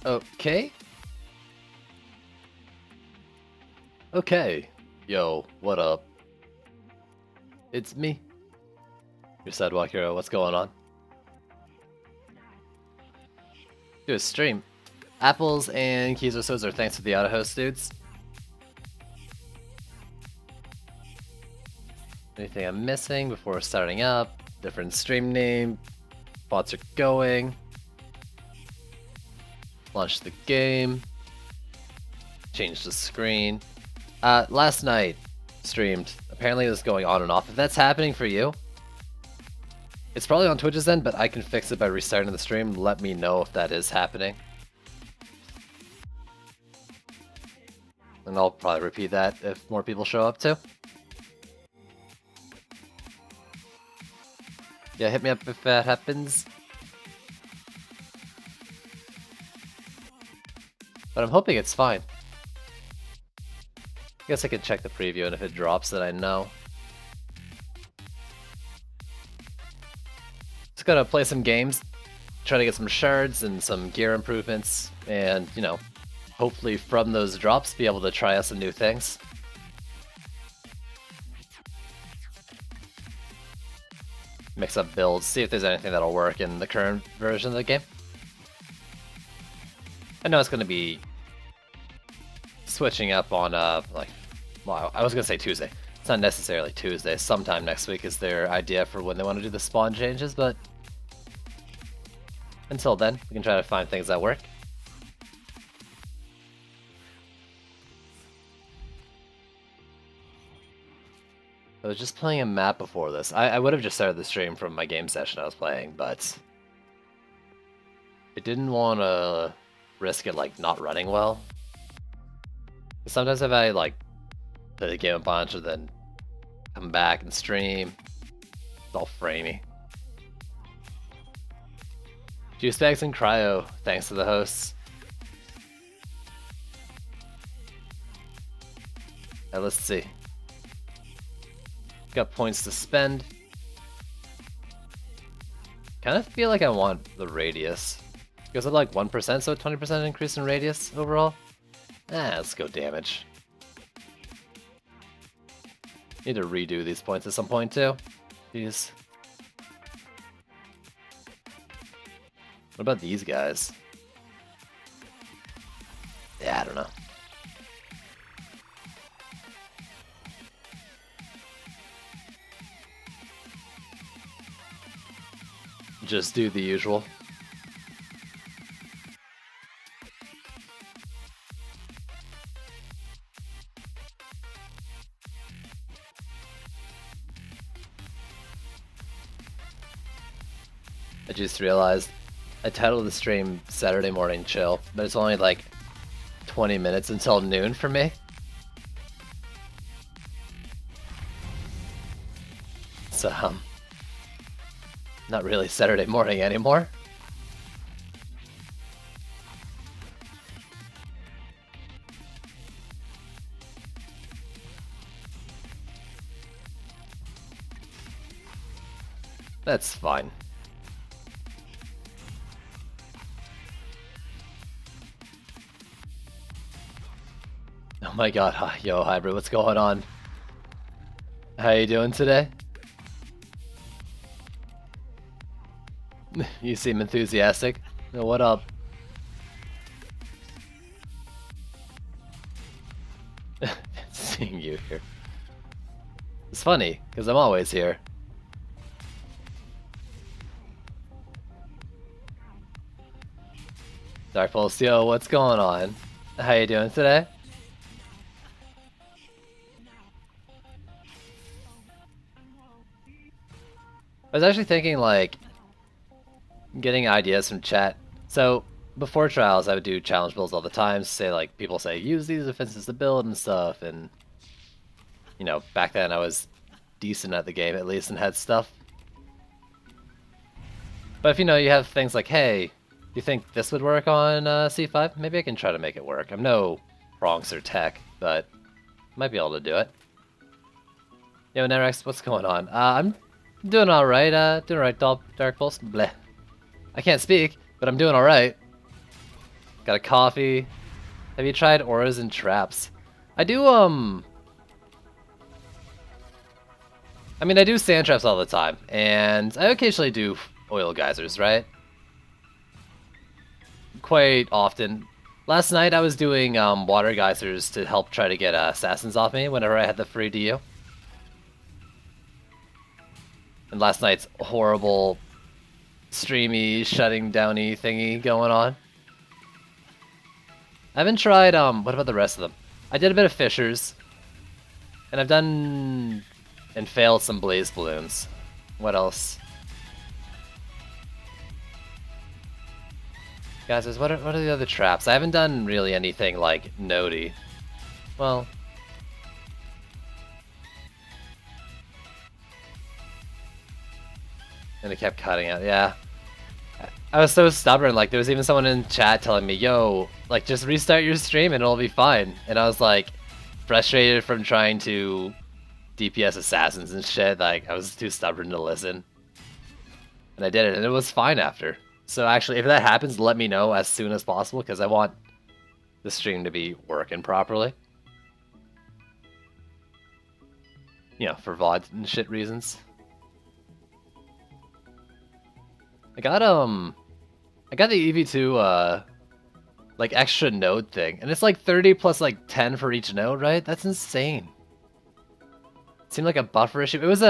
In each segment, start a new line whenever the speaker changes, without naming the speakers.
Okay. Okay. Yo, what up? It's me, your Sidewalk Hero. What's going on? Do a stream. Apples and keys or so's are thanks to the auto host dudes. Anything I'm missing before starting up? Different stream name. Bots are going. Launch the game. Change the screen. Last night streamed. Apparently it was going on and off. If that's happening for you, it's probably on Twitch's end, but I can fix it by restarting the stream. Let me know if that is happening. And I'll probably repeat that if more people show up too. Yeah, hit me up if that happens. But I'm hoping it's fine. I guess I can check the preview, and if it drops, then I know. Just gotta play some games, try to get some shards and some gear improvements, and, you know, hopefully from those drops be able to try out some new things. Mix up builds, see if there's anything that'll work in the current version of the game. I know it's gonna be switching up on, well, I was gonna say Tuesday. It's not necessarily Tuesday. Sometime next week is their idea for when they want to do the spawn changes, but until then, we can try to find things that work. I was just playing a map before this. I would have just started the stream from my game session I was playing, but I didn't want to risk it, like, not running well. Sometimes if I, like, play the game a bunch and then come back and stream, it's all framey. Juice bags and cryo, thanks to the hosts. Now let's see. Got points to spend. Kind of feel like I want the radius. Because of like 1%, so 20% increase in radius overall. Let's go damage. Need to redo these points at some point too. Jeez. What about these guys? Yeah, I don't know. Just do the usual. I just realized I titled the stream Saturday Morning Chill, but it's only like 20 minutes until noon for me. So, not really Saturday morning anymore. That's fine. Oh my god, yo Hybrid, what's going on? How you doing today? You seem enthusiastic. What up? Seeing you here. It's funny, because I'm always here. Dark Pulse, yo, what's going on? How you doing today? I was actually thinking, like, getting ideas from chat. So, before trials, I would do challenge builds all the time. Say, like, people say, use these defenses to build and stuff. And, you know, back then I was decent at the game, at least, and had stuff. But if, you know, you have things like, hey, do you think this would work on C5? Maybe I can try to make it work. I'm no Bronx or Tech, but might be able to do it. Yo, Nerex, what's going on? I'm doing alright, Dark Pulse. Bleh. I can't speak, but I'm doing alright. Got a coffee. Have you tried auras and traps? I do, I mean, I do sand traps all the time, and I occasionally do oil geysers, right? Quite often. Last night I was doing water geysers to help try to get assassins off me whenever I had the free DU. And last night's horrible streamy shutting downy thingy going on. I haven't tried, what about the rest of them? I did a bit of Fissures, and I've done and failed some Blaze Balloons. What else? Guys, what are the other traps? I haven't done really anything like Nodi. Well, and it kept cutting out. Yeah, I was so stubborn. Like, there was even someone in chat telling me, "Yo, like, just restart your stream and it'll be fine." And I was like, frustrated from trying to DPS assassins and shit. Like, I was too stubborn to listen, and I did it, and it was fine after. So actually, if that happens, let me know as soon as possible, because I want the stream to be working properly. You know, for VOD and shit reasons. I got the EV2 like extra node thing, and it's like 30 plus like 10 for each node, right? That's insane. It seemed like a buffer issue. It was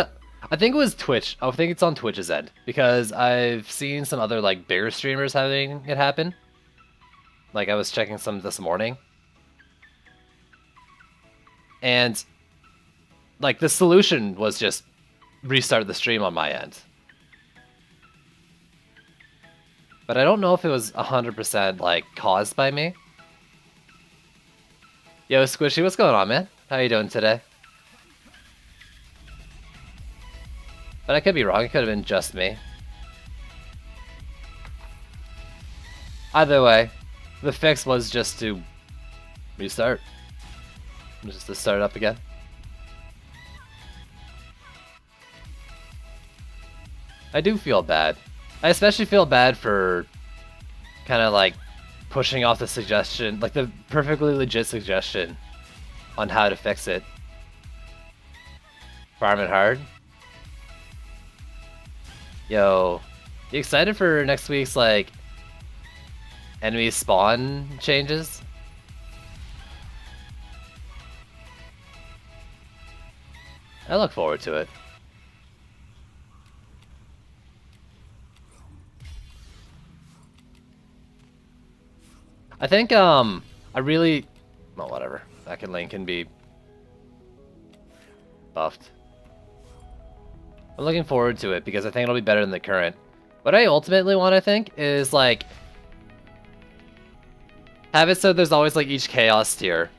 I think it was Twitch. I think it's on Twitch's end, because I've seen some other like bigger streamers having it happen. Like, I was checking some this morning, and like the solution was just restart the stream on my end. But I don't know if it was 100% like caused by me. Yo, Squishy, what's going on, man? How you doing today? But I could be wrong, it could have been just me. Either way, the fix was just to restart. Just to start it up again. I do feel bad. I especially feel bad for kind of like pushing off the suggestion, like the perfectly legit suggestion on how to fix it. Farm it hard. Yo, you excited for next week's like enemy spawn changes? I look forward to it. I think I really, well, whatever. Second lane can be buffed. I'm looking forward to it because I think it'll be better than the current. What I ultimately want, I think, is like have it so there's always like each chaos tier.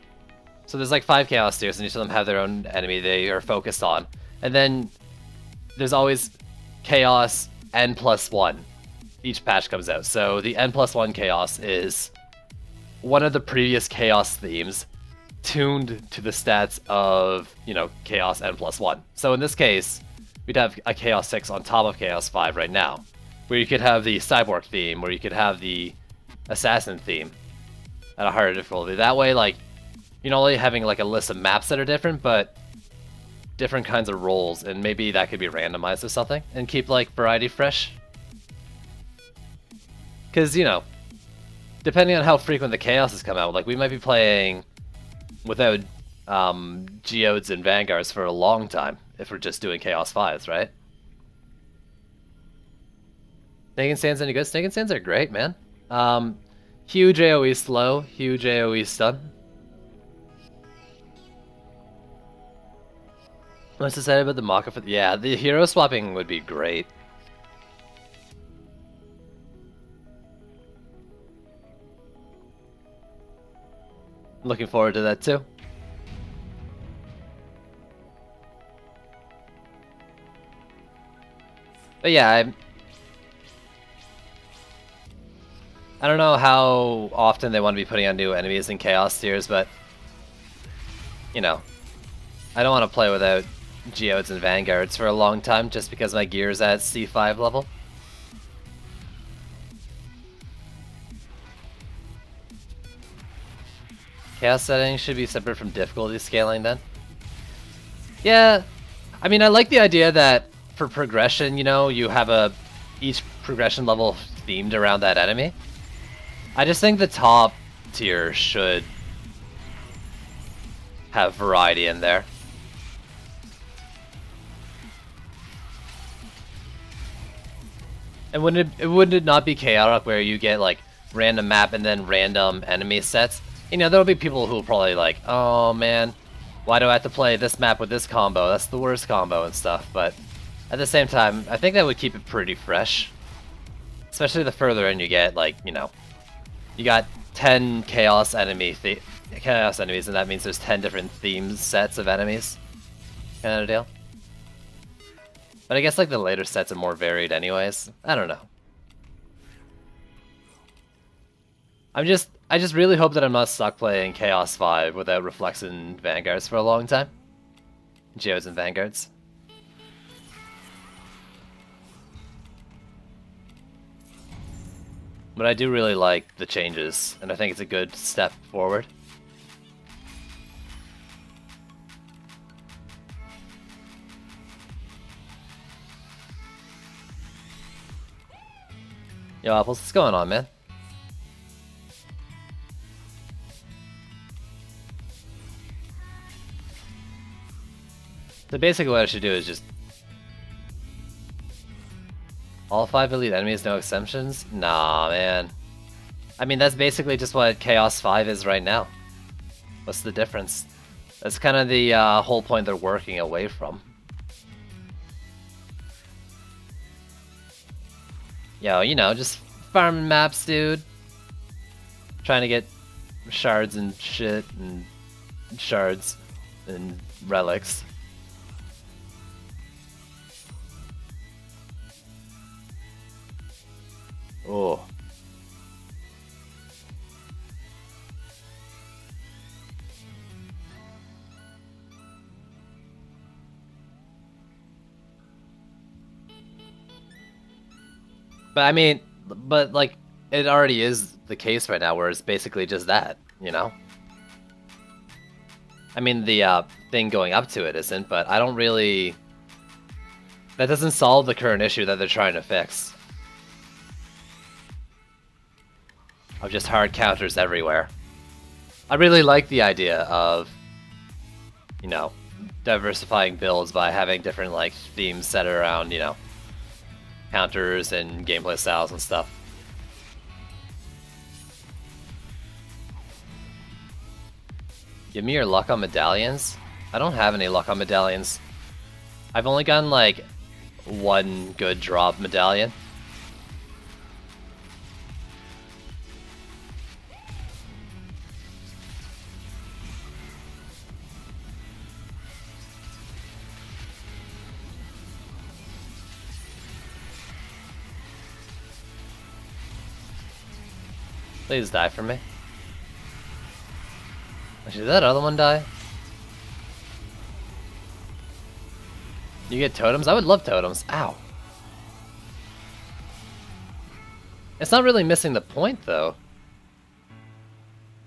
So there's like 5 chaos tiers, and each of them have their own enemy they are focused on. And then there's always chaos N+1. Each patch comes out. So the N+1 chaos is one of the previous chaos themes tuned to the stats of, you know, chaos N+1. So in this case, we'd have a Chaos 6 on top of Chaos 5 right now, where you could have the Cyborg theme, where you could have the Assassin theme at a higher difficulty. That way, like, you're not only having like a list of maps that are different, but different kinds of roles, and maybe that could be randomized or something, and keep like variety fresh. Because, you know, depending on how frequent the chaoses come out, like we might be playing without geodes and vanguards for a long time if we're just doing chaos 5s, right? Snake and Sands any good? Snake and Sands are great, man. Huge AoE slow, huge AoE stun. What's excited about the Maka for? Yeah, the hero swapping would be great. Looking forward to that too. But yeah, I don't know how often they want to be putting on new enemies in Chaos tiers, but you know, I don't want to play without Geodes and Vanguards for a long time just because my gear's at C5 level. Chaos settings should be separate from difficulty scaling then. Yeah, I mean, I like the idea that for progression, you know, you have each progression level themed around that enemy. I just think the top tier should have variety in there. And wouldn't it not be chaotic where you get like random map and then random enemy sets? You know, there'll be people who will probably like, oh man, why do I have to play this map with this combo? That's the worst combo and stuff. But at the same time, I think that would keep it pretty fresh. Especially the further in you get, like, you know, you got 10 chaos enemies, and that means there's 10 different themed sets of enemies, kind of deal. But I guess like the later sets are more varied anyways. I don't know. I just really hope that I'm not stuck playing Chaos 5 without Reflex and Vanguards for a long time. Geodes and Vanguards. But I do really like the changes, and I think it's a good step forward. Yo, Apples, what's going on, man? So basically what I should do is just... all 5 elite enemies, no exemptions? Nah, man. I mean, that's basically just what Chaos 5 is right now. What's the difference? That's kind of the whole point they're working away from. Yo, you know, just farming maps, dude. Trying to get shards and shit, and shards and relics. Oh. But I mean, but like, it already is the case right now where it's basically just that, you know? I mean, the thing going up to it isn't, but I don't really... that doesn't solve the current issue that they're trying to fix. Of just hard counters everywhere. I really like the idea of, you know, diversifying builds by having different, like, themes set around, you know, counters and gameplay styles and stuff. Give me your luck on medallions? I don't have any luck on medallions. I've only gotten, like, one good drop medallion. Please die for me. Actually, did that other one die? You get totems? I would love totems. Ow. It's not really missing the point, though.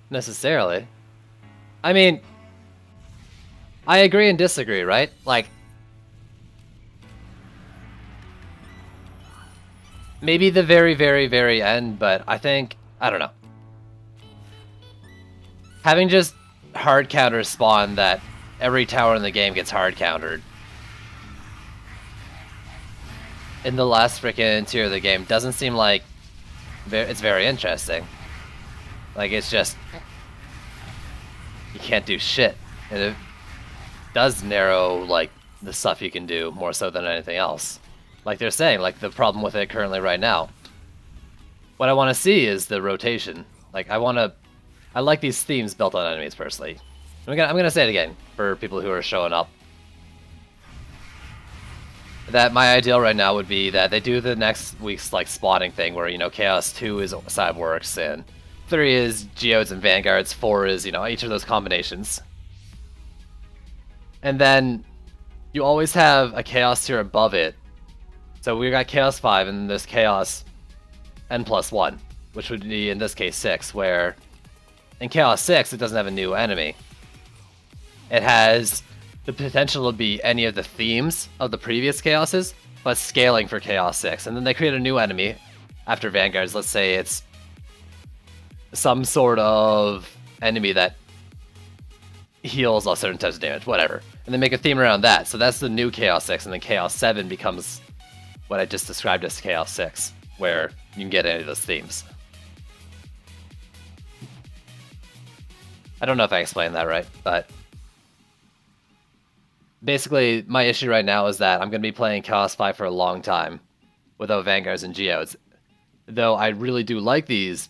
Necessarily. I mean, I agree and disagree, right? Like, maybe the very, very, very end, but I think, I don't know. Having just hard counters spawn that every tower in the game gets hard countered in the last freaking tier of the game doesn't seem like it's very interesting. Like, it's just, you can't do shit. And it does narrow, like, the stuff you can do more so than anything else. Like they're saying, like, the problem with it currently right now. What I want to see is the rotation. Like, I like these themes built on enemies, personally. I'm gonna say it again, for people who are showing up. That my ideal right now would be that they do the next week's, like, spawning thing, where, you know, Chaos 2 is Cyberworks, and 3 is Geodes and Vanguards, 4 is, you know, each of those combinations. And then you always have a Chaos tier above it. So we got Chaos 5, and there's Chaos N+1, which would be, in this case, 6, where In Chaos 6, it doesn't have a new enemy. It has the potential to be any of the themes of the previous Chaoses, but scaling for Chaos 6. And then they create a new enemy after Vanguards. Let's say it's some sort of enemy that heals all certain types of damage, whatever. And they make a theme around that. So that's the new Chaos 6, and then Chaos 7 becomes what I just described as Chaos 6, where you can get any of those themes. I don't know if I explained that right, but basically my issue right now is that I'm going to be playing Chaos 5 for a long time without Vanguards and Geodes. Though I really do like these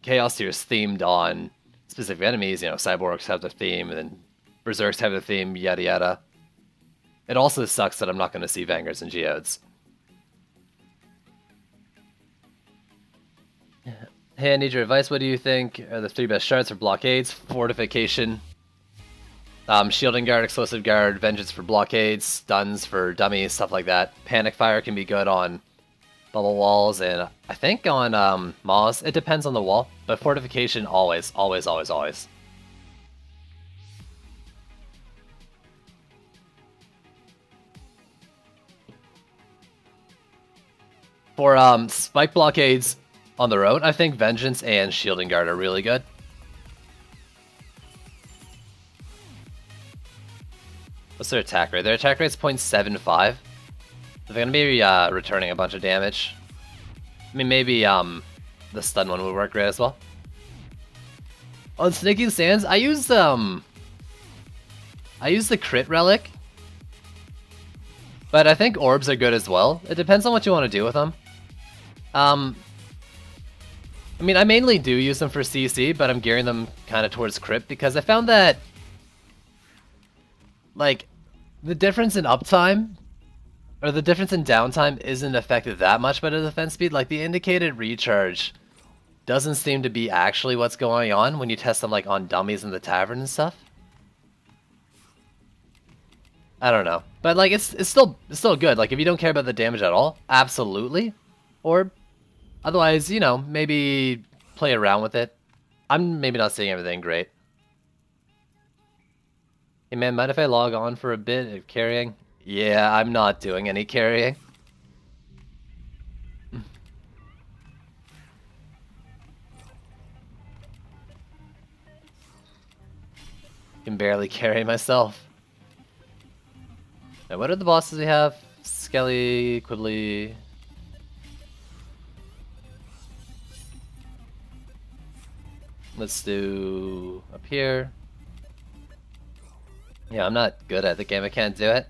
Chaos tiers themed on specific enemies, you know, Cyborgs have their theme, and then Berserks have their theme, yada yada. It also sucks that I'm not going to see Vanguards and Geodes. Hey, I need your advice. What do you think are the 3 best shards for blockades? Fortification, Shielding Guard, Explosive Guard, Vengeance for blockades, Stuns for dummies, stuff like that. Panic Fire can be good on bubble walls, and I think on Maws. It depends on the wall, but Fortification always, always, always, always. For spike blockades on the road, I think Vengeance and Shielding Guard are really good. What's their attack rate? Their attack rate's 0.75. They're going to be returning a bunch of damage. I mean, maybe the stun one would work great as well. On Snaking Sands, I use the crit relic, but I think orbs are good as well. It depends on what you want to do with them. I mean, I mainly do use them for CC, but I'm gearing them kind of towards crit because I found that, like, the difference in uptime or the difference in downtime isn't affected that much by the defense speed. Like, the indicated recharge doesn't seem to be actually what's going on when you test them, like, on dummies in the tavern and stuff. I don't know, but like it's still good. Like, if you don't care about the damage at all, absolutely. Or otherwise, you know, maybe play around with it. I'm maybe not seeing everything great. Hey man, mind if I log on for a bit of carrying? Yeah, I'm not doing any carrying. Can barely carry myself. Now, what are the bosses we have? Skelly, Quibbly. Let's do up here. Yeah, I'm not good at the game. I can't do it.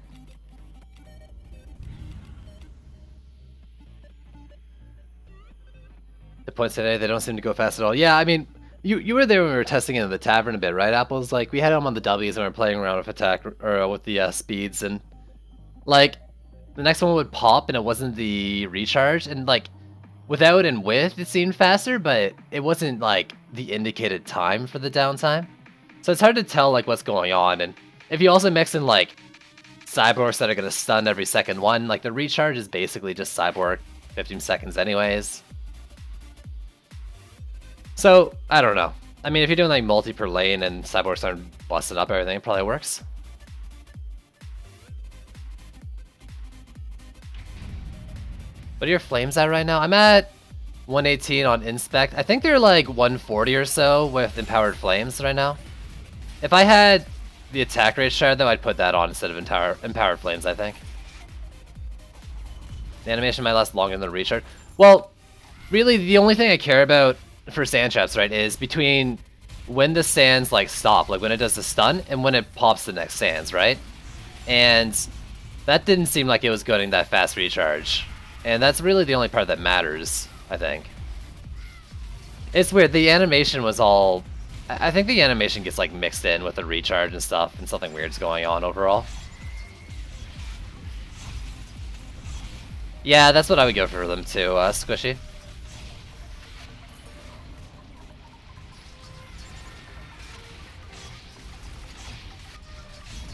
The points today, they don't seem to go fast at all. Yeah, I mean, you were there when we were testing in the tavern a bit, right, Apples? Like, we had them on the W's and we were playing around with attack, or with the speeds, and like, the next one would pop and it wasn't the recharge, and like, without and with, it seemed faster, but it wasn't like the indicated time for the downtime. So it's hard to tell like what's going on, and if you also mix in like cyborgs that are gonna stun every second one, like the recharge is basically just cyborg 15 seconds anyways. So, I don't know. I mean, if you're doing like multi per lane and cyborgs aren't busting up everything, it probably works. What are your flames at right now? I'm at 118 on Inspect. I think they're like 140 or so with Empowered Flames right now. If I had the attack rate shard though, I'd put that on instead of Empowered Flames, I think. The animation might last longer than the recharge. Well, really the only thing I care about for sand traps, right, is between when the sands like stop, like when it does the stun, and when it pops the next sands, right? And that didn't seem like it was getting that fast recharge. And that's really the only part that matters, I think. It's weird, the animation was all... I think the animation gets like mixed in with the recharge and stuff, and something weird's going on overall. Yeah, that's what I would go for them too, Squishy.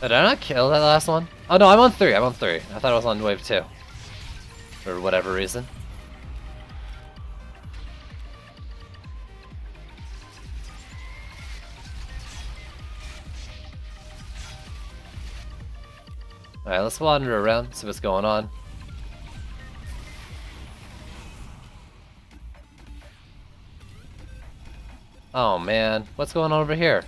Did I not kill that last one? Oh no, I'm on 3, I'm on 3. I thought I was on wave 2. For whatever reason. Alright, let's wander around, see what's going on. Oh man, what's going on over here?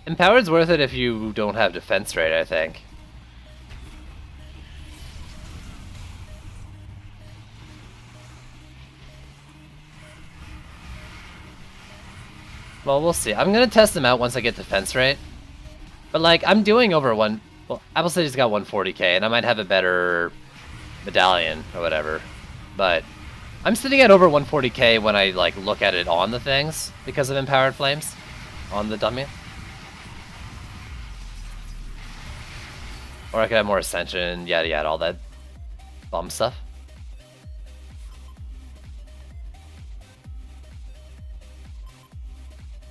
Empowered's worth it if you don't have defense rate, I think. Well, we'll see. I'm gonna test them out once I get defense rate. But like, I'm doing over one. Well, Apple City's got 140k, and I might have a better medallion or whatever. But I'm sitting at over 140k when I like look at it on the things because of Empowered Flames on the dummy. Or I could have more Ascension, yada yada, all that bum stuff.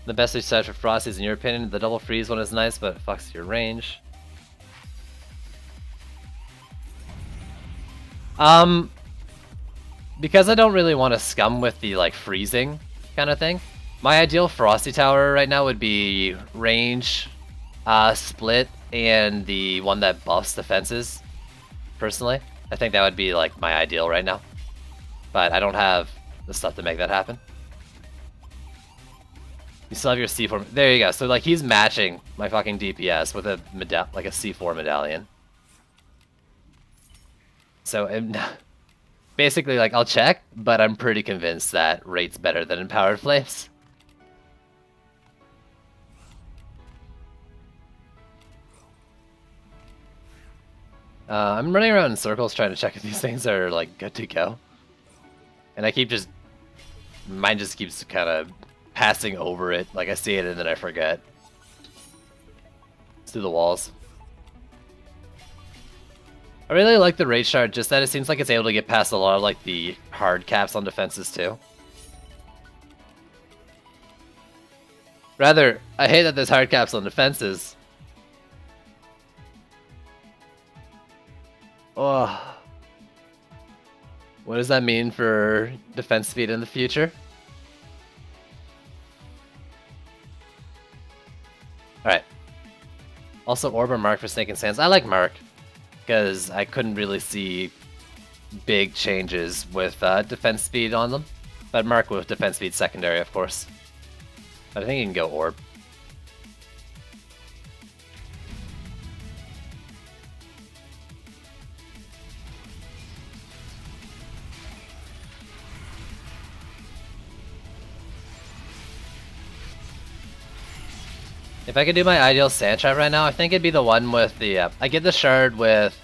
The best side for Frosties, in your opinion, the double freeze one is nice, but it fucks your range. Because I don't really want to scum with the like freezing kind of thing, my ideal Frosty Tower right now would be range, split, and the one that buffs defenses. Personally, I think that would be like my ideal right now, but I don't have the stuff to make that happen. You still have your C4. There you go. So like he's matching my fucking DPS with a like a C4 medallion. So basically, like I'll check, but I'm pretty convinced that rate's better than Empowered Flames. I'm running around in circles trying to check if these things are like good to go, and I keep just mine just keeps kind of passing over it. Like I see it and then I forget. It's through the walls. I really like the Rage Shard, just that it seems like it's able to get past a lot of like the hard caps on defenses too. Rather, I hate that there's hard caps on defenses. Oh. What does that mean for defense speed in the future? Alright. Also, Orb or Mark for Snake and Sands. I like Mark, because I couldn't really see big changes with defense speed on them. But Mark with defense speed secondary, of course. But I think you can go Orb. If I could do my ideal sand trap right now, I think it'd be the one with the, I get the shard with,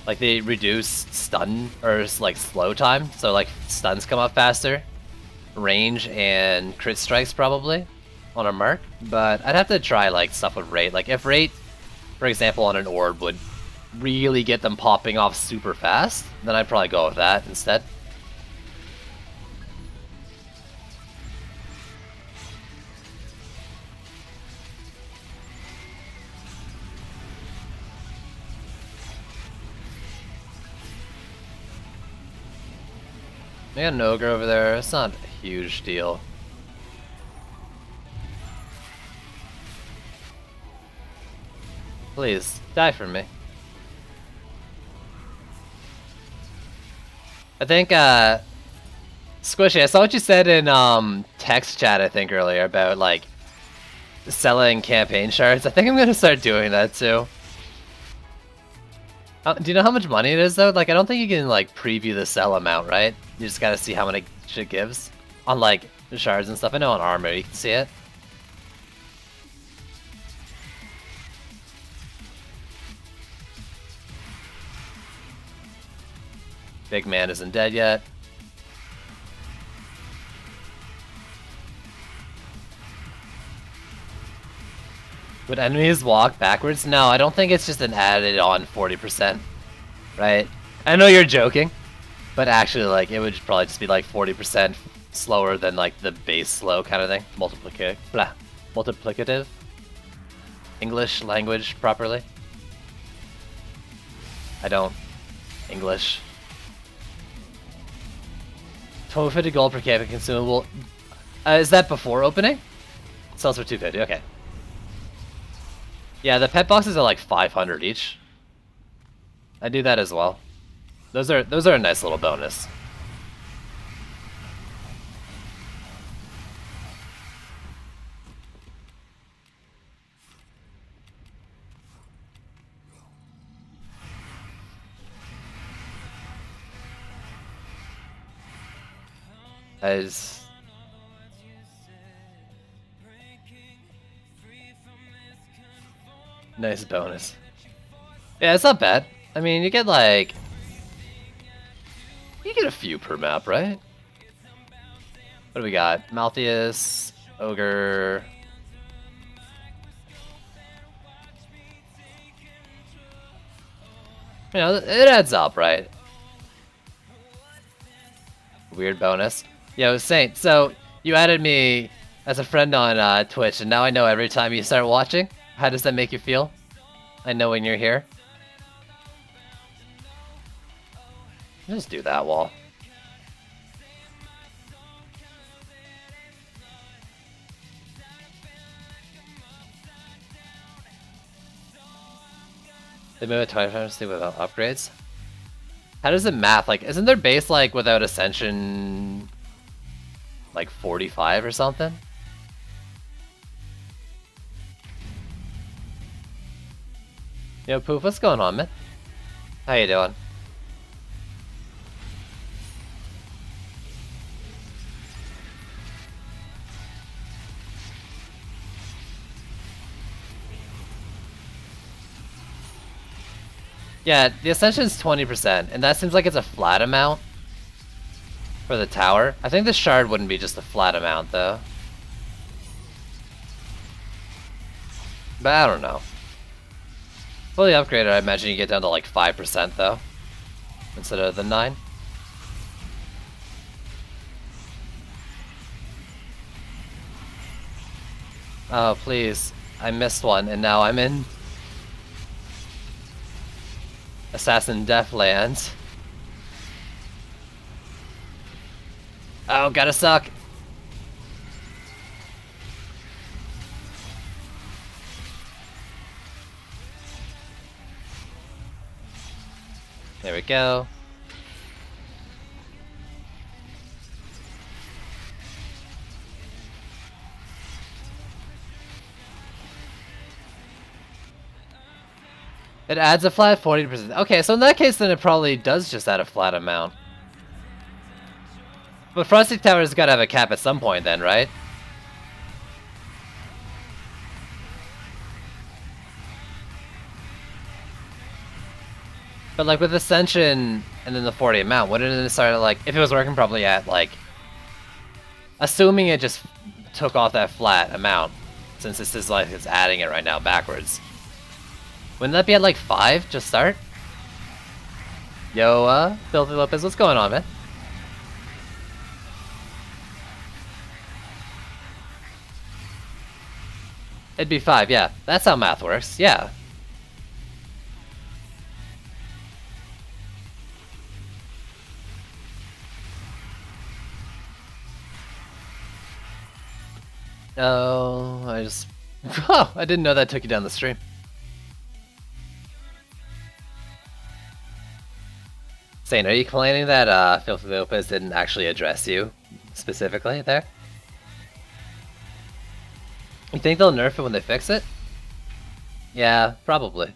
like, the reduced stun, or, like, slow time, so, like, stuns come up faster, range, and crit strikes, probably, on a Mark, but I'd have to try, like, stuff with rate. Like, if rate, for example, on an orb would really get them popping off super fast, then I'd probably go with that instead. I got an ogre over there. It's not a huge deal. Please, die for me. I think, Squishy, I saw what you said in, text chat, I think, earlier, about, like, selling campaign shards. I think I'm gonna start doing that, too. Do you know how much money it is, though? Like, I don't think you can, like, preview the sell amount, right? You just gotta see how many shit gives. On, like, shards and stuff. I know on armor you can see it. Big man isn't dead yet. Would enemies walk backwards? No, I don't think it's just an added on 40%, right? I know you're joking, but actually, like, it would probably just be like 40% slower than like the base slow kind of thing. Multiplicative. English language properly. I don't English. 250 gold per camping consumable. Is that before opening? Sells for 250. Okay. Yeah, the pet boxes are like 500 each. I do that as well. Those are a nice little bonus. As nice bonus. Yeah, it's not bad. I mean, you get a few per map, right? What do we got? Malthius, Ogre. You know, it adds up, right? Weird bonus. Yo, Saint, so you added me as a friend on Twitch, and now I know every time you start watching. How does that make you feel? I know when you're here. Just do that wall. They move it 25 without upgrades. How does it math? Like, isn't their base like without ascension like 45 or something? Yo, Poof, what's going on, man? How you doing? Yeah, the Ascension's 20%, and that seems like it's a flat amount for the tower. I think the shard wouldn't be just a flat amount, though. But I don't know. Fully upgraded, I imagine you get down to like 5%, though, instead of the 9. Oh, please. I missed one, and now I'm in Assassin Deathlands. Oh, gotta suck. There we go. It adds a flat 40%. Okay, so in that case, then it probably does just add a flat amount. But Frosty Tower's gotta have a cap at some point then, right? But like with Ascension and then the 40 amount, wouldn't it start at like, if it was working probably at like, assuming it just took off that flat amount, since this is like, it's adding it right now backwards. Wouldn't that be at like 5 to start? Yo, Filthy Lopez, what's going on, man? It'd be 5, yeah. That's how math works, yeah. Oh, oh, I didn't know that took you down the stream. Saint, are you complaining that Filthy Lopez didn't actually address you specifically there? You think they'll nerf it when they fix it? Yeah, probably.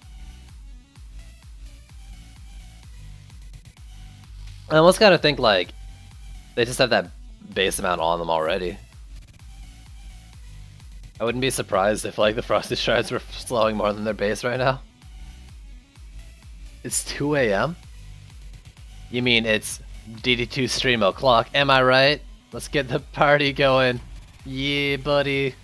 I almost gotta think like they just have that base amount on them already. I wouldn't be surprised if like the Frosty Shards were slowing more than their base right now. It's 2 AM? You mean it's DD2 stream o'clock, am I right? Let's get the party going. Yeah, buddy.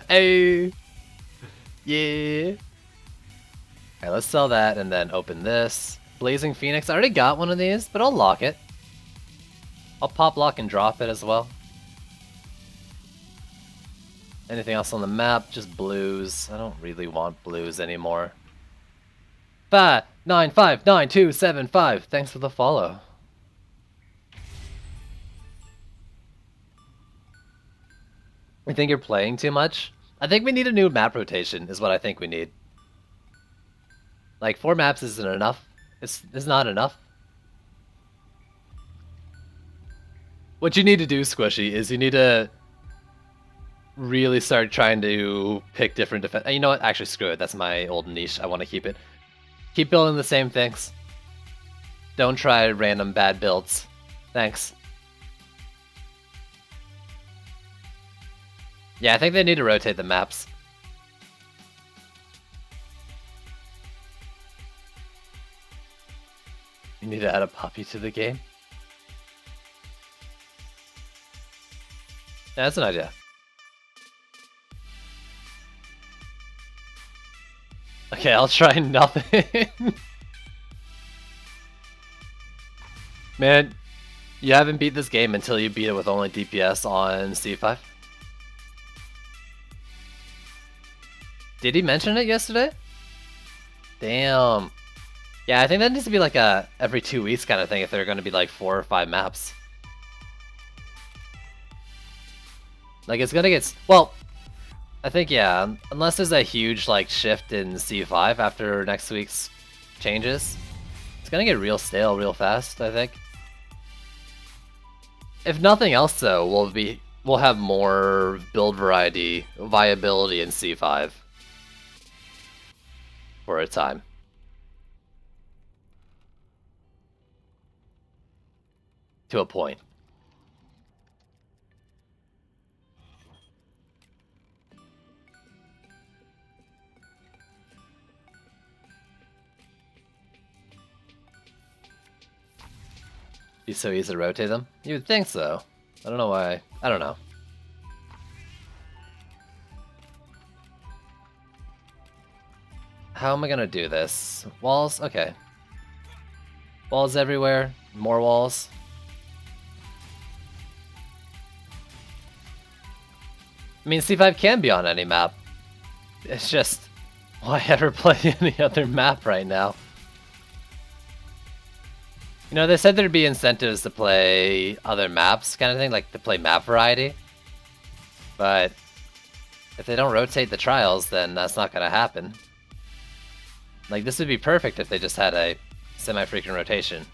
Hey! Yeah! Alright, let's sell that and then open this. Blazing Phoenix, I already got one of these, but I'll lock it. I'll pop lock and drop it as well. Anything else on the map? Just blues. I don't really want blues anymore. 5959275. Thanks for the follow. You think you're playing too much? I think we need a new map rotation, is what I think we need. Like, 4 maps isn't enough. It's not enough. What you need to do, Squishy, is you need to really start trying to pick different defense. You know what? Actually, screw it. That's my old niche. I want to keep it. Keep building the same things. Don't try random bad builds. Thanks. Yeah, I think they need to rotate the maps. You need to add a puppy to the game? Yeah, that's an idea. Okay, I'll try nothing. Man, you haven't beat this game until you beat it with only DPS on C5? Did he mention it yesterday? Damn. Yeah, I think that needs to be like a every 2 weeks kind of thing if they're going to be like 4 or 5 maps. Like, it's gonna get... Well, I think, yeah, unless there's a huge, like, shift in C5 after next week's changes, it's gonna get real stale real fast, I think. If nothing else, though, we'll have more build viability in C5 for a time. To a point. Be so easy to rotate them? You would think so. I don't know why. I don't know. How am I gonna do this? Walls? Okay. Walls everywhere. More walls. I mean, C5 can be on any map. It's just, why ever play any other map right now? You know, they said there'd be incentives to play other maps, kind of thing, like to play map variety. But if they don't rotate the trials, then that's not gonna happen. Like, this would be perfect if they just had a semi-frequent rotation.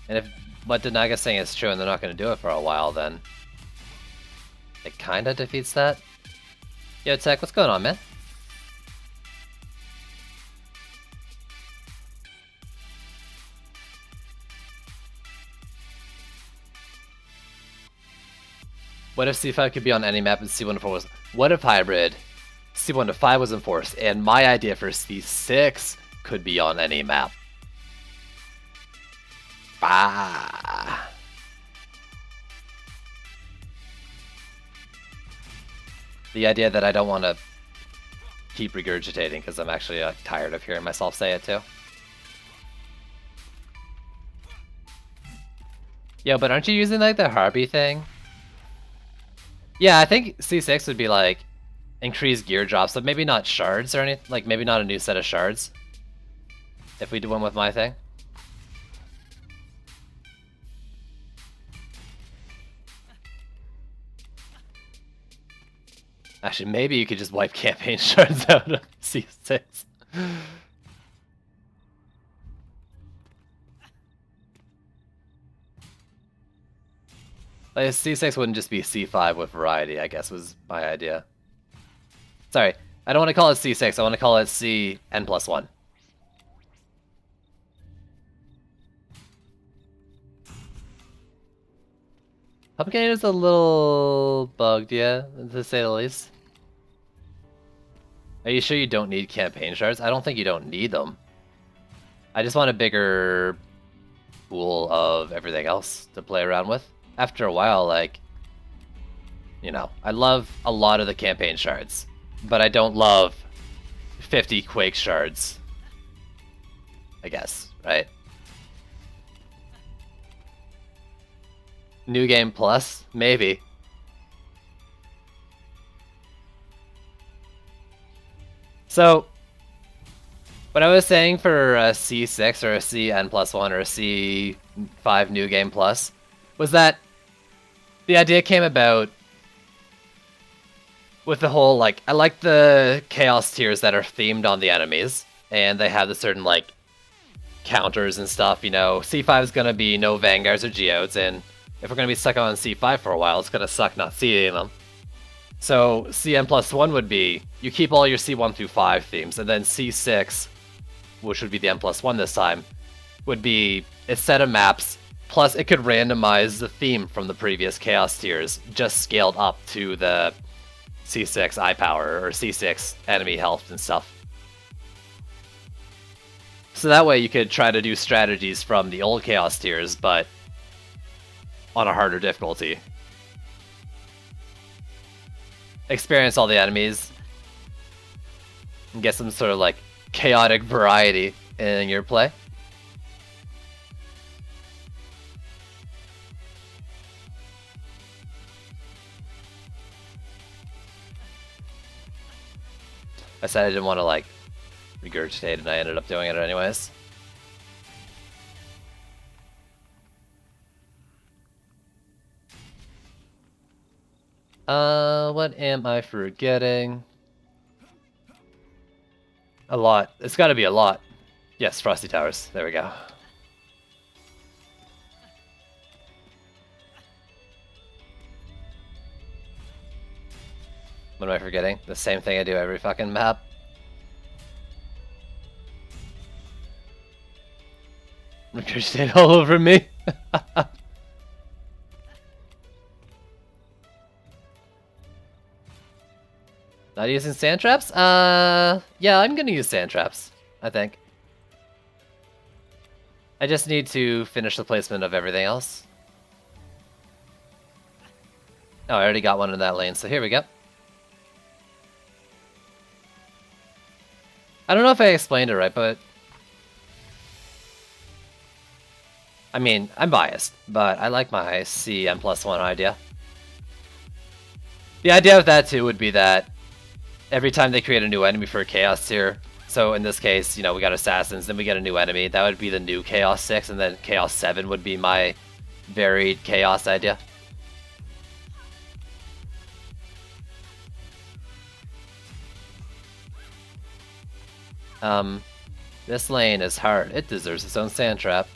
And if what Denaga's saying is true and they're not gonna do it for a while, then it kinda defeats that. Yo, Tech, what's going on, man? What if C5 could be on any map and C1 to 4 was... What if hybrid C1 to 5 was enforced and my idea for C6 could be on any map? Bah. The idea that I don't want to keep regurgitating because I'm actually tired of hearing myself say it too. Yo, but aren't you using like the Harpy thing? Yeah, I think C6 would be like increased gear drops, but maybe not shards or anything. Like maybe not a new set of shards. If we do one with my thing. Actually, maybe you could just wipe campaign shards out of C6. Like, C6 wouldn't just be C5 with variety, I guess was my idea. Sorry, I don't want to call it C6, I want to call it CN+1. Pumpkin is a little bugged, yeah, to say the least. Are you sure you don't need campaign shards? I don't think you don't need them. I just want a bigger pool of everything else to play around with. After a while, like, you know, I love a lot of the campaign shards, but I don't love 50 Quake shards, I guess, right? New Game Plus? Maybe. So, what I was saying for a C6 or a CN+1 or a C5 New Game Plus was that the idea came about with the whole, like, I like the chaos tiers that are themed on the enemies, and they have the certain, like, counters and stuff, you know. C5 is going to be no Vanguards or Geodes, and if we're going to be stuck on C5 for a while, it's going to suck not seeing them. So CN+1 would be, you keep all your C1 through 5 themes, and then C6, which would be the N+1 this time, would be a set of maps, plus it could randomize the theme from the previous Chaos tiers, just scaled up to the C6 eye power, or C6 enemy health and stuff. So that way you could try to do strategies from the old Chaos tiers, but on a harder difficulty. Experience all the enemies, and get some sort of like chaotic variety in your play. I said I didn't want to like regurgitate, and I ended up doing it anyways. What am I forgetting? A lot. It's gotta be a lot. Yes, Frosty Towers. There we go. What am I forgetting? The same thing I do every fucking map. Regurgitate all over me. Not using sand traps? Yeah, I'm gonna use sand traps, I think. I just need to finish the placement of everything else. Oh, I already got one in that lane, so here we go. I don't know if I explained it right, but... I mean, I'm biased, but I like my CN+1 idea. The idea of that, too, would be that every time they create a new enemy for a Chaos tier, so in this case, you know, we got Assassins, then we get a new enemy, that would be the new Chaos 6, and then Chaos 7 would be my varied Chaos idea. This lane is hard. It deserves its own sand trap.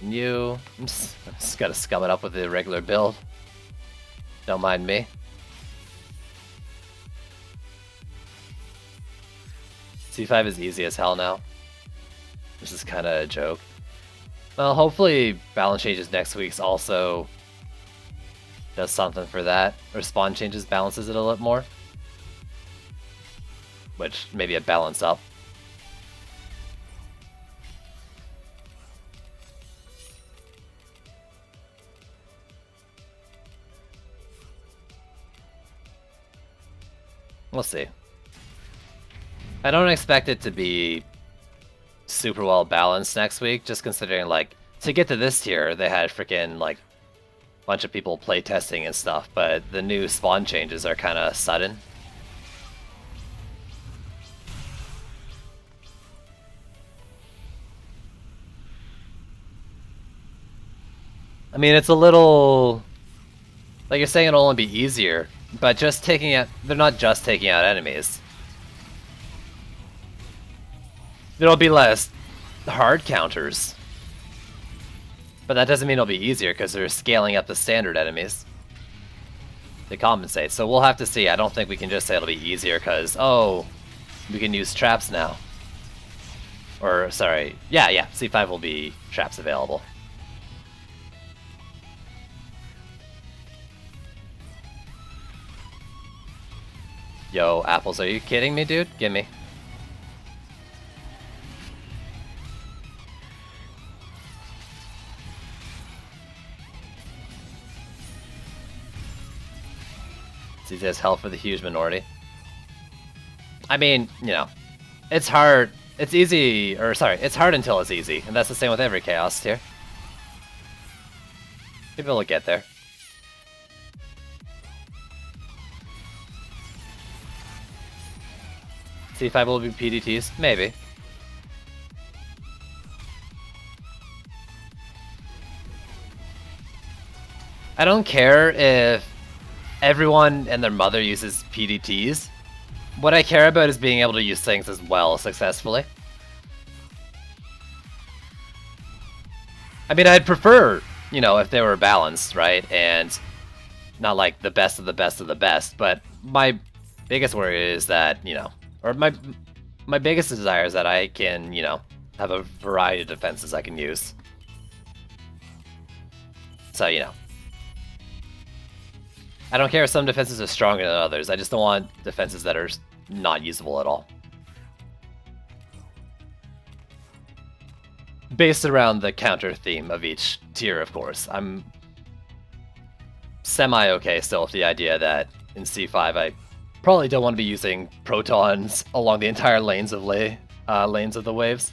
I'm just gotta scum it up with the regular build. Don't mind me. C5 is easy as hell now. This is kind of a joke. Well, hopefully balance changes next week's also does something for that, or spawn changes balances it a little more, which maybe a balance up. We'll see. I don't expect it to be super well balanced next week, just considering, like, to get to this tier, they had freaking, like, a bunch of people play testing and stuff, but the new spawn changes are kind of sudden. I mean, it's a little... like, you're saying it'll only be easier, but just taking out... they're not just taking out enemies. There'll be less hard counters. But that doesn't mean it'll be easier, because they're scaling up the standard enemies to compensate. So we'll have to see. I don't think we can just say it'll be easier, because, oh, we can use traps now. Or, sorry, yeah, C5 will be traps available. Yo, apples, are you kidding me, dude? Gimme. It's easy as hell for the huge minority. I mean, you know, it's hard. It's easy, or sorry, it's hard until it's easy, and that's the same with every Chaos tier. Maybe we'll get there. C5 will be PDTs? Maybe. I don't care if everyone and their mother uses PDTs. What I care about is being able to use things as well successfully. I mean, I'd prefer, you know, if they were balanced, right? And not like the best of the best of the best, but my biggest worry is that, you know, or my biggest desire is that I can, you know, have a variety of defenses I can use. So, you know. I don't care if some defenses are stronger than others, I just don't want defenses that are not usable at all. Based around the counter theme of each tier, of course. I'm semi-okay still with the idea that in C5 I probably don't want to be using protons along the entire lanes of the waves.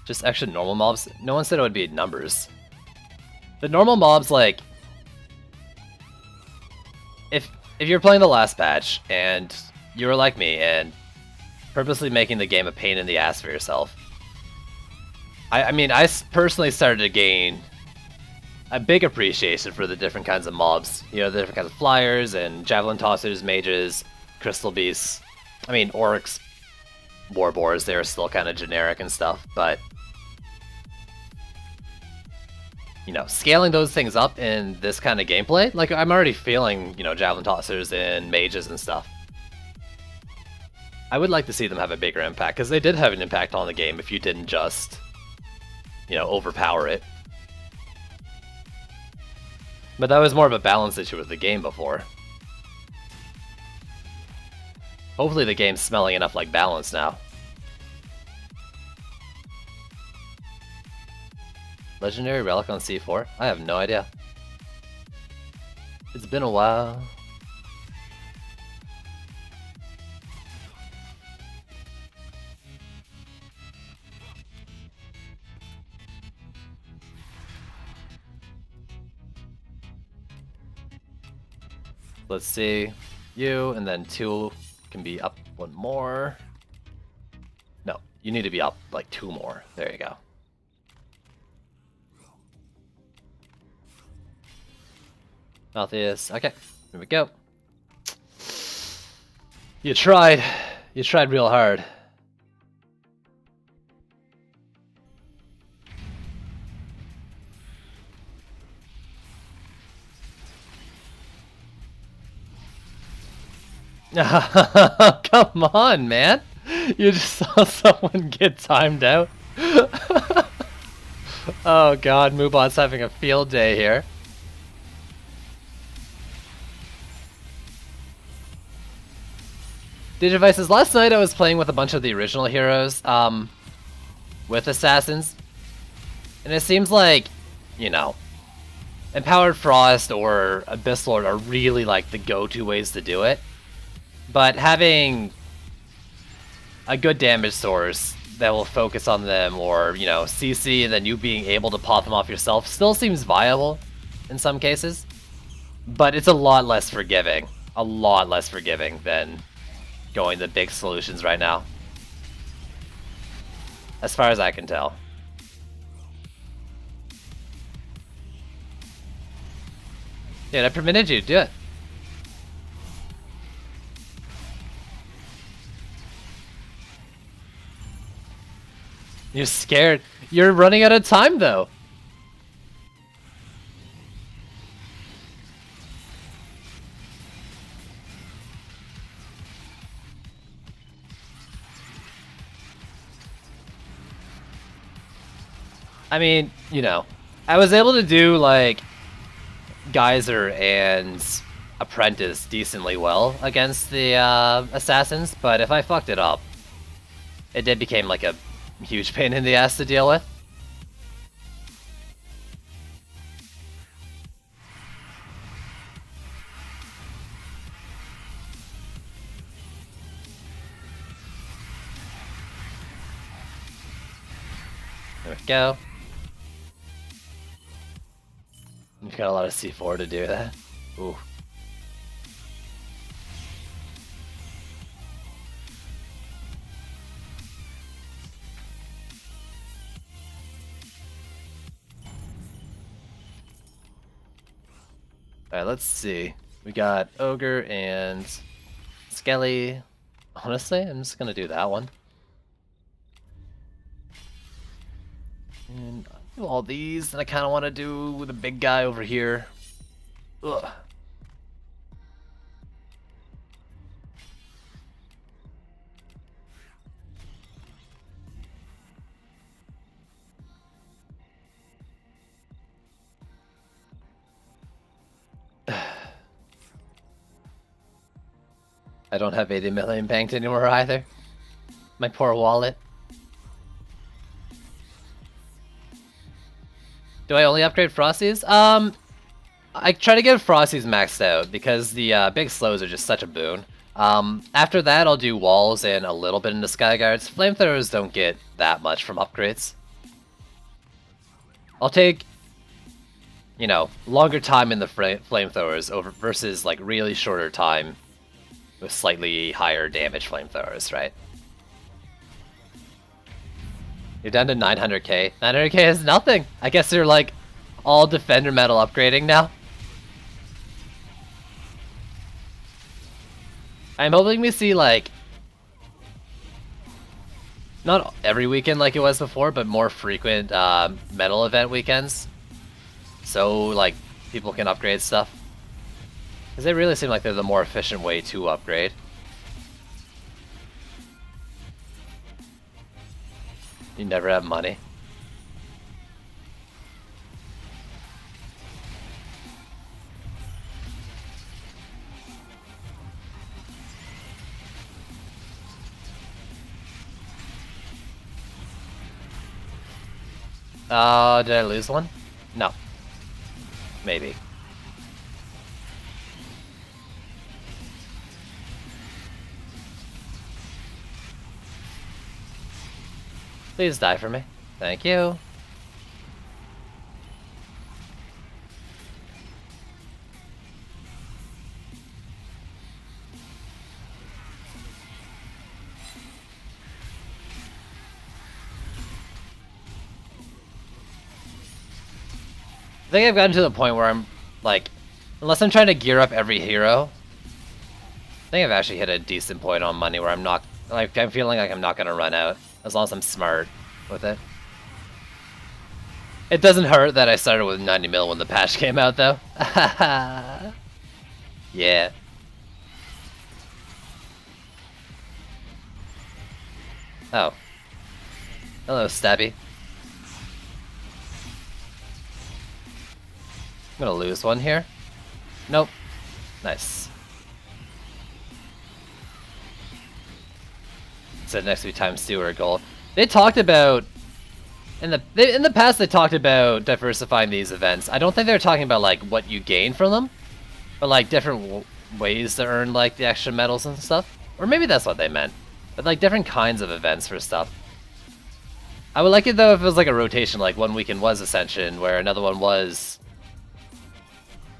Just extra normal mobs? No one said it would be numbers. The normal mobs, like, if you're playing the last patch and you were like me and purposely making the game a pain in the ass for yourself, I mean, I personally started to gain a big appreciation for the different kinds of mobs. You know, the different kinds of flyers and javelin tossers, mages, crystal beasts. I mean, orcs, warboars, they're still kind of generic and stuff, but you know, scaling those things up in this kind of gameplay, like I'm already feeling, you know, javelin tossers and mages and stuff. I would like to see them have a bigger impact, because they did have an impact on the game if you didn't just, you know, overpower it. But that was more of a balance issue with the game before. Hopefully the game's smelling enough like balance now. Legendary Relic on C4? I have no idea. It's been a while. Let's see. You, and then 2 can be up 1 more. No, you need to be up like 2 more. There you go. Malthus. Okay, here we go. You tried. You tried real hard. Come on, man. You just saw someone get timed out. Oh god, Mubot's having a field day here. Digivices, last night I was playing with a bunch of the original heroes, with assassins. And it seems like, you know, Empowered Frost or Abyss Lord are really like the go-to ways to do it. But having a good damage source that will focus on them, or, you know, CC and then you being able to pop them off yourself still seems viable in some cases. But it's a lot less forgiving. A lot less forgiving than going the big solutions right now. As far as I can tell. Dude, I permitted you to do it. You're scared. You're running out of time, though. I mean, you know, I was able to do, like, Geyser and Apprentice decently well against the assassins, but if I fucked it up, it did become like a huge pain in the ass to deal with. There we go. You've got a lot of C4 to do that. Ooh. Alright, let's see. We got Ogre and Skelly. Honestly, I'm just gonna do that one. And I'll do all these, and I kinda wanna do the big guy over here. Ugh. I don't have 80 million banked anymore either. My poor wallet. Do I only upgrade Frosties? I try to get Frosties maxed out because the big slows are just such a boon. After that, I'll do walls and a little bit into Skyguards. Flamethrowers don't get that much from upgrades. I'll take, you know, longer time in the flamethrowers over versus like really shorter time with slightly higher damage flamethrowers, right? You're down to 900k. 900k is nothing. I guess they're like all defender metal upgrading now. I'm hoping we see like not every weekend like it was before, but more frequent metal event weekends. So like people can upgrade stuff. Because they really seem like they're the more efficient way to upgrade. You never have money. Did I lose one? No. Maybe. Please die for me. Thank you. I think I've gotten to the point where I'm like, unless I'm trying to gear up every hero, I think I've actually hit a decent point on money where I'm not, like, I'm feeling like I'm not gonna run out as long as I'm smart with it. It doesn't hurt that I started with 90 mil when the patch came out though. Yeah. Oh. Hello, Stabby. I'm gonna lose one here. Nope. Nice. Said next to be times 2 or gold. They talked about in the past. They talked about diversifying these events. I don't think they were talking about like what you gain from them, but like different ways to earn like the extra medals and stuff. Or maybe that's what they meant. But like different kinds of events for stuff. I would like it though if it was like a rotation, like one weekend was Ascension, where another one was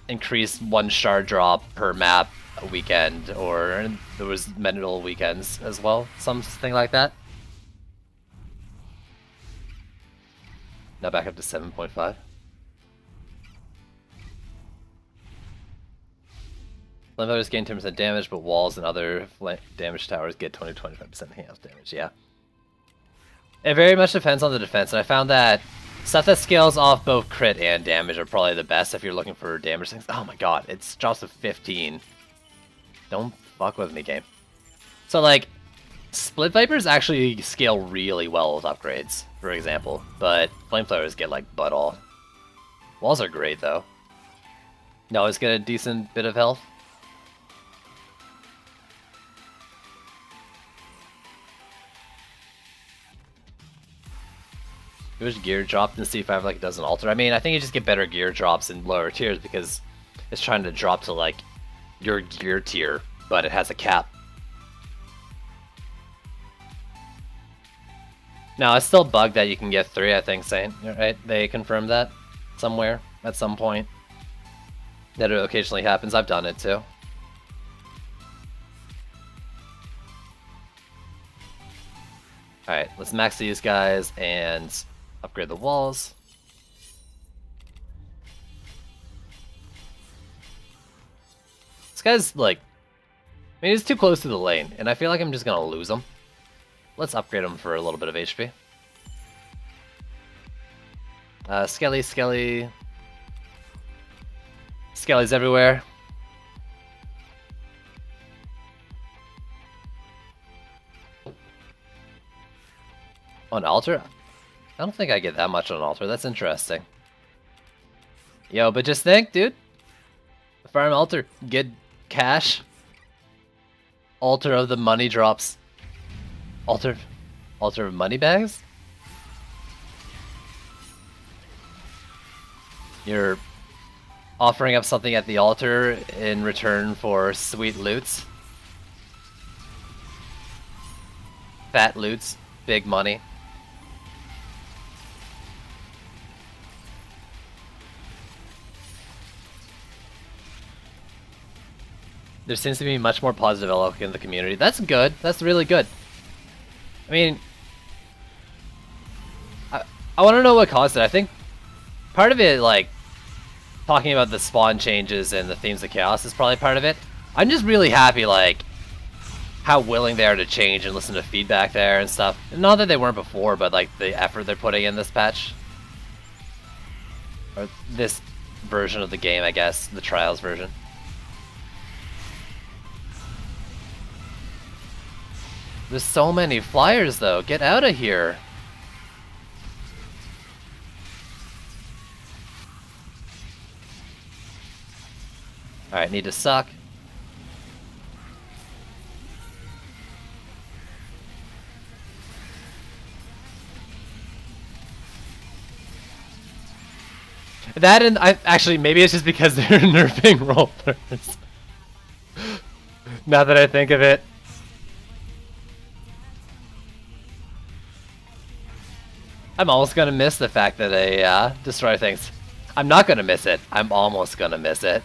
increased 1 shard drop per map a weekend, or there was medal weekends as well, something like that. Now back up to 7.5. Flamethrowers gain 10% damage, but walls and other damage towers get 20-25% enhanced damage, yeah. It very much depends on the defense, and I found that stuff that scales off both crit and damage are probably the best if you're looking for damage things. Oh my god, it drops to 15. Don't fuck with me, game. So like, Split Vipers actually scale really well with upgrades, for example, but Flamethrowers get like butt all. Walls are great though. You always get a decent bit of health. It was gear dropped in C5 like it doesn't alter. I mean, I think you just get better gear drops in lower tiers because it's trying to drop to like your gear tier, but it has a cap. No, it's still bugged that you can get 3, I think, Saint. Right? They confirmed that somewhere at some point. That it occasionally happens. I've done it too. Alright, let's max these guys and upgrade the walls. This guy's like... I mean, he's too close to the lane, and I feel like I'm just gonna lose him. Let's upgrade him for a little bit of HP. Skelly. Skelly's everywhere. On altar? I don't think I get that much on altar. That's interesting. Yo, but just think, dude. Farm altar. Get cash. Altar of the money drops. Altar of money bags? You're offering up something at the altar in return for sweet loots. Fat loots. Big money. There seems to be much more positive outlook in the community. That's good. That's really good. I mean, I want to know what caused it. I think part of it, like, talking about the spawn changes and the themes of chaos is probably part of it. I'm just really happy, like, how willing they are to change and listen to feedback there and stuff. Not that they weren't before, but, like, the effort they're putting in this patch. Or this version of the game, I guess. The Trials version. There's so many flyers, though. Get out of here. Alright, need to suck. That and actually, maybe it's just because they're nerfing rollers. Now that I think of it. I'm almost gonna miss the fact that they destroy things. I'm not gonna miss it. I'm almost gonna miss it.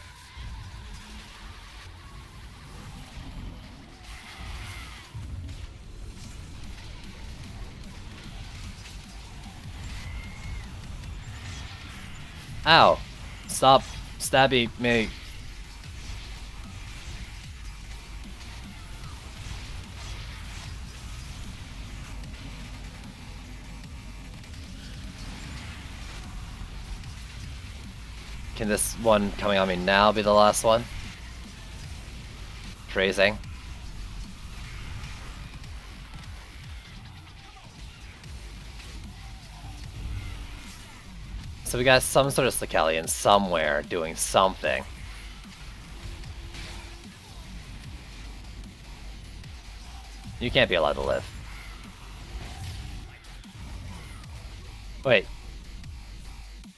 Ow. Stop stabbing me. Can this one coming on me now be the last one? Phrasing. So we got some sort of Sicalian somewhere doing something. You can't be allowed to live. Wait.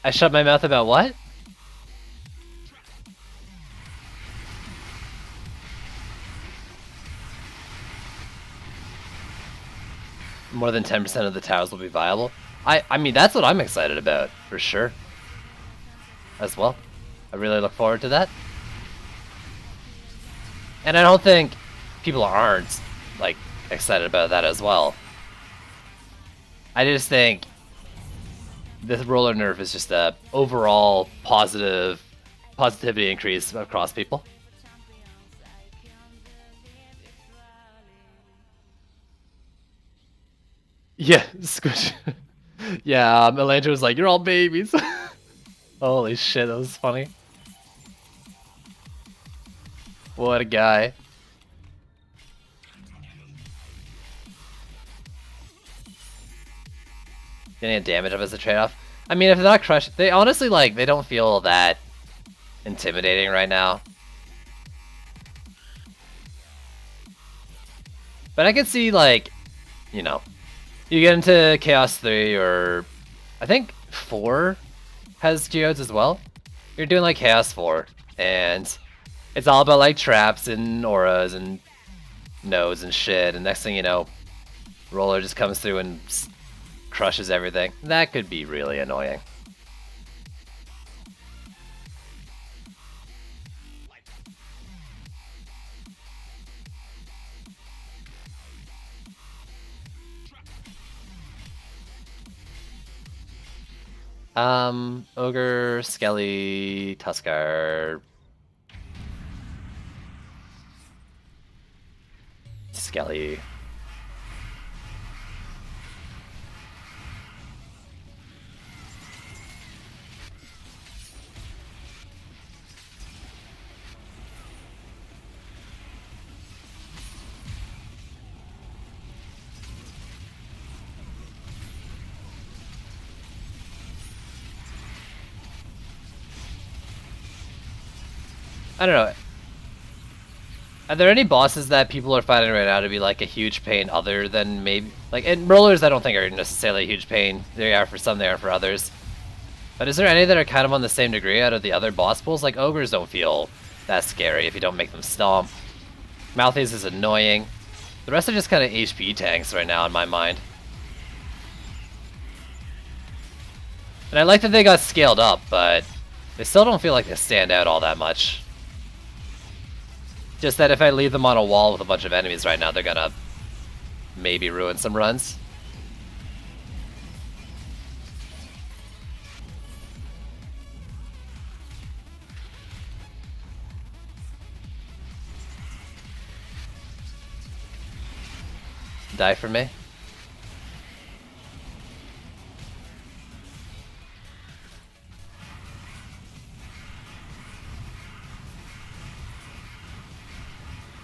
I shut my mouth about what? More than 10% of the towers will be viable. I mean, that's what I'm excited about, for sure. As well. I really look forward to that. And I don't think people aren't, like, excited about that as well. I just think this roller nerf is just a overall positivity increase across people. Yeah, squish. Yeah, Melandra was like, "You're all babies." Holy shit, that was funny. What a guy. Getting a damage up as a trade-off. I mean, if they're not crushed, they honestly, like, they don't feel that intimidating right now. But I could see, like, you know, you get into Chaos 3 or I think 4 has geodes as well. You're doing like Chaos 4 and it's all about like traps and auras and nodes and shit, and next thing you know, Roller just comes through and crushes everything. That could be really annoying. Ogre, Skelly, Tuskar. Skelly. I don't know. Are there any bosses that people are finding right now to be like a huge pain other than maybe like and rollers I don't think are necessarily a huge pain. They are for some, they are for others. But is there any that are kind of on the same degree out of the other boss pools? Like ogres don't feel that scary if you don't make them stomp. Malthaze is annoying. The rest are just kind of HP tanks right now in my mind. And I like that they got scaled up, but they still don't feel like they stand out all that much. Just that if I leave them on a wall with a bunch of enemies right now, they're gonna maybe ruin some runs. Die for me.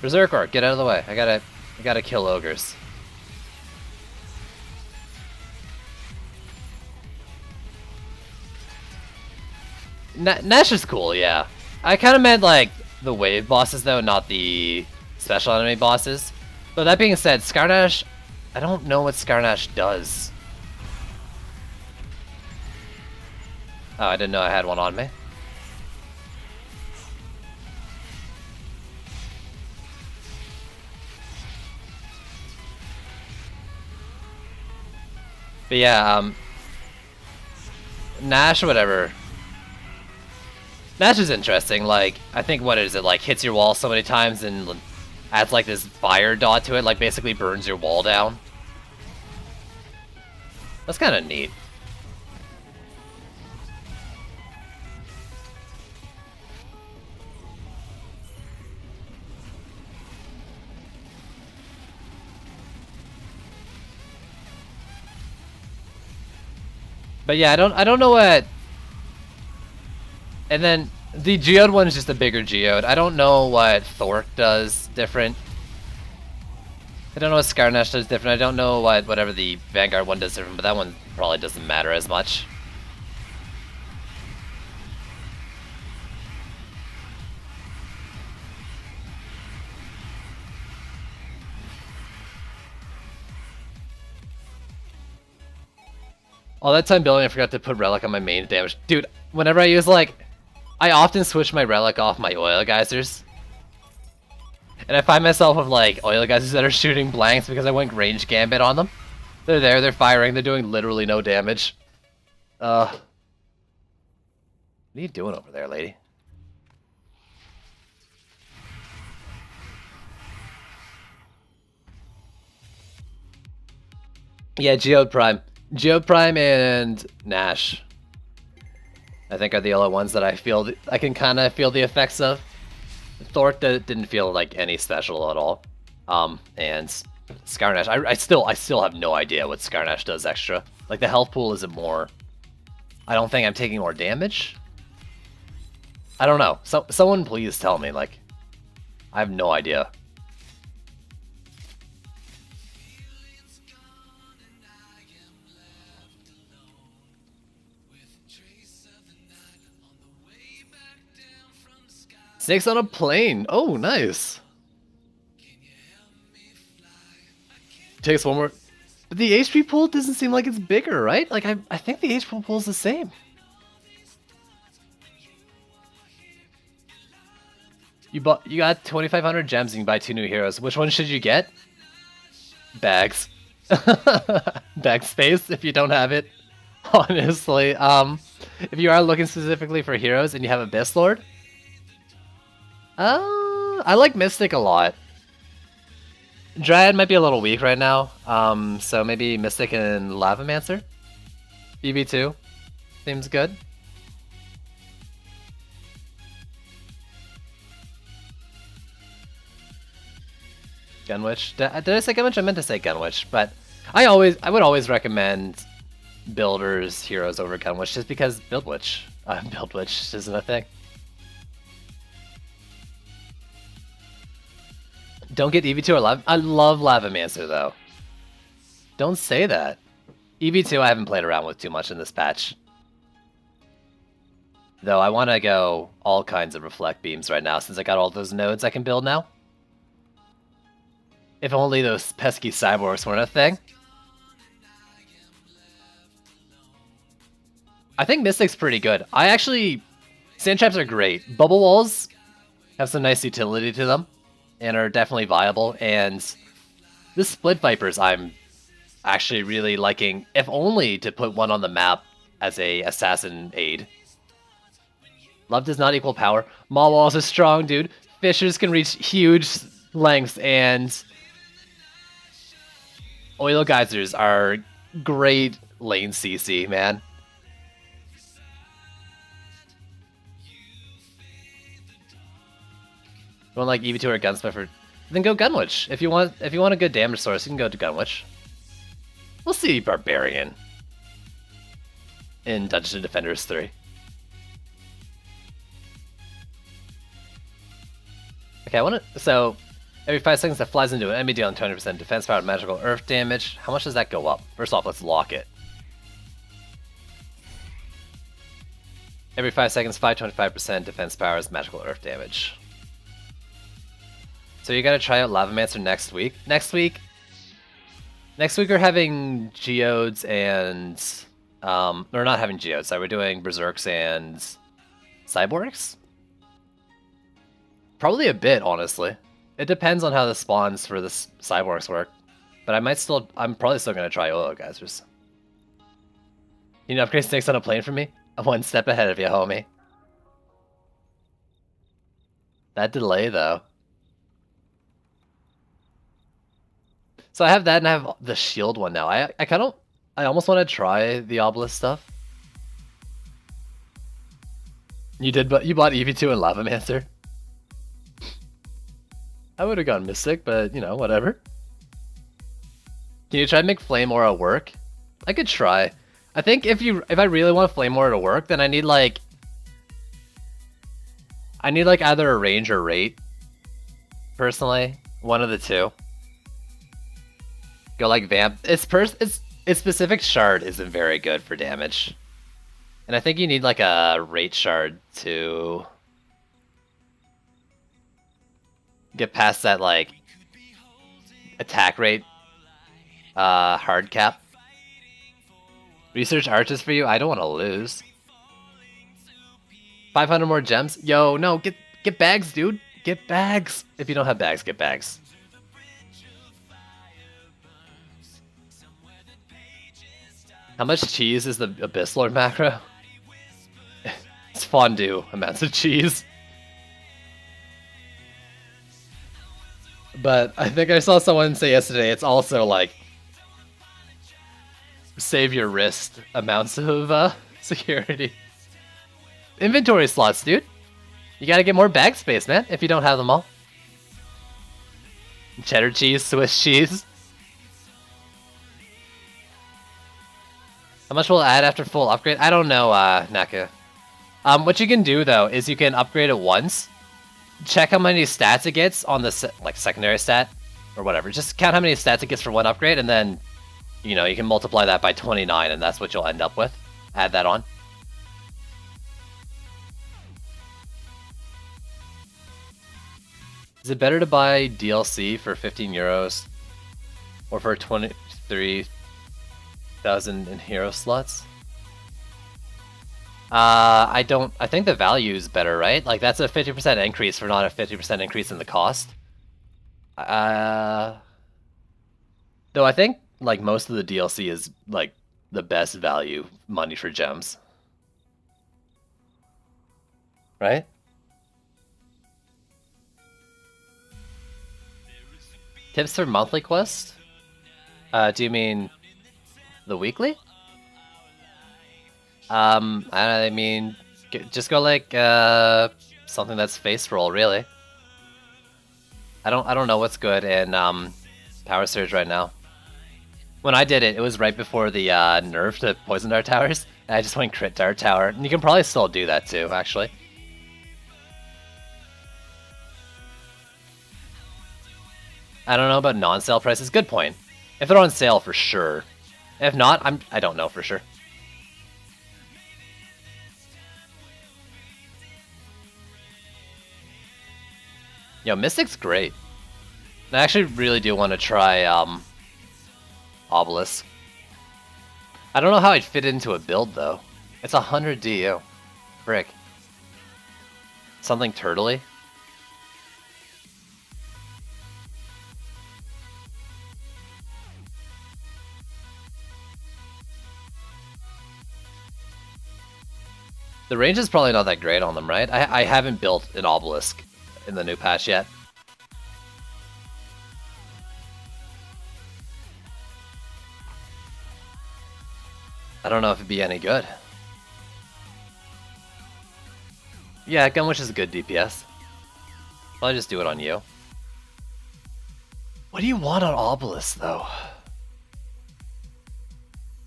Berserker, get out of the way. I gotta kill ogres. Nash is cool, yeah. I kind of meant like the wave bosses though, not the special enemy bosses. But that being said, Skarnash, I don't know what Skarnash does. Oh, I didn't know I had one on me. But yeah, Nash or whatever. Nash is interesting, like, I think, what is it, like, hits your wall so many times and adds, like, this fire dot to it, like, basically burns your wall down. That's kind of neat. But yeah, I don't know what... And then the Geode one is just a bigger Geode. I don't know what Thork does different. I don't know what Skarnash does different. I don't know what whatever the Vanguard one does different, but that one probably doesn't matter as much. All that time building, I forgot to put Relic on my main damage. Dude, whenever I use, like... I often switch my Relic off my Oil Geysers. And I find myself with, like, Oil Geysers that are shooting blanks because I went range Gambit on them. They're there, they're firing, they're doing literally no damage. What are you doing over there, lady? Yeah, Geode Prime. Geode Prime and Nash, I think, are the only ones that I feel I can kind of feel the effects of. Thork didn't feel like any special at all. And Skarnash, I still have no idea what Skarnash does extra. Like the health pool isn't more. I don't think I'm taking more damage. I don't know. Someone please tell me. Like, I have no idea. Snakes on a plane. Oh, nice. Takes one more. But the HP pool doesn't seem like it's bigger, right? Like, I think the HP pool is the same. You got 2,500 gems and you can buy 2 new heroes. Which one should you get? Bags. Backspace if you don't have it. Honestly, if you are looking specifically for heroes and you have Abyss Lord, I like Mystic a lot. Dryad might be a little weak right now, so maybe Mystic and Lavamancer. EV2 seems good. Gunwitch. Did I say Gunwitch? I meant to say Gunwitch, but I would always recommend builders heroes over Gunwitch just because Buildwitch isn't a thing. Don't get EV2 or Lava. I love Lavamancer though. Don't say that. EV2 I haven't played around with too much in this patch. Though I want to go all kinds of Reflect Beams right now since I got all those nodes I can build now. If only those pesky cyborgs weren't a thing. I think Mystic's pretty good. Sand Traps are great. Bubble Walls have some nice utility to them and are definitely viable. And the Split Vipers I'm actually really liking, if only to put one on the map as a assassin aid. Love does not equal power. Maw Walls are strong, dude. Fissures can reach huge lengths, and Oil Geysers are great lane CC, man. You want like EV2 or Gunsmith, then go Gunwitch. If you want a good damage source, you can go to Gunwitch. We'll see Barbarian in Dungeons & Defenders 3. Okay, so every 5 seconds that flies into an enemy dealing 20% defense power and magical earth damage. How much does that go up? First off, let's lock it. Every 5 seconds, 25% defense powers, magical earth damage. So you gotta try out Lavamancer next week. Next week we're having Geodes and we're not having Geodes. So we're doing Berserks and Cyborgs. Probably a bit, honestly. It depends on how the spawns for the Cyborgs work, but I'm probably still gonna try Oil Geysers. You know, upgrade snakes on a plane for me? I'm one step ahead of you, homie. That delay, though. So I have that, and I have the shield one now. I almost want to try the Obelisk stuff. You bought EV2 and Lavamancer? I would have gone Mystic, but, you know, whatever. Can you try to make Flame Aura work? I could try. I think if I really want Flame Aura to work, then I need like either a range or rate. Personally, one of the two. Go like Vamp. Its specific shard isn't very good for damage. And I think you need like a rate shard to get past that like attack rate hard cap. Research arches for you? I don't want to lose. 500 more gems? Yo, no, get bags, dude. Get bags. If you don't have bags, get bags. How much cheese is the Abyss Lord macro? It's fondue amounts of cheese. But I think I saw someone say yesterday it's also like save your wrist amounts of security. Inventory slots, dude. You gotta get more bag space, man, if you don't have them all. Cheddar cheese, Swiss cheese. How much will it add after full upgrade? I don't know, Naka. What you can do, though, is you can upgrade it once. Check how many stats it gets on the secondary stat, or whatever. Just count how many stats it gets for one upgrade, and then, you know, you can multiply that by 29, and that's what you'll end up with. Add that on. Is it better to buy DLC for 15 euros or for 23,000 in hero slots? I think the value is better, right? Like, that's a 50% increase for not a 50% increase in the cost. Though I think like most of the DLC is like the best value money for gems. Right? Tips for monthly quest? Do you mean the weekly? I mean, just go like something that's face roll, really. I don't know what's good in Power Surge right now. When I did it, it was right before the nerf to Poison Dart Towers, and I just went crit Dart Tower. And you can probably still do that too, actually. I don't know about non-sale prices. Good point. If they're on sale, for sure. If not, I don't know for sure. Yo, Mystic's great. I actually really do want to try Obelisk. I don't know how I'd fit into a build though. It's 100 DU. Frick. Something turtley? The range is probably not that great on them, right? I haven't built an Obelisk in the new patch yet. I don't know if it'd be any good. Yeah, Gunwish is a good DPS. I'll just do it on you. What do you want on Obelisk, though?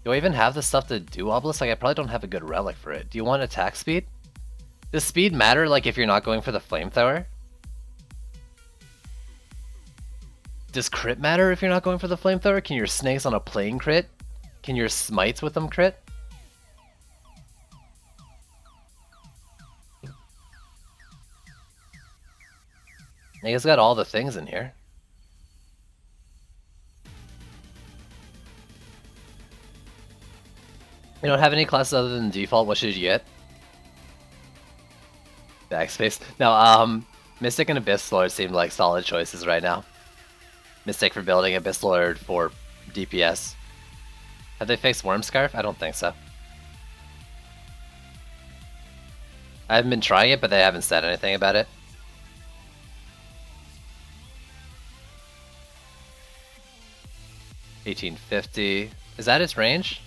Do I even have the stuff to do Obelisk? Like, I probably don't have a good relic for it. Do you want attack speed? Does speed matter, like, if you're not going for the Flamethrower? Does crit matter if you're not going for the Flamethrower? Can your snakes on a plane crit? Can your smites with them crit? I guess got all the things in here. You don't have any classes other than default, what should you get? Backspace. No, Mystic and Abyss Lord seem like solid choices right now. Mystic for building, Abyss Lord for DPS. Have they fixed Wormscarf? I don't think so. I haven't been trying it, but they haven't said anything about it. $1850. Is that its range?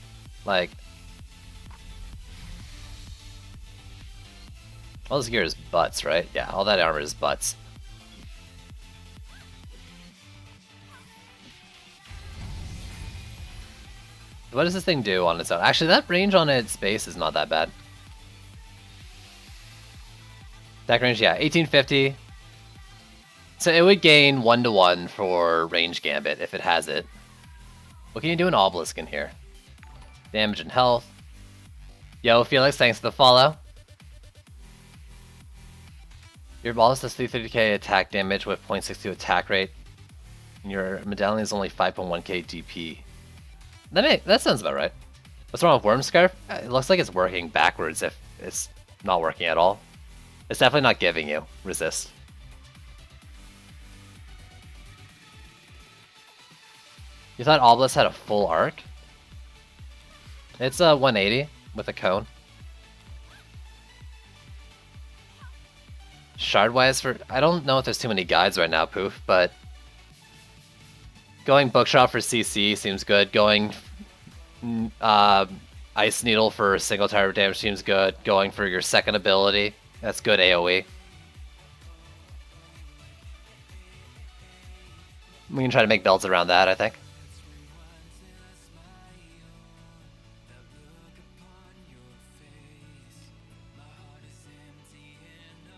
Like, all this gear is butts, right? Yeah, all that armor is butts. What does this thing do on its own? Actually, that range on its base is not that bad. Attack range, yeah, 1850. So it would gain 1-to-1 for range Gambit if it has it. What can you do in Obelisk in here? Damage and health. Yo, Felix, thanks for the follow. Your Obelisk does 350k attack damage with 0.62 attack rate. And your medallion is only 5.1k DP. That sounds about right. What's wrong with Wormscarf? It looks like it's working backwards if it's not working at all. It's definitely not giving you resist. You thought Obelisk had a full arc? It's a 180 with a cone. Shardwise for... I don't know if there's too many guides right now, Poof, but... Going Bookshot for CC seems good. Going Ice Needle for single target damage seems good. Going for your second ability, that's good AoE. We can try to make builds around that, I think.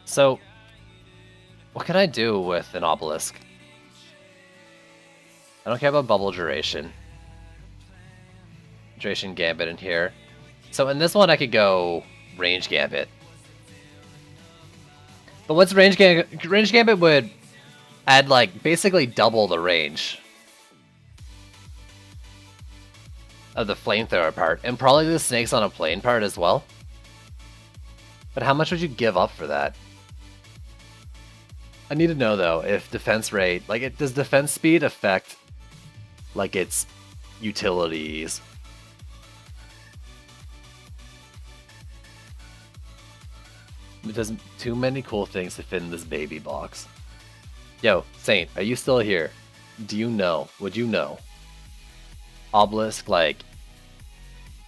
So, what can I do with an Obelisk? I don't care about bubble duration. Duration Gambit in here. So in this one I could go range Gambit. But what's range Gambit? Range Gambit would add like basically double the range of the Flamethrower part, and probably the snakes on a plane part as well. But how much would you give up for that? I need to know though if defense rate, like does defense speed affect like its utilities. It does too many cool things to fit in this baby box. Yo, Saint, are you still here? Do you know? Would you know? Obelisk, like,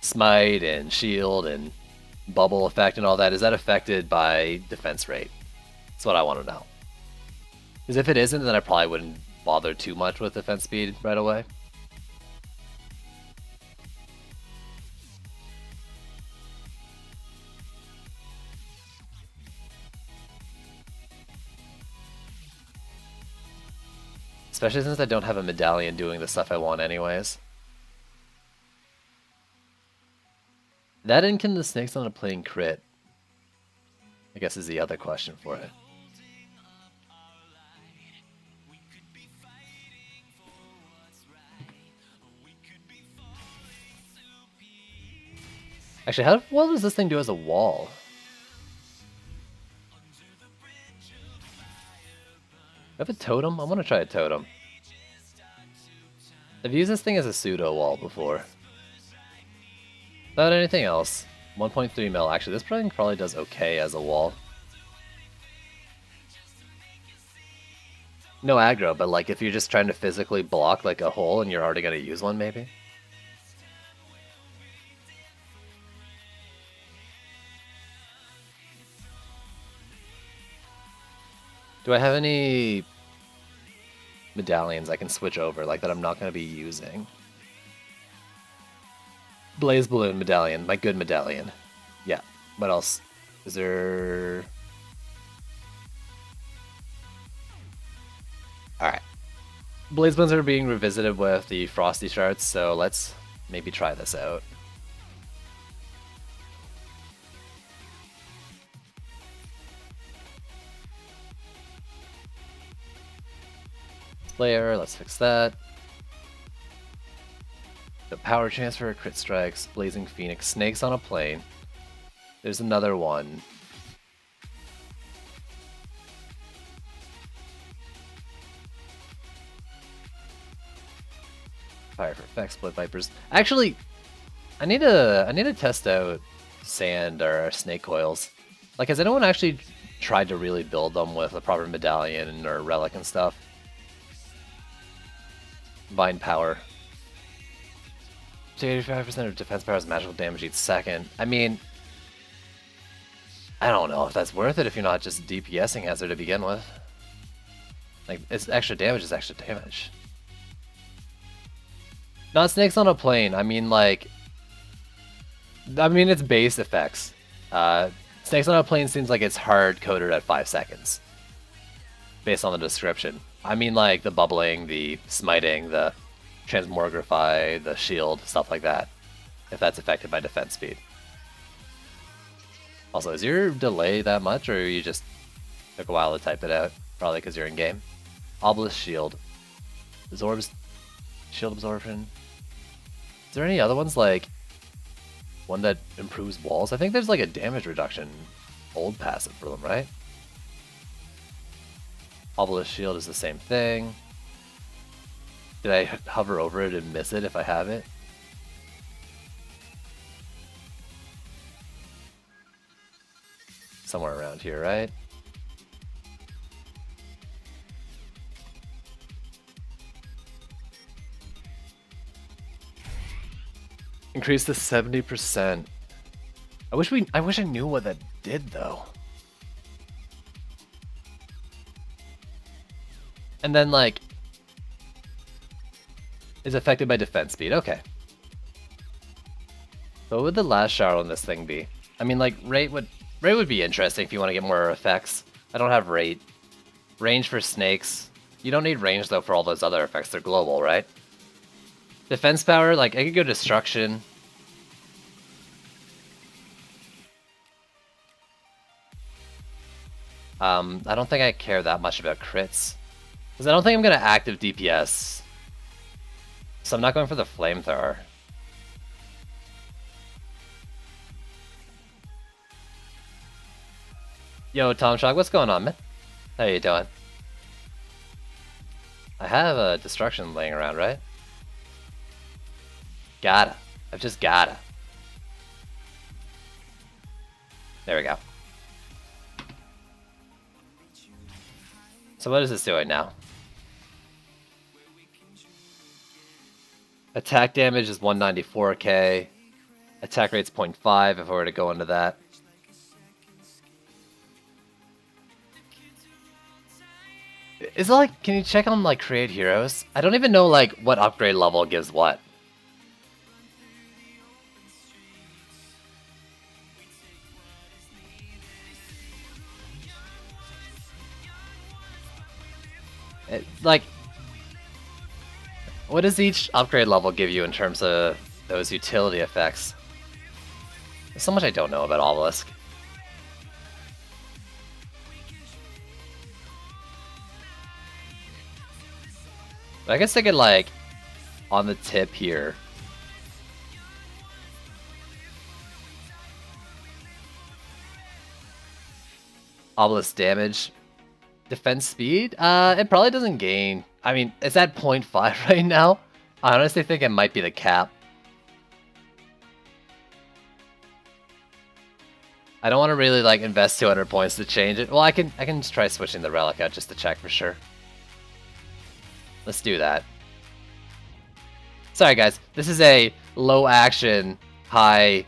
smite and shield and bubble effect and all that, is that affected by defense rate? That's what I want to know. Because if it isn't, then I probably wouldn't bother too much with defense speed right away. Especially since I don't have a medallion doing the stuff I want anyways. That and can the snakes on a plane crit? I guess is the other question for it. Actually, how well does this thing do as a wall? I have a totem? I want to try a totem. I've used this thing as a pseudo wall before. Without anything else. 1.3 mil. Actually, this thing probably does okay as a wall. No aggro, but like if you're just trying to physically block like a hole and you're already going to use one maybe. Do I have any medallions I can switch over like that I'm not going to be using? Blaze Balloon medallion, my good medallion. Yeah. What else? Is there... Alright. Blaze Balloons are being revisited with the Frosty Shards, so let's maybe try this out. Layer, let's fix that. The power transfer, crit strikes, blazing phoenix, snakes on a plane. There's another one. Fire for effects, blood vipers. Actually, I need to test out sand or snake coils. Like, has anyone actually tried to really build them with a proper medallion or relic and stuff? Vine power. 85% of defense power is magical damage each second. I mean, I don't know if that's worth it if you're not just DPSing Hazard to begin with. Like, it's extra damage is extra damage. Not snakes on a plane. I mean, like... it's base effects. Snakes on a plane seems like it's hard-coded at 5 seconds. Based on the description. I mean, like, the bubbling, the smiting, the transmogrify, the shield, stuff like that. If that's affected by defense speed. Also, is your delay that much, or you just took a while to type it out? Probably because you're in-game. Obelisk shield. Absorbs... Shield absorption. Is there any other ones, like... one that improves walls? I think there's, like, a damage reduction old passive for them, right? Obelisk shield is the same thing. Did I hover over it and miss it if I have it? Somewhere around here, right? Increase to 70%. I wish I knew what that did though. And then like is affected by defense speed. Okay. So what would the last shower on this thing be? I mean, like rate would be interesting if you want to get more effects. I don't have rate. Range for snakes. You don't need range though for all those other effects. They're global, right? Defense power, like I could go destruction. I don't think I care that much about crits. Because I don't think I'm going to active DPS. So I'm not going for the flamethrower. Yo, Tom Shock, what's going on, man? How you doing? I have a destruction laying around, right? Gotta. I've just gotta. There we go. So what is this doing now? Attack damage is 194k. Attack rate's 0.5 if I were to go into that. Is it like, can you check on like create heroes? I don't even know like what upgrade level gives what. Like, what does each upgrade level give you in terms of those utility effects? There's so much I don't know about Obelisk. But I guess I could, like, on the tip here. Obelisk damage. Defense speed? It probably doesn't gain. I mean, it's at 0.5 right now. I honestly think it might be the cap. I don't want to really like invest 200 points to change it. Well, I can just try switching the relic out just to check for sure. Let's do that. Sorry guys, this is a low action, high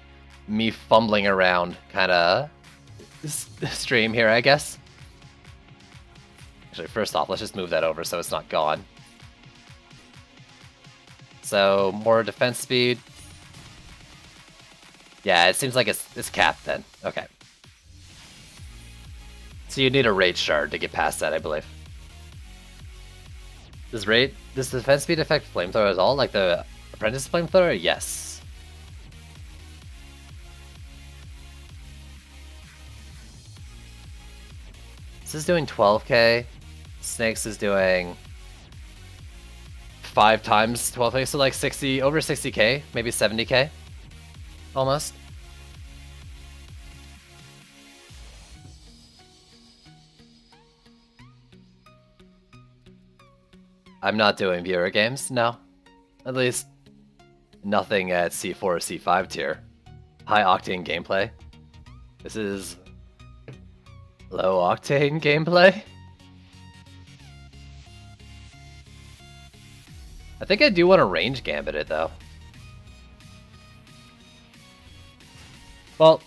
me fumbling around kind of stream here, I guess. Actually, first off, let's just move that over so it's not gone. So, more defense speed. Yeah, it seems like it's capped then. Okay. So you need a rage shard to get past that, I believe. Does defense speed affect flamethrower at all? Like the apprentice flamethrower? Yes. This is doing 12k. Snakes is doing 5 times 12k, so like 60, over 60k, maybe 70k, almost. I'm not doing viewer games, no. At least nothing at C4 or C5 tier. High octane gameplay. This is low octane gameplay. I think I do want to range gambit it though. Well,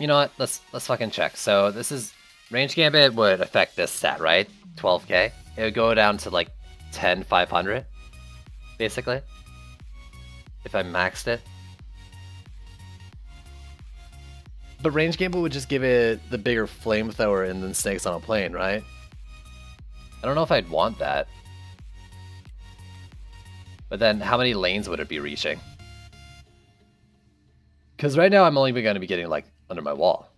you know what? Let's fucking check. So this is range gambit would affect this stat, right? 12k. It would go down to like 10,500, basically, if I maxed it. But range gambit would just give it the bigger flamethrower and then snakes on a plane, right? I don't know if I'd want that. But then how many lanes would it be reaching? Because right now I'm only going to be getting like under my wall.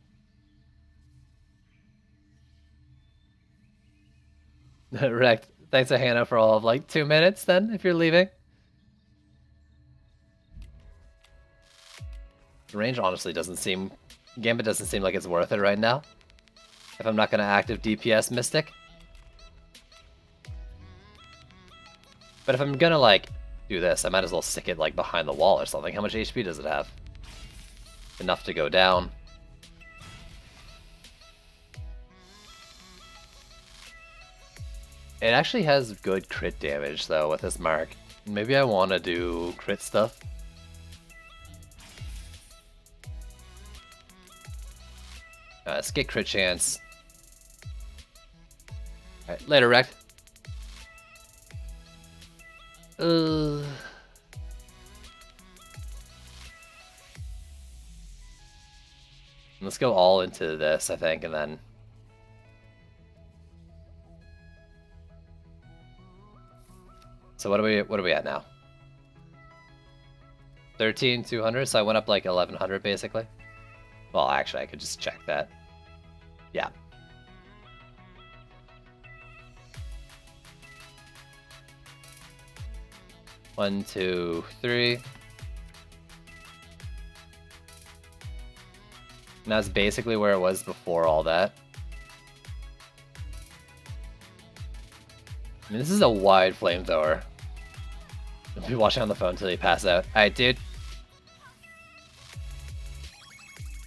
Wrecked. Thanks to Hannah for all of like 2 minutes then, if you're leaving. The range honestly doesn't seem... Gambit doesn't seem like it's worth it right now. If I'm not going to active DPS Mystic. But if I'm going to like do this, I might as well stick it like behind the wall or something. How much HP does it have? Enough to go down. It actually has good crit damage though with this mark. Maybe I want to do crit stuff. Let's get crit chance. Alright, later, Wrecked. Let's go all into this, I think, and then... So what are we at now? 13,200, so I went up like 1,100 basically. Well, actually, I could just check that. Yeah. One, two, three. And that's basically where it was before all that. I mean, this is a wide flamethrower. I'll be watching on the phone until you pass out. Alright, dude.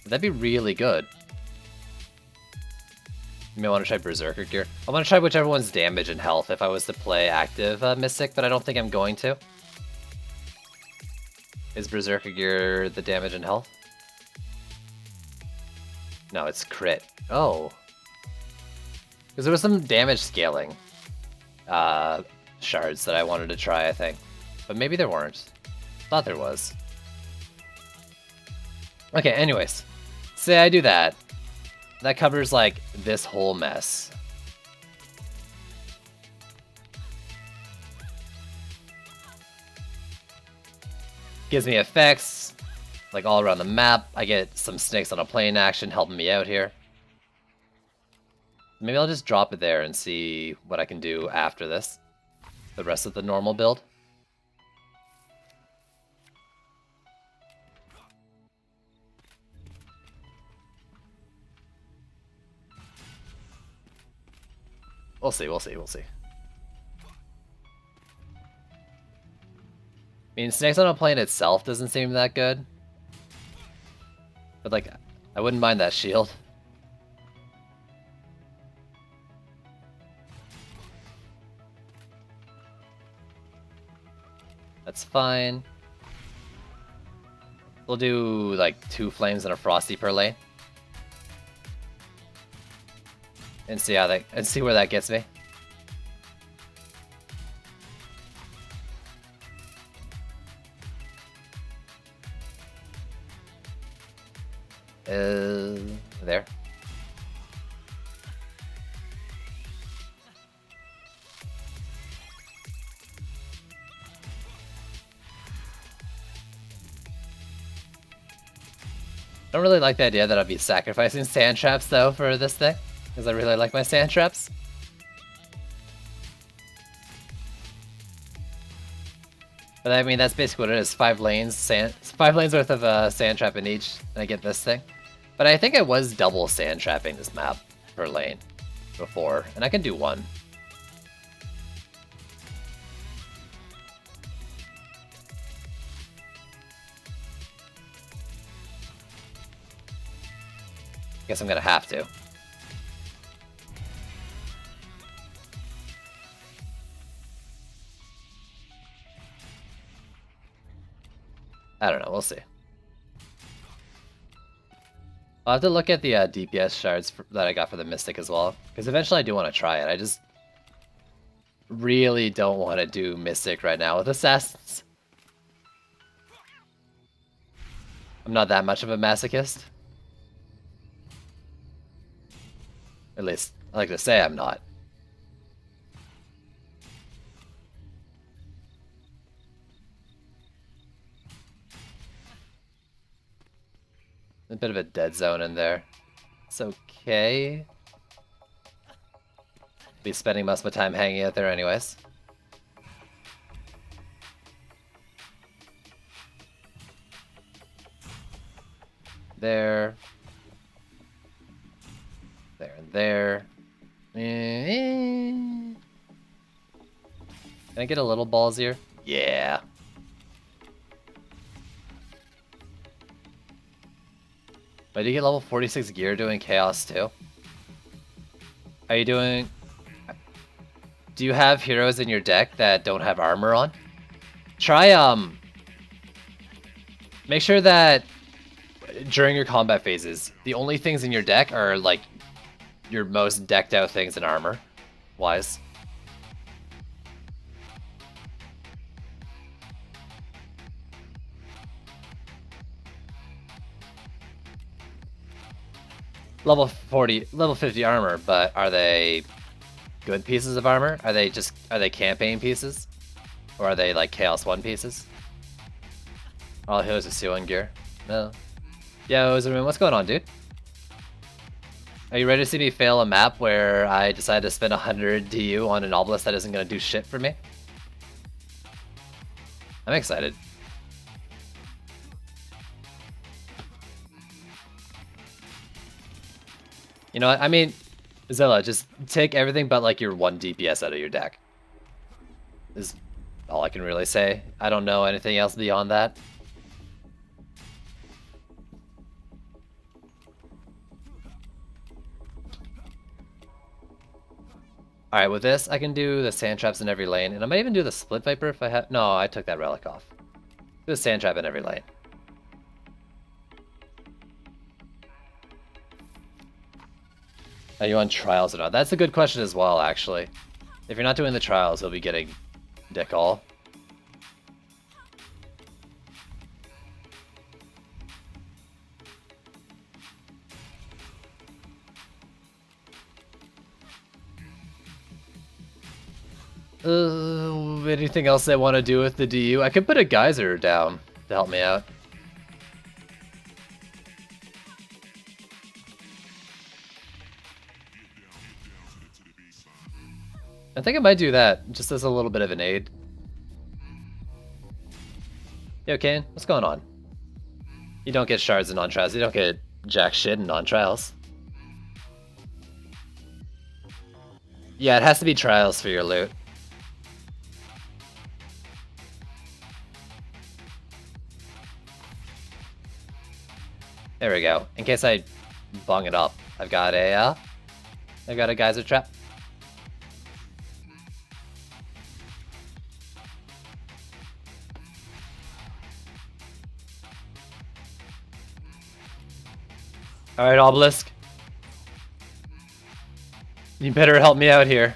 That'd be really good. You may want to try Berserker Gear. I want to try whichever one's damage and health if I was to play active Mystic, but I don't think I'm going to. Is Berserker Gear the damage and health? No, it's crit. Oh. Because there was some damage scaling shards that I wanted to try, I think. But maybe there weren't. Thought there was. Okay, anyways. Say I do that. That covers, like, this whole mess. Gives me effects, like, all around the map. I get some snakes on a plane action helping me out here. Maybe I'll just drop it there and see what I can do after this. The rest of the normal build. We'll see, we'll see, we'll see. I mean, Snakes on a Plane itself doesn't seem that good. But, like, I wouldn't mind that shield. That's fine. We'll do, like, 2 flames and a frosty per lane. And see where that gets me. There. I don't really like the idea that I'd be sacrificing sand traps though for this thing, because I really like my sand traps. But I mean, that's basically what it is. 5 lanes worth of sand trap in each, and I get this thing. But I think I was double sand trapping this map per lane before, and I can do 1. Guess I'm gonna have to. I don't know, we'll see. I'll have to look at the DPS shards that I got for the Mystic as well, because eventually I do want to try it. I just really don't want to do Mystic right now with Assassins. I'm not that much of a masochist. At least, I like to say I'm not. A bit of a dead zone in there. It's okay. Be spending most of my time hanging out there anyways. There. There and there. Can I get a little ballsier? Yeah. But do you get level 46 gear doing Chaos too? Are you doing... Do you have heroes in your deck that don't have armor on? Try, make sure that during your combat phases, the only things in your deck are, like, your most decked out things in armor wise. Level 50 armor, but are they good pieces of armor? Are they campaign pieces? Or are they like Chaos 1 pieces? All heroes are C1 gear. No. Yo, Zerman, what's going on, dude? Are you ready to see me fail a map where I decided to spend 100 DU on an obelisk that isn't going to do shit for me? I'm excited. You know what? I mean, Zilla, just take everything but like your 1 DPS out of your deck. Is all I can really say. I don't know anything else beyond that. Alright, with this, I can do the sand traps in every lane, and I might even do the split viper if I have. No, I took that relic off. Do a sand trap in every lane. Are you on trials or not? That's a good question as well, actually. If you're not doing the trials, you'll be getting dick all. Anything else I want to do with the DU? I could put a geyser down to help me out. I think I might do that, just as a little bit of an aid. Yo, Kane, what's going on? You don't get shards in non-trials, you don't get jack shit in non-trials. Yeah, it has to be trials for your loot. There we go. In case I bung it up, I've got a geyser trap. Alright, Obelisk. You better help me out here.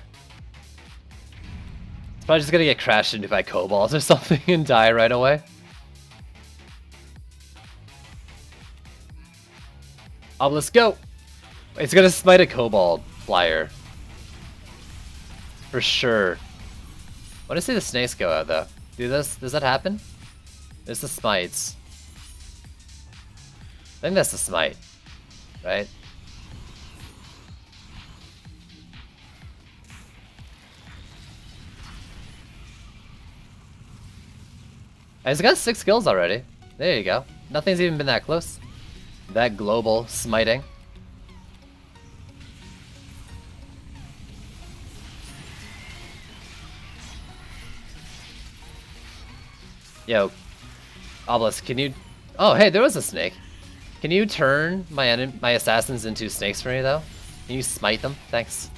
It's probably just gonna get crashed into by kobolds or something and die right away. Obelisk, go! It's gonna smite a kobold flyer. For sure. When I see the snakes go out though. Does that happen? There's the smites. I think that's the smite. Right? He's got 6 kills already. There you go. Nothing's even been that close. That global smiting. Yo, Obelisk, can you... Oh, hey, there was a snake. Can you turn my assassins into snakes for me, though? Can you smite them? Thanks.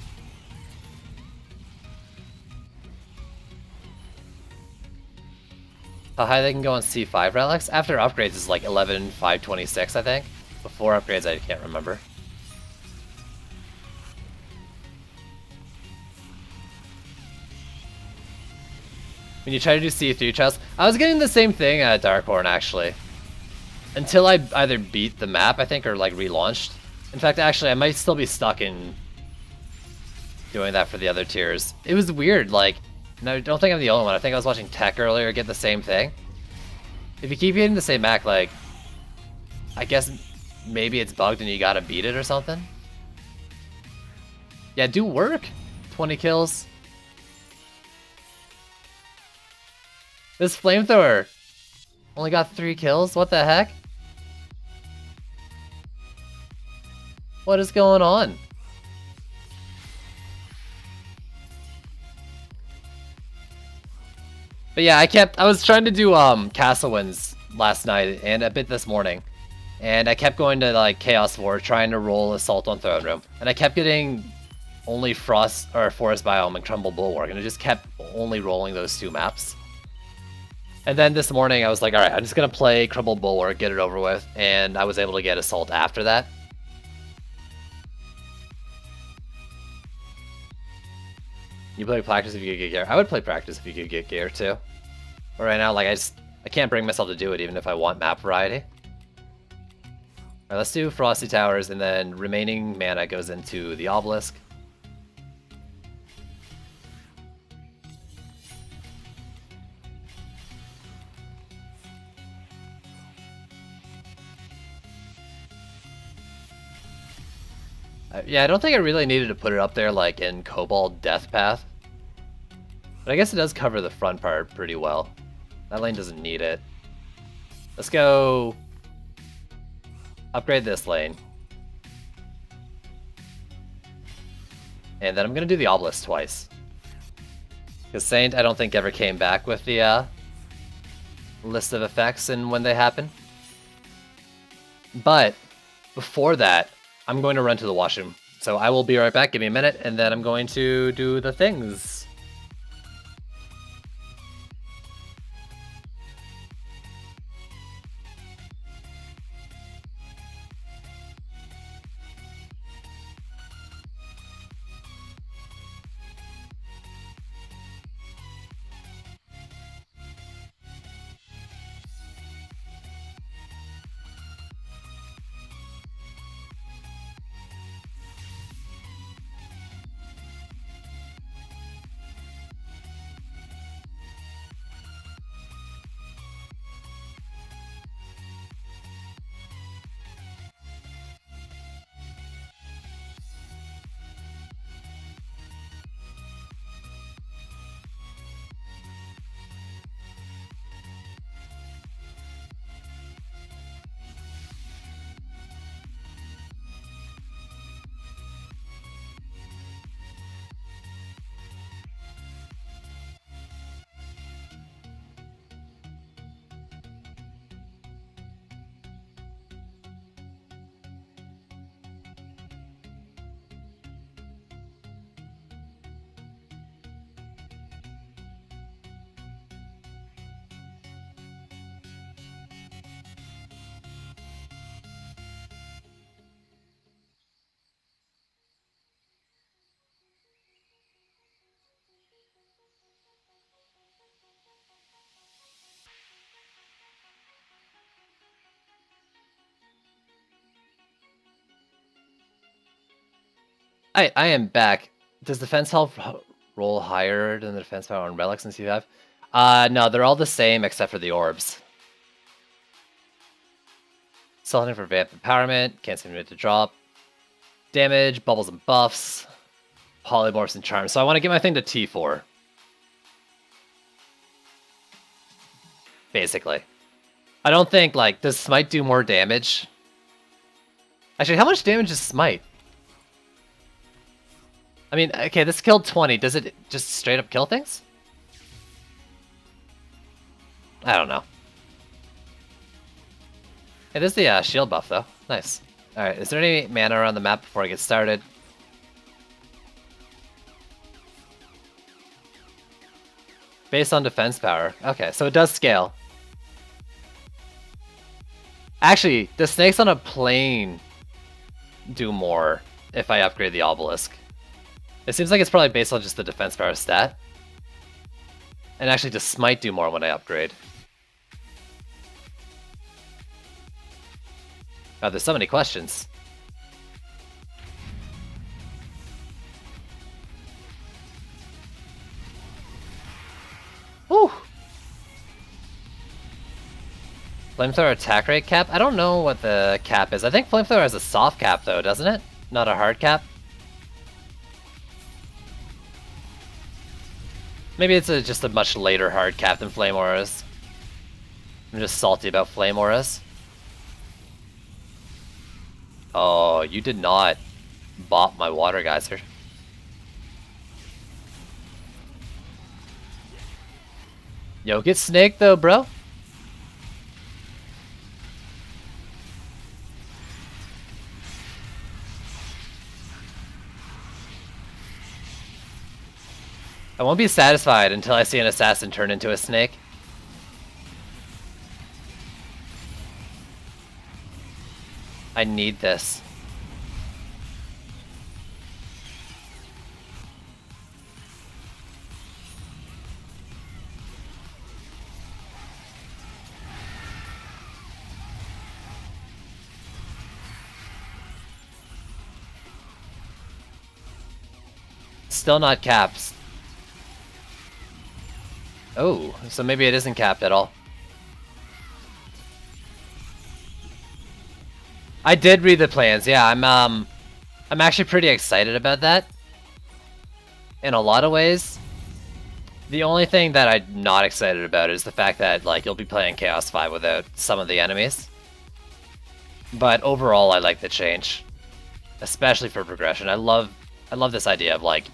How high they can go on C5 relics? After upgrades is like 11,526, I think. Before upgrades, I can't remember. When you try to do C3 trials, I was getting the same thing at Darkhorn, actually. Until I either beat the map, I think, or like relaunched. In fact, actually, I might still be stuck in doing that for the other tiers. It was weird, like, no, I don't think I'm the only one. I think I was watching Tech earlier get the same thing. If you keep getting the same map, like, I guess maybe it's bugged and you gotta beat it or something. Yeah, do work. 20 kills. This flamethrower only got 3 kills? What the heck? What is going on? But yeah, I was trying to do Castle Winds last night and a bit this morning. And I kept going to like Chaos War trying to roll Assault on Throne Room. And I kept getting only Frost or Forest Biome and Crumble Bulwark, and I just kept only rolling those 2 maps. And then this morning I was like, alright, I'm just gonna play Crumble Bulwark, get it over with, and I was able to get Assault after that. You play practice if you could get gear. I would play practice if you could get gear too. But right now, like I can't bring myself to do it even if I want map variety. Alright, let's do Frosty Towers, and then remaining mana goes into the Obelisk. Yeah, I don't think I really needed to put it up there like in Kobold Death Path. But I guess it does cover the front part pretty well. That lane doesn't need it. Let's go upgrade this lane. And then I'm going to do the Obelisk twice. Because Saint, I don't think, ever came back with the list of effects and when they happen. But before that, I'm going to run to the washroom So I will be right back. Give me a minute, and then I'm going to do the things. I am back. Does defense health roll higher than the defense power on relics in C5? No, they're all the same except for the orbs. Selling for vamp empowerment, can't seem to drop. Damage, bubbles and buffs, polymorphs and charms. So I want to get my thing to T4. Basically. I don't think, like, does Smite do more damage? Actually, how much damage is Smite? I mean, okay, this killed 20. Does it just straight up kill things? I don't know. It is the shield buff, though. Nice. Alright, is there any mana around the map before I get started? Based on defense power. Okay, so it does scale. Actually, the snakes on a plane do more if I upgrade the obelisk. It seems like it's probably based on just the defense power stat. And actually, does Smite do more when I upgrade? God, there's so many questions. Woo! Flamethrower attack rate cap? I don't know what the cap is. I think Flamethrower has a soft cap though, doesn't it? Not a hard cap? Maybe it's just a much later hard cap than Flame Auras. I'm just salty about Flame Auras. Oh, you did not bop my water geyser. Yo, get snaked though, bro. I won't be satisfied until I see an assassin turn into a snake. I need this. Still not capped. Oh, so maybe it isn't capped at all. I did read the plans. Yeah, I'm actually pretty excited about that. In a lot of ways. The only thing that I'm not excited about is the fact that like you'll be playing Chaos 5 without some of the enemies. But overall, I like the change, especially for progression. I love this idea of like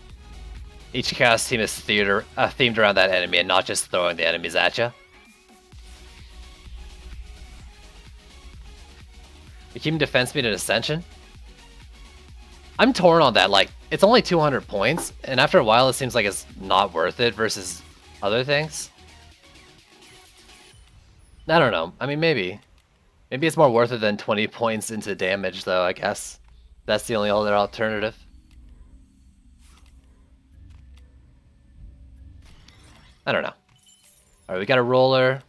each Chaos team is themed around that enemy and not just throwing the enemies at you. You keep defense speed at Ascension? I'm torn on that. Like, it's only 200 points, and after a while, it seems like it's not worth it versus other things. I don't know. I mean, maybe. Maybe it's more worth it than 20 points into damage, though, I guess. That's the only other alternative. I don't know. Alright, we got a roller.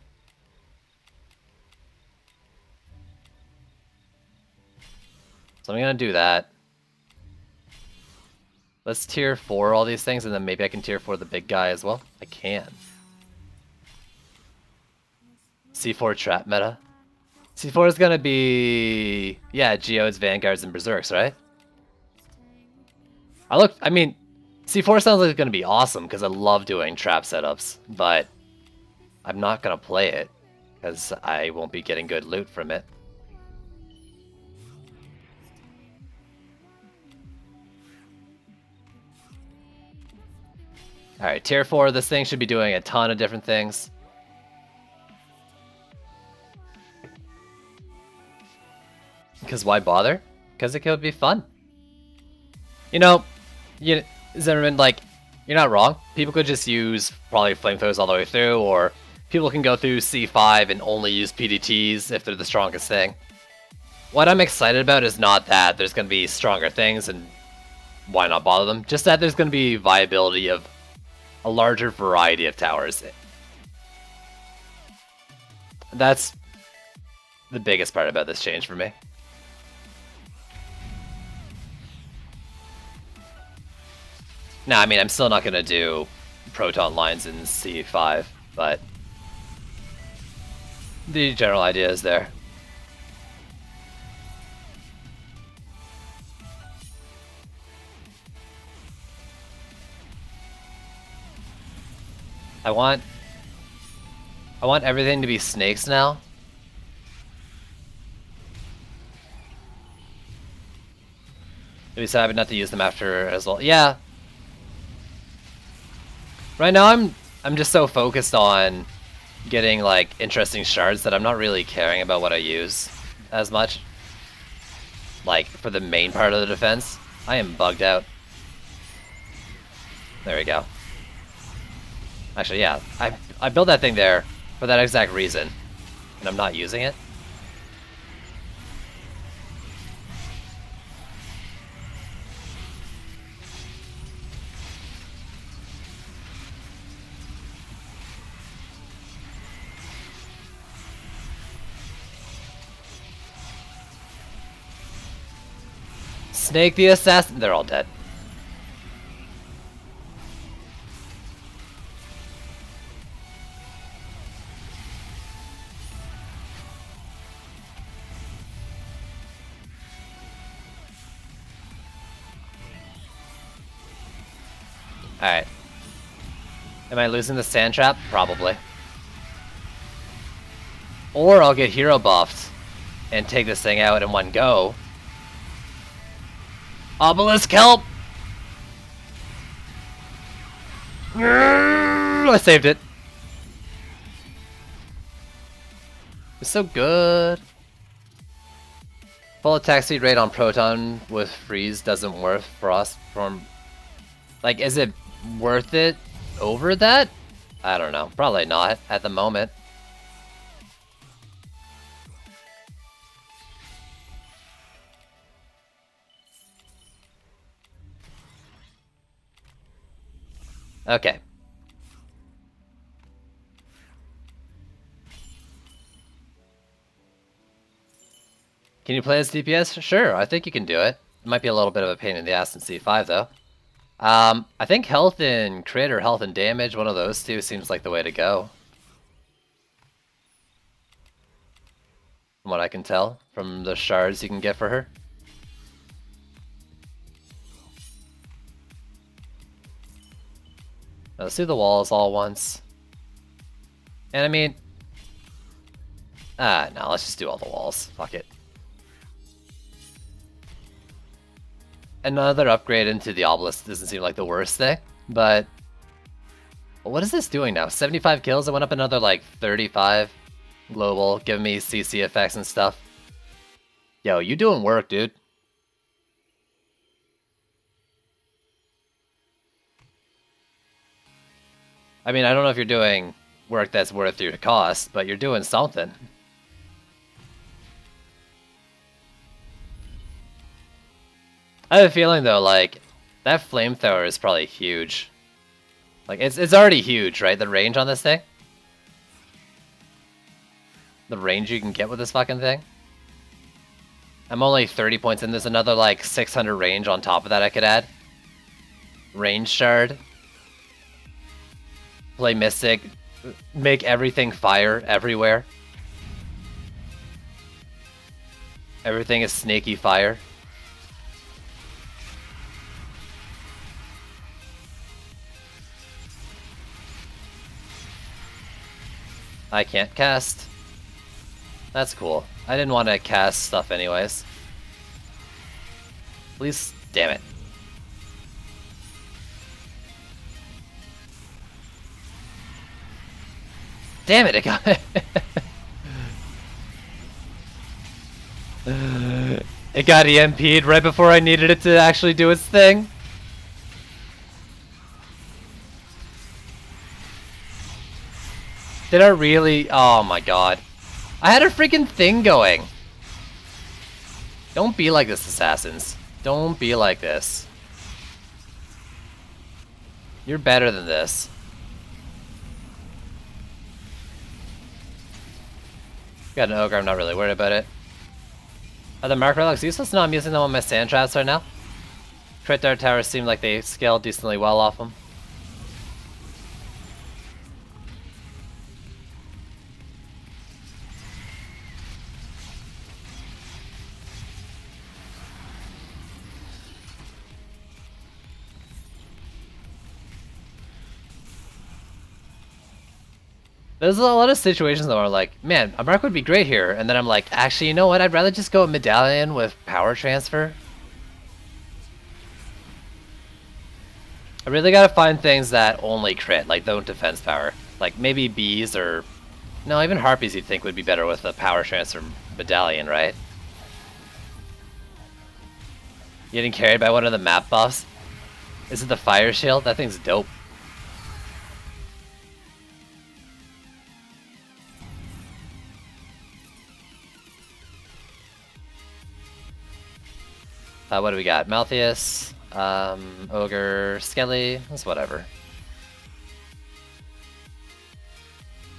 So I'm gonna do that. Let's tier 4 all these things, and then maybe I can tier 4 the big guy as well. I can. C4 trap meta. C4 is gonna be... yeah, Geodes, Vanguards, and Berserks, right? I mean, C4 sounds like it's gonna be awesome, because I love doing trap setups, but I'm not gonna play it, because I won't be getting good loot from it. Alright, tier 4, this thing should be doing a ton of different things. Because why bother? Because it could be fun. You know, Zimmerman, like, you're not wrong. People could just use probably flamethrowers all the way through, or people can go through C5 and only use PDTs if they're the strongest thing. What I'm excited about is not that there's going to be stronger things and why not bother them, just that there's going to be viability of a larger variety of towers. That's the biggest part about this change for me. Nah, I mean, I'm still not going to do proton lines in C5, but the general idea is there. I want everything to be snakes now. We decided not to use them after as well. Yeah. Right now I'm just so focused on getting like interesting shards that I'm not really caring about what I use as much. Like for the main part of the defense. I am bugged out. There we go. Actually, yeah, I built that thing there for that exact reason, and I'm not using it. Snake the assassin, they're all dead. Alright. Am I losing the sand trap? Probably. Or I'll get hero buffed and take this thing out in one go. Obelisk, help! I saved it. It's so good. Full attack speed rate on Proton with freeze doesn't work for us. Like, is it worth it over that? I don't know. Probably not at the moment. Okay. Can you play as DPS? Sure, I think you can do it. It might be a little bit of a pain in the ass in C5 though. I think health and crit or health and damage, one of those two seems like the way to go. From what I can tell from the shards you can get for her. Now, let's do the walls all once. And I mean... no, let's just do all the walls. Fuck it. Another upgrade into the obelisk doesn't seem like the worst thing, but... what is this doing now? 75 kills? It went up another like 35 global, giving me CC effects and stuff. Yo, you doing work, dude. I mean, I don't know if you're doing work that's worth your cost, but you're doing something. I have a feeling though, like, that flamethrower is probably huge. Like, it's already huge, right? The range on this thing? The range you can get with this fucking thing? I'm only 30 points in. There's another, like, 600 range on top of that I could add. Range shard. Play Mystic. Make everything fire everywhere. Everything is snaky fire. I can't cast. That's cool. I didn't want to cast stuff anyways. Please, damn it. Damn it, it got it got EMP'd right before I needed it to actually do its thing. Did I really? Oh my god. I had a freaking thing going. Don't be like this, assassins. Don't be like this. You're better than this. Got an ogre, I'm not really worried about it. Are the mark relics useless? No, I'm using them on my sand traps right now. Crit dart towers seem like they scale decently well off them. There's a lot of situations though where I'm like, man, a mark would be great here, and then I'm like, actually, you know what? I'd rather just go medallion with power transfer. I really gotta find things that only crit, like don't defense power. Like maybe bees or... No, even harpies you'd think would be better with a power transfer medallion, right? Getting carried by one of the map buffs? Is it the fire shield? That thing's dope. What do we got? Malthius, Ogre, Skelly, that's whatever.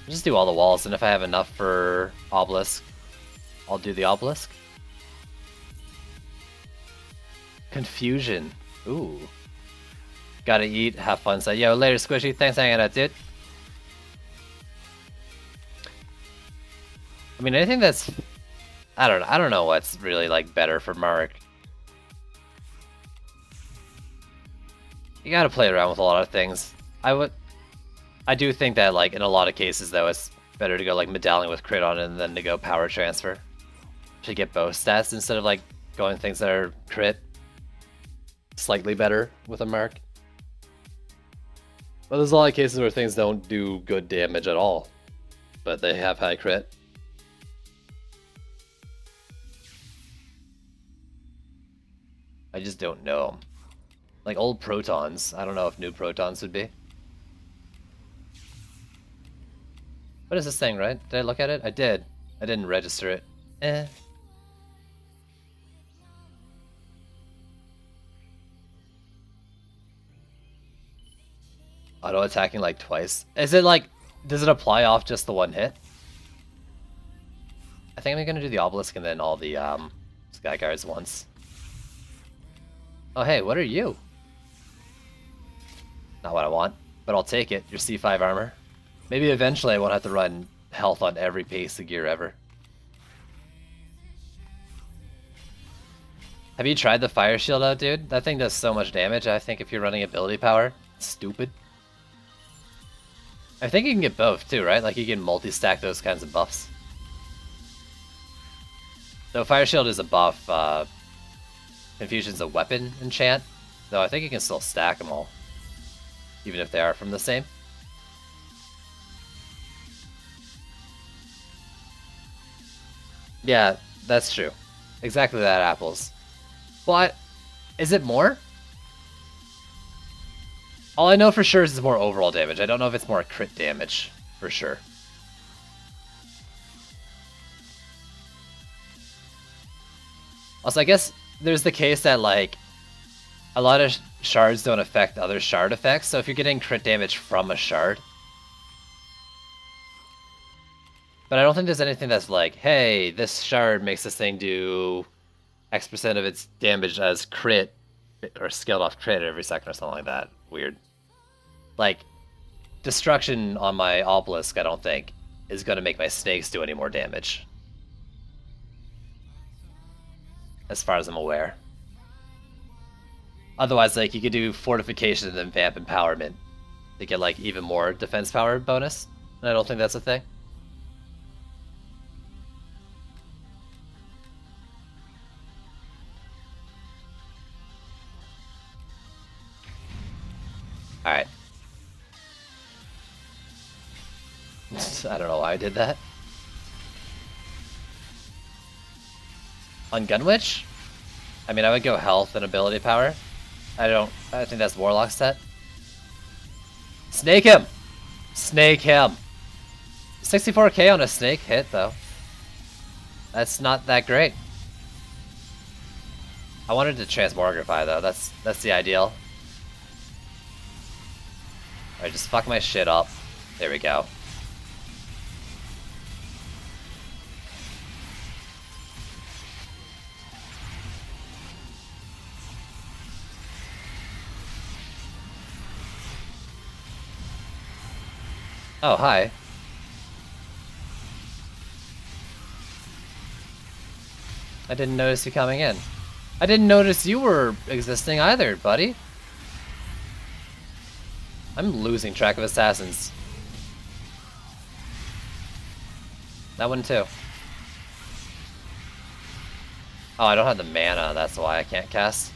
Just do all the walls, and if I have enough for Obelisk, I'll do the Obelisk. Confusion. Ooh. Gotta eat, have fun. So, yo, later, Squishy. Thanks for hanging out, dude. I mean, anything that's... I don't know what's really, like, better for Mark. You gotta play around with a lot of things. I do think that, like, in a lot of cases, though, it's better to go, like, medallion with crit on it and then to go power transfer. To get both stats instead of, like, going things that are crit. Slightly better with a mark. But there's a lot of cases where things don't do good damage at all. But they have high crit. I just don't know. Like old protons. I don't know if new protons would be. What is this thing, right? Did I look at it? I did. I didn't register it. Eh. Auto attacking like twice. Is it like, does it apply off just the one hit? I think I'm gonna do the obelisk and then all the sky guards once. Oh hey, what are you? Not what I want, but I'll take it. Your C5 armor. Maybe eventually I won't have to run health on every piece of gear ever. Have you tried the fire shield out, dude? That thing does so much damage. I think if you're running ability power, it's stupid. I think you can get both too, right? Like you can multi-stack those kinds of buffs. Though fire shield is a buff, Confusion's a weapon enchant, though I think you can still stack them all, even if they are from the same. Yeah, that's true. Exactly that, apples. What? Is it more? All I know for sure is it's more overall damage. I don't know if it's more crit damage, for sure. Also, I guess there's the case that, like, a lot of shards don't affect other shard effects, so if you're getting crit damage from a shard... But I don't think there's anything that's like, hey, this shard makes this thing do X% of its damage as crit, or scaled off crit every second or something like that. Weird. Like, destruction on my obelisk, I don't think, is going to make my snakes do any more damage. As far as I'm aware. Otherwise, like, you could do fortification and then vamp empowerment to get, like, even more defense power bonus. And I don't think that's a thing. Alright. I don't know why I did that. On Gunwitch? I mean, I would go health and ability power. I think that's Warlock set. Snake him! Snake him! 64k on a snake hit, though. That's not that great. I wanted to transmogrify, though. That's the ideal. Alright, just fuck my shit up. There we go. Oh, hi. I didn't notice you coming in. I didn't notice you were existing either, buddy. I'm losing track of assassins. That one too. Oh, I don't have the mana, that's why I can't cast.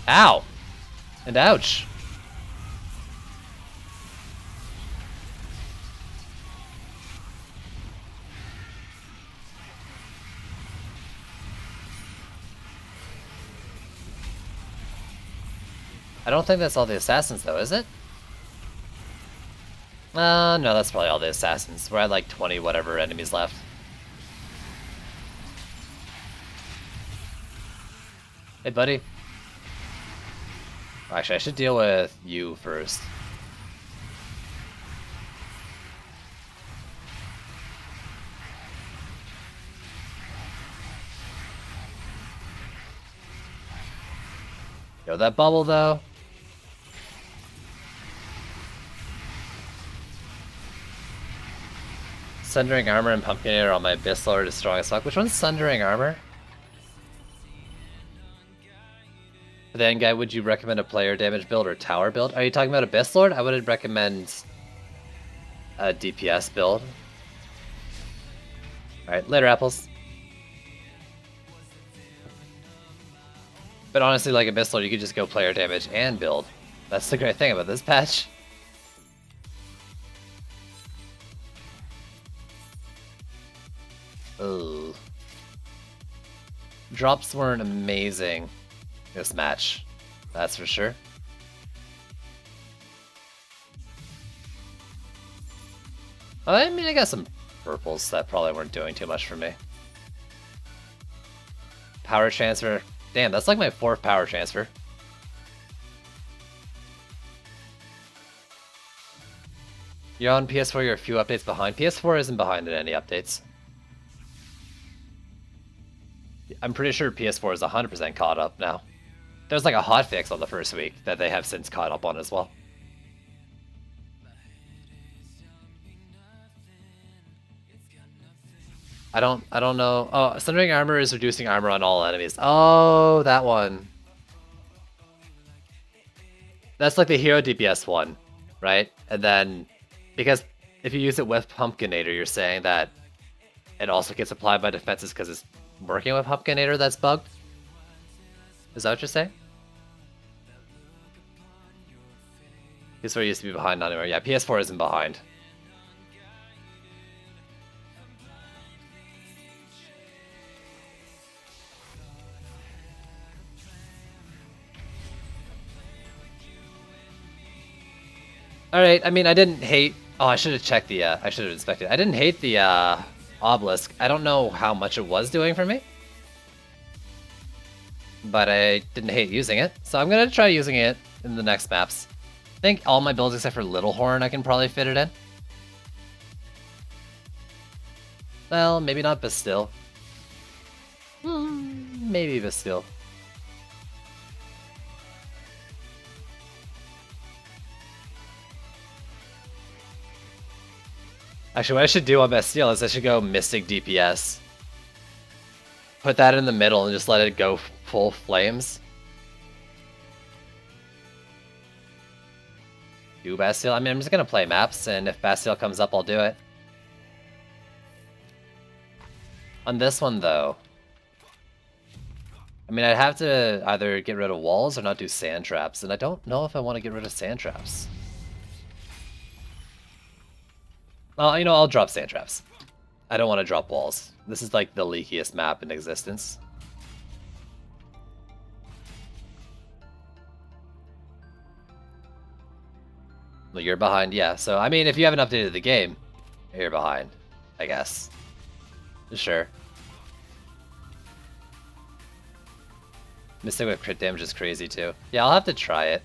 Ow! And ouch. I don't think that's all the assassins though, is it? No, that's probably all the assassins. We're at like 20 whatever enemies left. Hey, buddy. Actually, I should deal with you first. Yo, that bubble though. Sundering Armor and Pumpkinator on my Abyss Lord is strong as fuck. Which one's Sundering Armor? Then, guy, would you recommend a player damage build or tower build? Are you talking about Abyss Lord? I would recommend a DPS build. Alright, later, apples. But honestly, like Abyss Lord, you could just go player damage and build. That's the great thing about this patch. Ugh. Drops weren't amazing this match, that's for sure. I mean, I got some purples that probably weren't doing too much for me. Power transfer. Damn, that's like my 4th power transfer. You're on PS4, you're a few updates behind. PS4 isn't behind in any updates. I'm pretty sure PS4 is 100% caught up now. There's like a hotfix on the first week that they have since caught up on as well. I don't know. Oh, Sundering Armor is reducing armor on all enemies. Oh, that one. That's like the hero DPS one, right? And then, because if you use it with Pumpkinator, you're saying that it also gets applied by defenses because it's working with Pumpkinator that's bugged? Is that what you're saying? PS4 used to be behind, not anymore. Yeah, PS4 isn't behind. Alright, I mean, I didn't hate... Oh, I should have checked the... I should have inspected. I didn't hate the obelisk. I don't know how much it was doing for me. But I didn't hate using it. So I'm going to try using it in the next maps. I think all my builds except for Little Horn I can probably fit it in. Well, maybe not Bastille. Maybe Bastille. Actually, what I should do on Bastille is I should go Mystic DPS. Put that in the middle and just let it go full flames. Do Bastille? I mean, I'm just gonna play maps, and if Bastille comes up, I'll do it. On this one, though, I mean, I'd have to either get rid of walls or not do sand traps, and I don't know if I want to get rid of sand traps. Well, you know, I'll drop sand traps. I don't want to drop walls. This is like the leakiest map in existence. Well, you're behind, yeah. So, I mean, if you haven't updated the game, you're behind, I guess. Sure. Mystic with crit damage is crazy too. Yeah, I'll have to try it.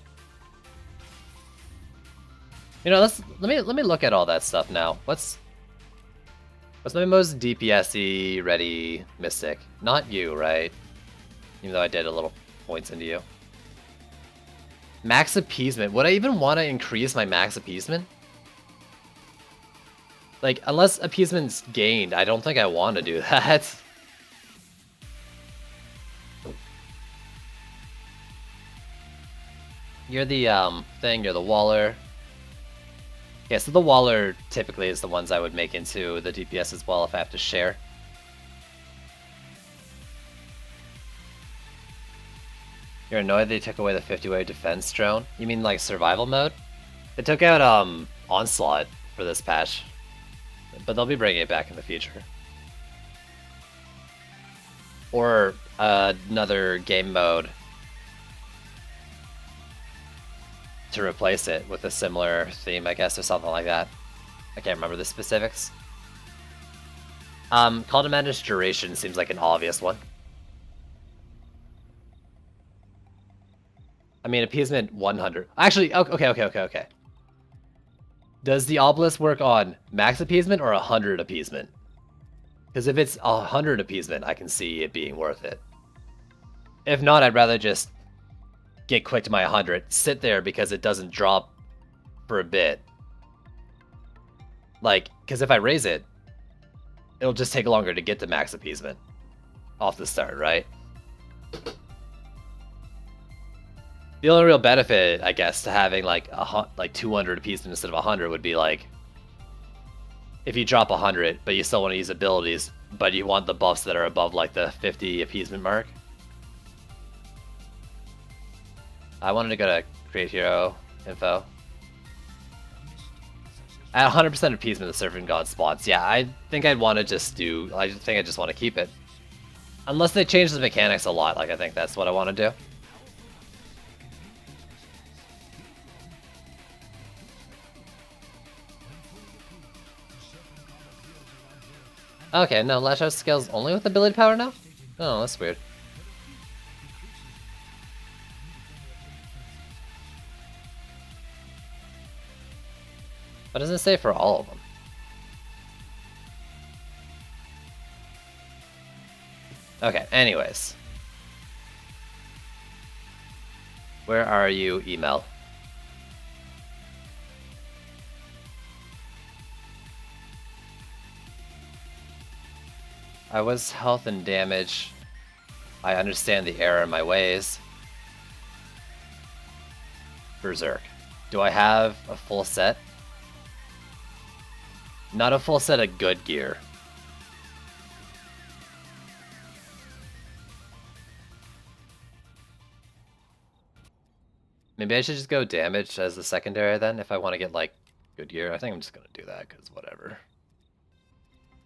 You know, let me look at all that stuff now. What's my most DPS-y ready Mystic? Not you, right? Even though I did a little points into you. Max appeasement. Would I even want to increase my max appeasement? Like, unless appeasement's gained, I don't think I want to do that. You're the thing, you're the Waller. Yeah, so the Waller typically is the ones I would make into the DPS as well if I have to share. You're annoyed they took away the 50-way defense drone? You mean like survival mode? They took out Onslaught for this patch, but they'll be bringing it back in the future. Or another game mode to replace it with a similar theme, I guess, or something like that. I can't remember the specifics. Call to Madness duration seems like an obvious one. I mean, appeasement 100. Actually, okay. Does the obelisk work on max appeasement or 100 appeasement? Because if it's 100 appeasement, I can see it being worth it. If not, I'd rather just get quick to my 100, sit there because it doesn't drop for a bit. Like, because if I raise it, it'll just take longer to get to max appeasement off the start, right? The only real benefit, I guess, to having like 200 appeasement instead of 100 would be like, if you drop 100, but you still want to use abilities, but you want the buffs that are above like the 50 appeasement mark. I wanted to go to create hero info. At 100% appeasement, the Surfing God spots. Yeah, I think I'd want to just do. I think I just want to keep it, unless they change the mechanics a lot. Like I think that's what I want to do. Okay, no, Lash Out scales only with ability power now? Oh, that's weird. What does it say for all of them? Okay, anyways. Where are you, email? I was health and damage. I understand the error in my ways. Berserk. Do I have a full set? Not a full set of good gear. Maybe I should just go damage as the secondary then if I want to get like good gear. I think I'm just gonna do that because whatever.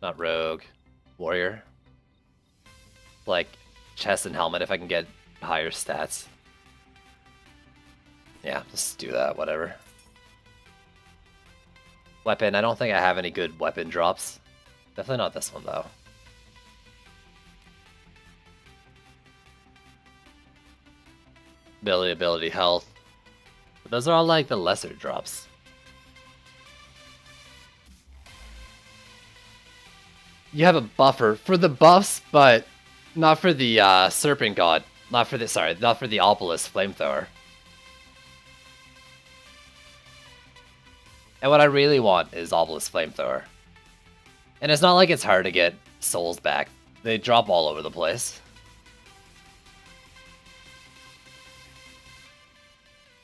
Not rogue. Warrior. Like chest and helmet if I can get higher stats. Yeah, just do that, whatever. Weapon, I don't think I have any good weapon drops. Definitely not this one, though. Ability, health. But those are all like the lesser drops. You have a buffer for the buffs, but not for the Serpent God. Not for the Obelisk Flamethrower. And what I really want is Obelisk Flamethrower. And it's not like it's hard to get souls back. They drop all over the place.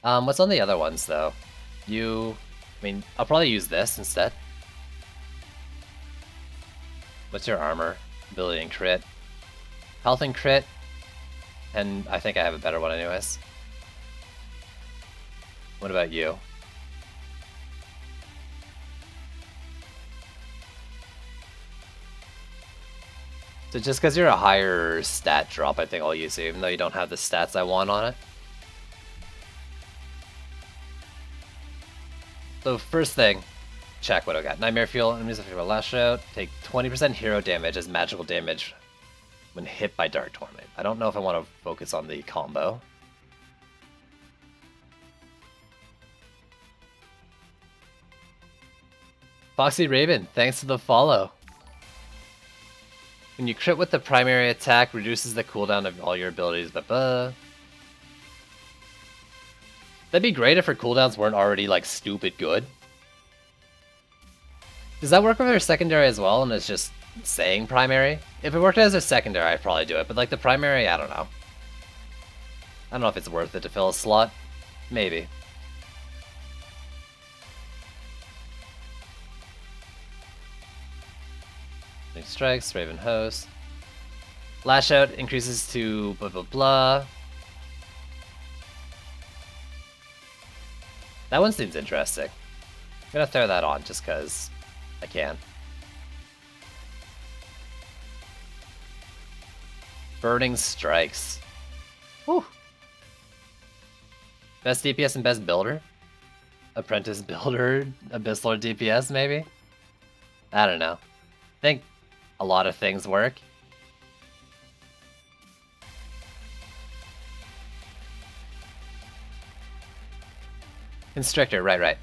What's on the other ones, though? I'll probably use this instead. What's your armor? Ability and crit. Health and crit. And I think I have a better one anyways. What about you? So just because you're a higher stat drop, I think I'll use it, even though you don't have the stats I want on it. So first thing, check what I got. Nightmare Fuel, enemies of Lash Out, take 20% hero damage as magical damage when hit by Dark Torment. I don't know if I want to focus on the combo. Foxy Raven, thanks for the follow. When you crit with the primary attack, reduces the cooldown of all your abilities, That'd be great if her cooldowns weren't already, like, stupid good. Does that work with her secondary as well, and it's just saying primary? If it worked as a secondary, I'd probably do it, but, like, the primary, I don't know. I don't know if it's worth it to fill a slot. Maybe. Strikes, Raven Host. Lash Out increases to blah blah blah. That one seems interesting. I'm gonna throw that on just because I can. Burning Strikes. Whew. Best DPS and best builder? Apprentice Builder, Abyss Lord DPS maybe? I don't know. I think a lot of things work. Constrictor, right.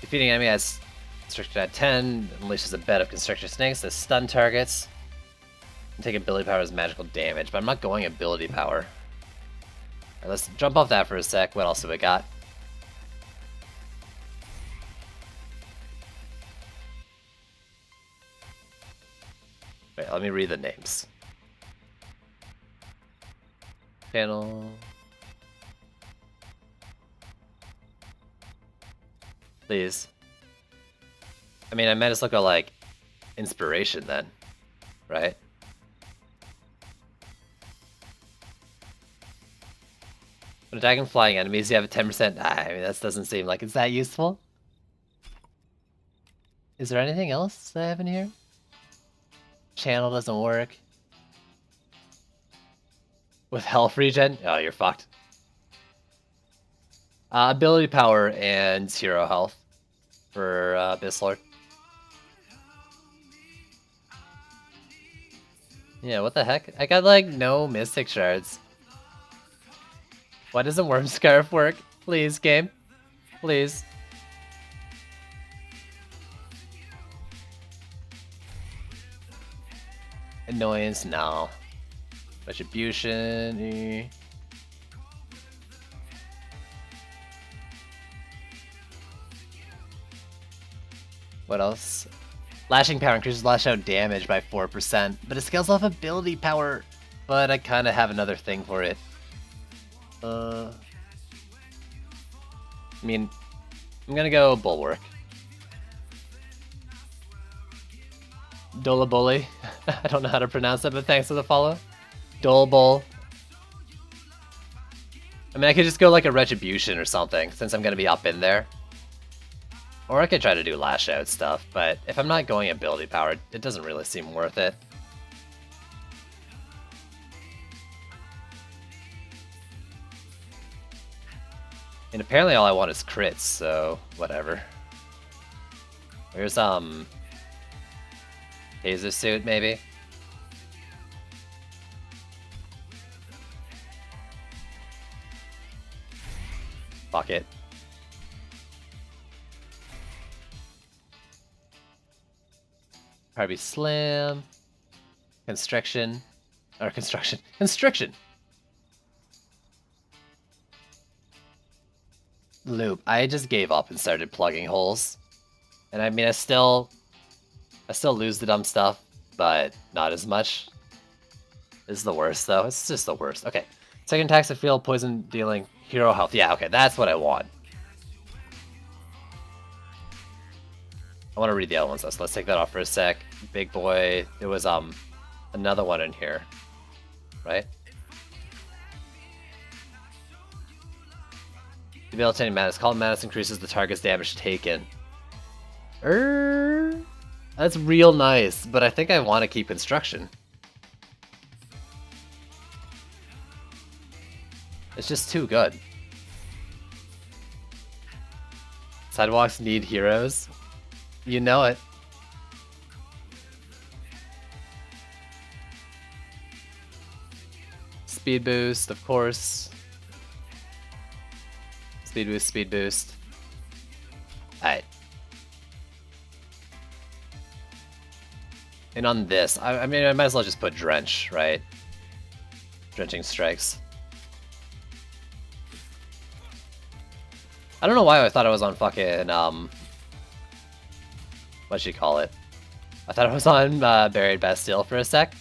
Defeating enemy has Constrictor at 10, unleashes a bed of Constrictor snakes that stun targets. And take ability power as magical damage, but I'm not going ability power. Alright, let's jump off that for a sec. What else have we got? Wait, let me read the names. Channel. Please. I mean, I might as well go like inspiration then, right? When attacking flying enemies, you have a 10%. I mean, that doesn't seem like it's that useful. Is there anything else I have in here? Channel doesn't work. With health regen? Oh, you're fucked. Ability power and hero health for Abyss Lord. Yeah, what the heck? I got like no Mystic Shards. Why doesn't Worm Scarf work? Please, game. Please. Annoyance, no. Retribution. What else? Lashing power increases lash out damage by 4%, but it scales off ability power. But I kind of have another thing for it. I mean, I'm gonna go Bulwark. Dolaboli. I don't know how to pronounce it, but thanks for the follow. Dolbol. I mean, I could just go like a Retribution or something, since I'm gonna be up in there. Or I could try to do Lash Out stuff, but if I'm not going ability power, it doesn't really seem worth it. And apparently all I want is crits, so whatever. Here's Taser suit maybe. Fuck it. Probably slam. Constriction. Or construction. Constriction! Loop. I just gave up and started plugging holes. And I mean, I still lose the dumb stuff, but not as much. This is the worst, though. It's just the worst. Okay. Second attacks of field, poison dealing, hero health. Yeah, okay, that's what I want. I want to read the other ones, though, so let's take that off for a sec. Big boy. There was, another one in here. Right? Debilitating Madness. Call Madness increases the target's damage taken. That's real nice, but I think I want to keep Construction. It's just too good. Sidewalks need heroes. You know it. Speed boost, of course. Speed boost, speed boost. Alright. And on this, I mean, I might as well just put Drench, right? Drenching strikes. I don't know why I thought I was on fucking, what'd you call it? I thought I was on Buried Bastille for a sec.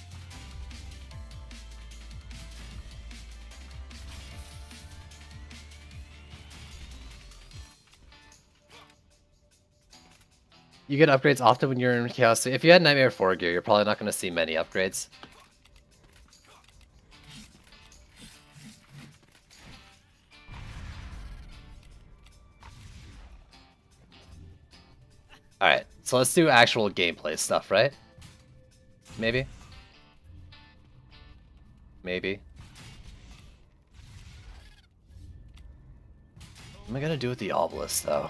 You get upgrades often when you're in Chaos. If you had Nightmare 4 gear, you're probably not going to see many upgrades. Alright, so let's do actual gameplay stuff, right? Maybe? Maybe. What am I gonna do with the obelisk, though?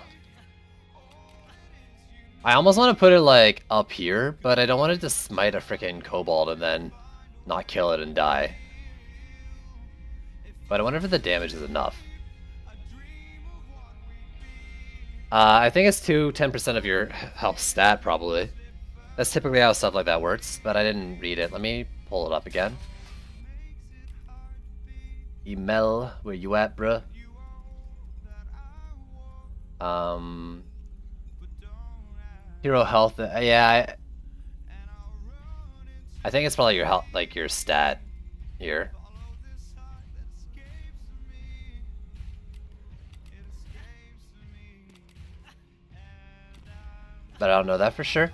I almost want to put it, like, up here, but I don't want it to smite a freaking kobold and then not kill it and die. But I wonder if the damage is enough. I think it's 10% of your health stat, probably. That's typically how stuff like that works, but I didn't read it. Let me pull it up again. Emel, where you at, bruh? Hero health, yeah, I think it's probably your health, like your stat here. But I don't know that for sure.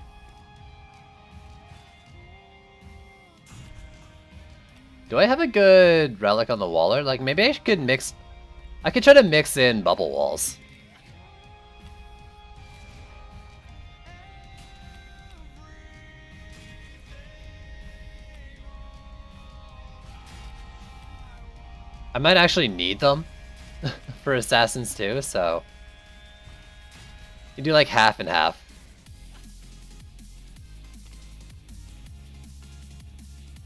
Do I have a good relic on the Waller? Like, maybe I could mix... I could try to mix in bubble walls. I might actually need them for assassins too, so... You do like half and half.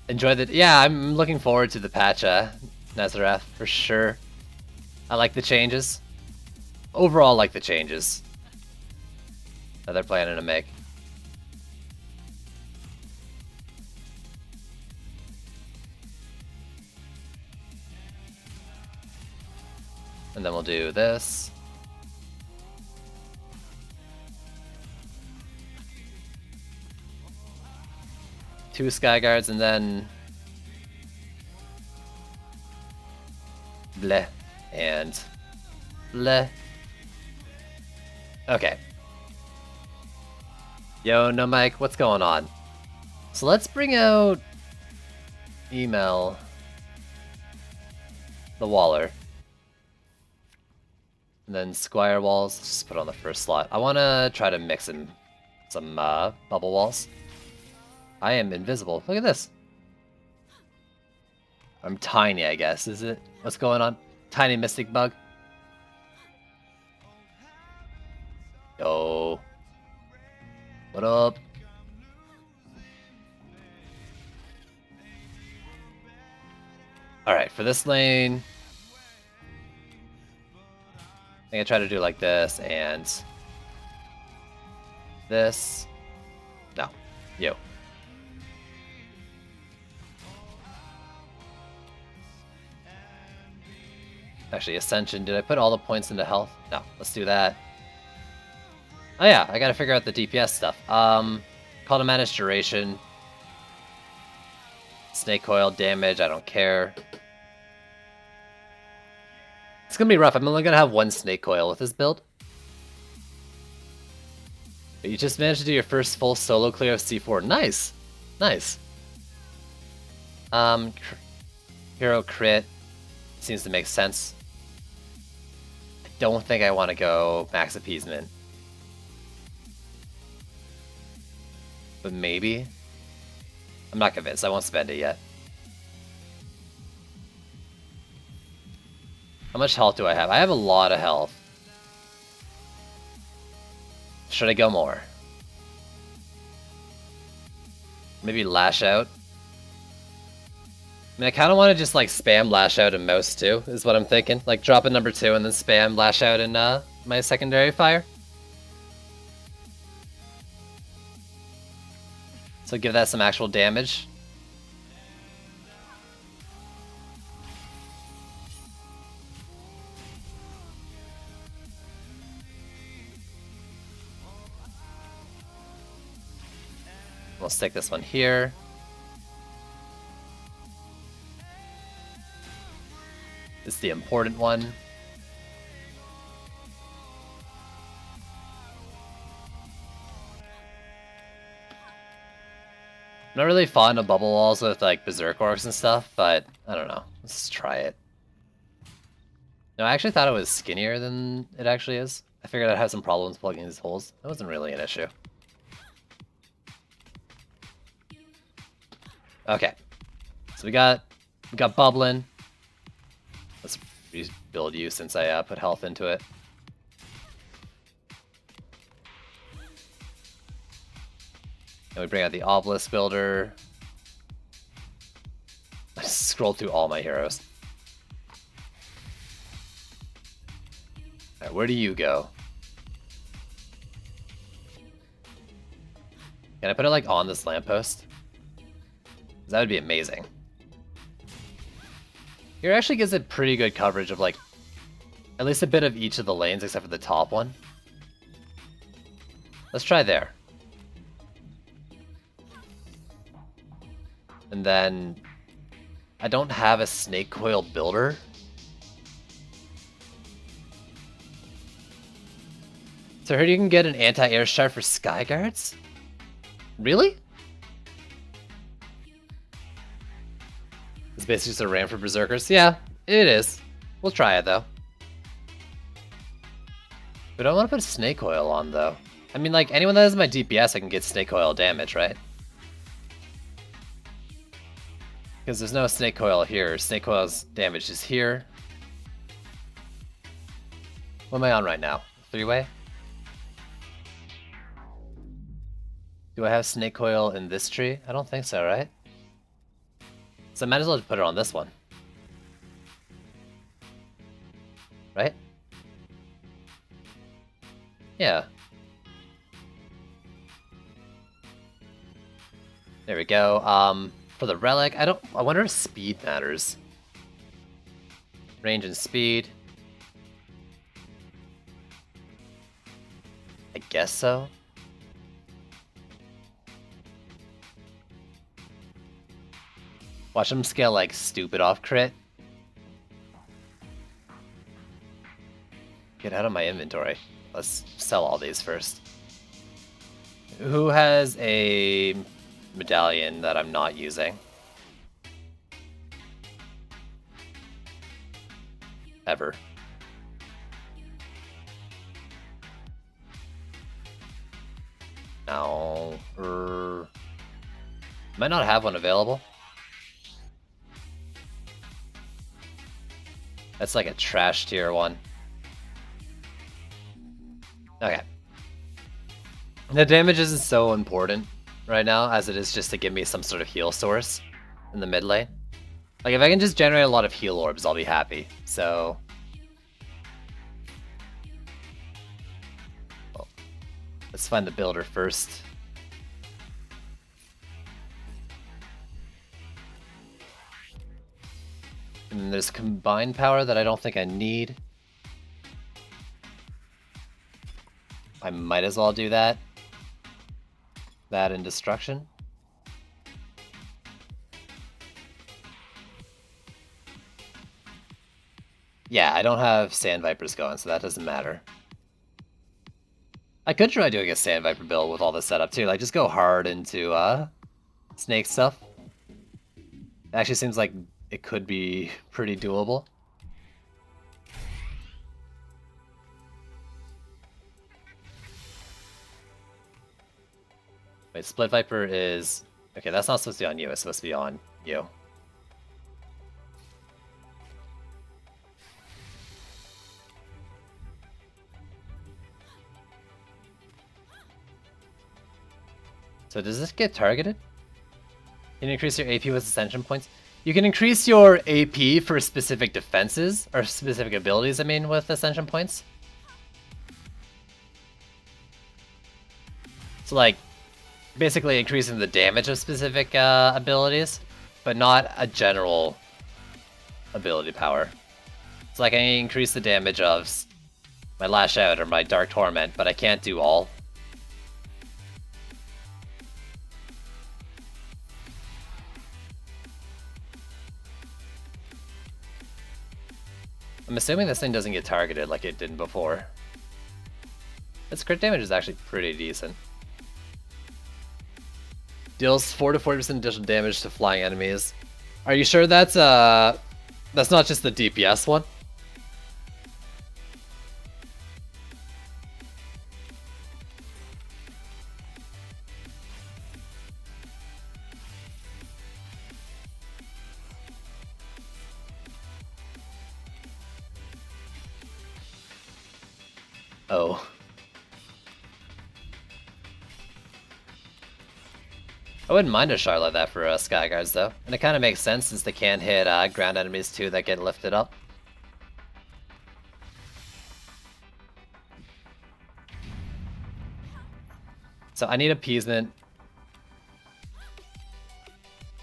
Enjoy the... Yeah, I'm looking forward to the patch, Nazareth, for sure. I like the changes. Overall, like the changes that they're planning to make. And then we'll do this. Two Sky Guards and then... Bleh. And... Bleh. Okay. Yo, no Mike, what's going on? So let's bring out... Email... The Waller. And then Squire Walls, let's just put on the first slot. I want to try to mix in some bubble walls. I am invisible. Look at this. I'm tiny, I guess. Is it? What's going on? Tiny Mystic Bug. Yo. What up? Alright, for this lane... I think I try to do like this, and... this... No. You. Actually, Ascension. Did I put all the points into health? No. Let's do that. Oh yeah, I gotta figure out the DPS stuff. Call to manage duration. Snake coil damage, I don't care. It's gonna be rough. I'm only gonna have one snake coil with this build. But you just managed to do your first full solo clear of C4. Nice! Nice. Hero crit seems to make sense. I don't think I want to go max appeasement. But maybe? I'm not convinced. I won't spend it yet. How much health do I have? I have a lot of health. Should I go more? Maybe lash out? I mean, I kind of want to just like spam lash out and mouse too, is what I'm thinking. Like drop a number 2 and then spam lash out in my secondary fire. So give that some actual damage. We'll stick this one here. This is the important one. I'm not really fond of bubble walls with like berserk orcs and stuff, but I don't know. Let's try it. No, I actually thought it was skinnier than it actually is. I figured I'd have some problems plugging these holes. That wasn't really an issue. Okay, so we got bubbling. Let's rebuild you since I put health into it. And we bring out the obelisk builder. I scrolled through all my heroes. Alright, where do you go? Can I put it like on this lamppost? That would be amazing. Here actually gives it pretty good coverage of like at least a bit of each of the lanes except for the top one. Let's try there. And then I don't have a snake coil builder. So I heard you can get an anti-air shard for sky guards? Really? It's basically just a ram for berserkers. Yeah, it is. We'll try it though. We don't want to put snake oil on though. I mean, like anyone that has my DPS, I can get snake oil damage, right? Because there's no snake coil here. Snake coil's damage is here. What am I on right now? 3-way? Do I have snake coil in this tree? I don't think so, right? So I might as well just put it on this one. Right? Yeah. There we go. For the relic, I wonder if speed matters. Range and speed. I guess so. Watch him scale like stupid off crit. Get out of my inventory. Let's sell all these first. Who has a medallion that I'm not using? Ever. No. Might not have one available. That's like a trash tier one. Okay. The damage isn't so important right now as it is just to give me some sort of heal source in the mid lane. Like, if I can just generate a lot of heal orbs, I'll be happy. So... well, let's find the builder first. And there's combined power that I don't think I need. I might as well do that. That and destruction. Yeah, I don't have Sand Vipers going, so that doesn't matter. I could try doing a Sand Viper build with all this setup too. Like, just go hard into snake stuff. It actually seems like it could be pretty doable. Wait, Split Viper is... okay, that's not supposed to be on you, it's supposed to be on you. So does this get targeted? Can you increase your AP with Ascension points? You can increase your AP for specific defenses, or specific abilities, I mean, with Ascension points. So, like, basically increasing the damage of specific abilities, but not a general ability power. It's like I increase the damage of my Lash Out or my Dark Torment, but I can't do all. I'm assuming this thing doesn't get targeted like it did before. Its crit damage is actually pretty decent. Deals 4 to 40% additional damage to flying enemies. Are you sure that's not just the DPS one? Oh. I wouldn't mind a shard like that for Skyguards though, and it kind of makes sense since they can hit ground enemies too that get lifted up. So I need appeasement.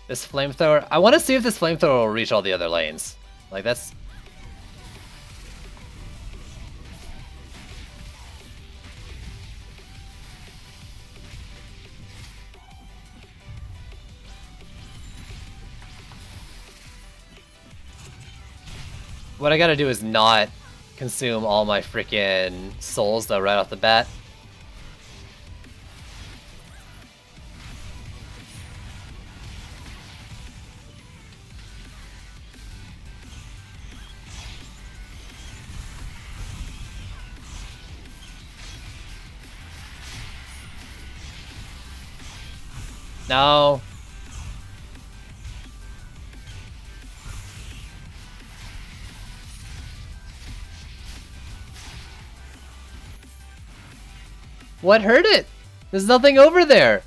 This flamethrower, I want to see if this flamethrower will reach all the other lanes. Like that's... what I gotta do is not consume all my freaking souls though right off the bat. No. What hurt it? There's nothing over there.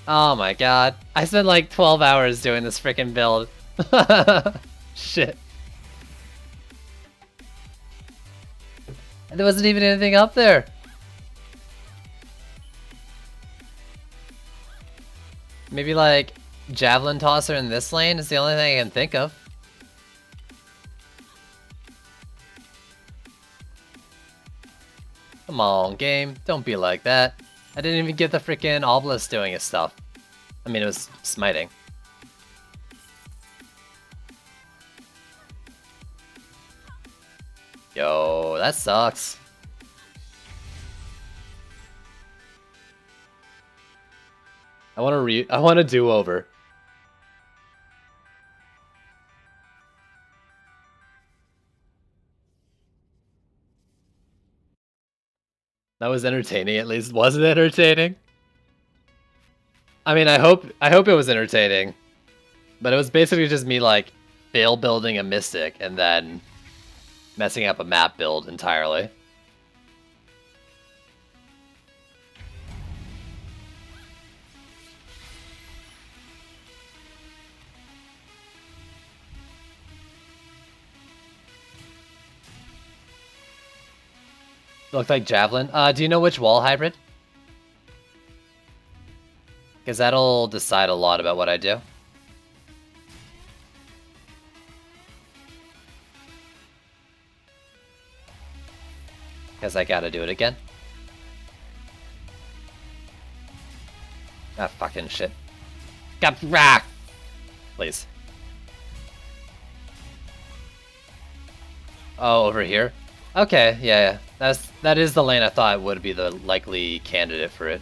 Oh my god. I spent like 12 hours doing this freaking build. Shit. And there wasn't even anything up there. Maybe like Javelin Tosser in this lane is the only thing I can think of. Come on, game. Don't be like that. I didn't even get the freaking Obelisk doing his stuff. I mean, it was smiting. Yo, that sucks. I want a do-over. That was entertaining at least. Was it entertaining? I mean, I hope it was entertaining. But it was basically just me like fail building a Mystic and then messing up a map build entirely. Looked like Javelin. Do you know which wall hybrid? Because that'll decide a lot about what I do. Because I gotta do it again. Ah, fucking shit. Got rack! Please. Oh, over here? Okay, yeah. That is the lane I thought would be the likely candidate for it.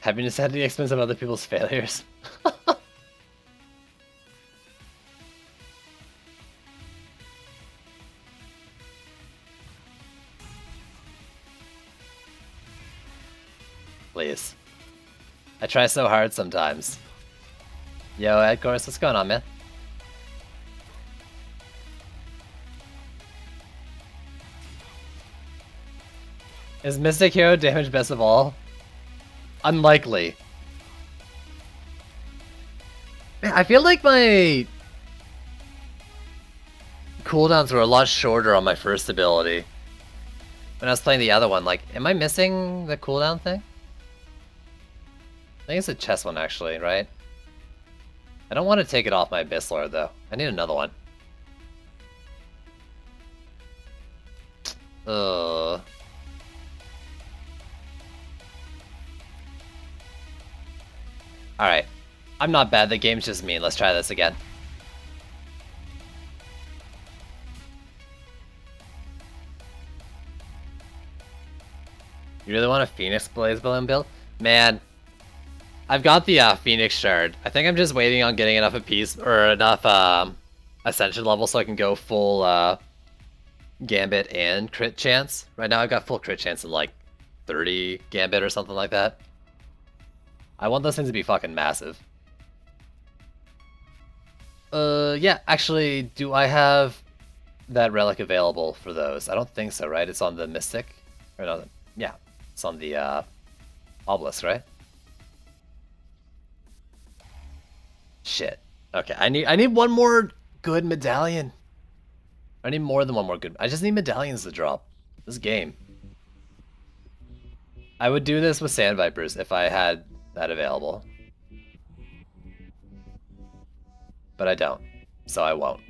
Happiness at the expense of other people's failures. Please. I try so hard sometimes. Yo, Edgars, what's going on, man? Is Mystic Hero damage best of all? Unlikely. Man, I feel like my cooldowns were a lot shorter on my first ability. When I was playing the other one, like, am I missing the cooldown thing? I think it's a chest one, actually, right? I don't want to take it off my Abyss Lord, though. I need another one. Ugh. Alright. I'm not bad, the game's just mean. Let's try this again. You really want a Phoenix Blaze Balloon build? Man, I've got the Phoenix Shard. I think I'm just waiting on getting enough apiece, or enough Ascension level so I can go full Gambit and crit chance. Right now I've got full crit chance in like 30 Gambit or something like that. I want those things to be fucking massive. Yeah, actually, do I have that relic available for those? I don't think so, right? It's on the Mystic? Or no, yeah, it's on the Obelisk, right? Shit. Okay, I need one more good medallion. I need more than one more good. I just need medallions to drop. This game. I would do this with Sand Vipers if I had that available. But I don't, so I won't.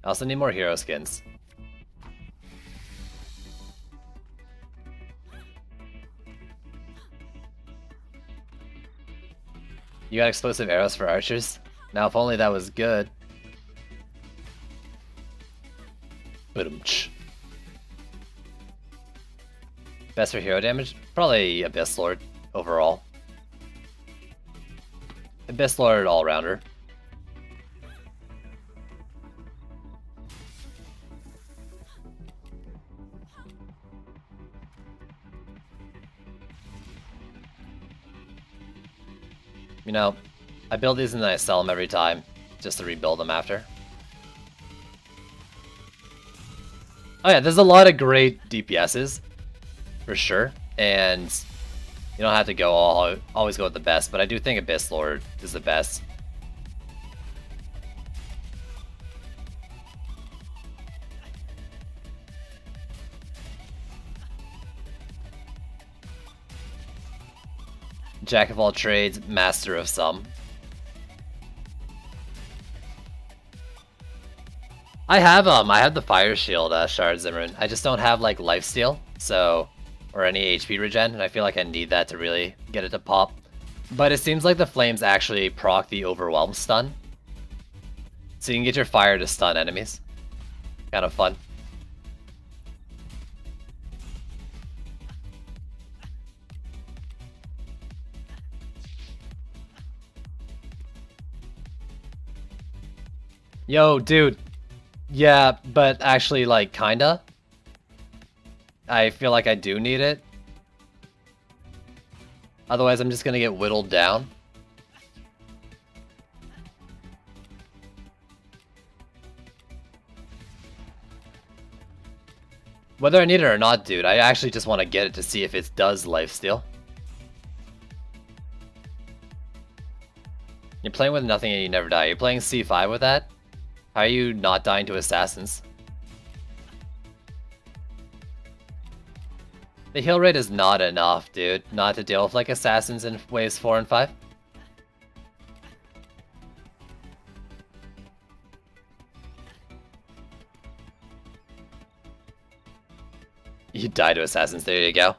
I also need more hero skins. You got explosive arrows for archers? Now if only that was good. Best for hero damage? Probably Abyss Lord overall. Abyss Lord all-rounder. You know, I build these and then I sell them every time, just to rebuild them after. Oh yeah, there's a lot of great DPSs, for sure, and you don't have to go always go with the best, but I do think Abyss Lord is the best. Jack of all trades, master of some. I have the Fire Shield Shard Zimmerman. I just don't have like lifesteal, so or any HP regen, and I feel like I need that to really get it to pop. But it seems like the flames actually proc the overwhelm stun, so you can get your fire to stun enemies. Kind of fun. Yo, dude. Yeah, but actually, like, kinda. I feel like I do need it. Otherwise, I'm just gonna get whittled down. Whether I need it or not, dude, I actually just want to get it to see if it does lifesteal. You're playing with nothing and you never die. You're playing C5 with that? How are you not dying to assassins? The heal rate is not enough, dude. Not to deal with like assassins in waves 4 and 5. You die to assassins, there you go.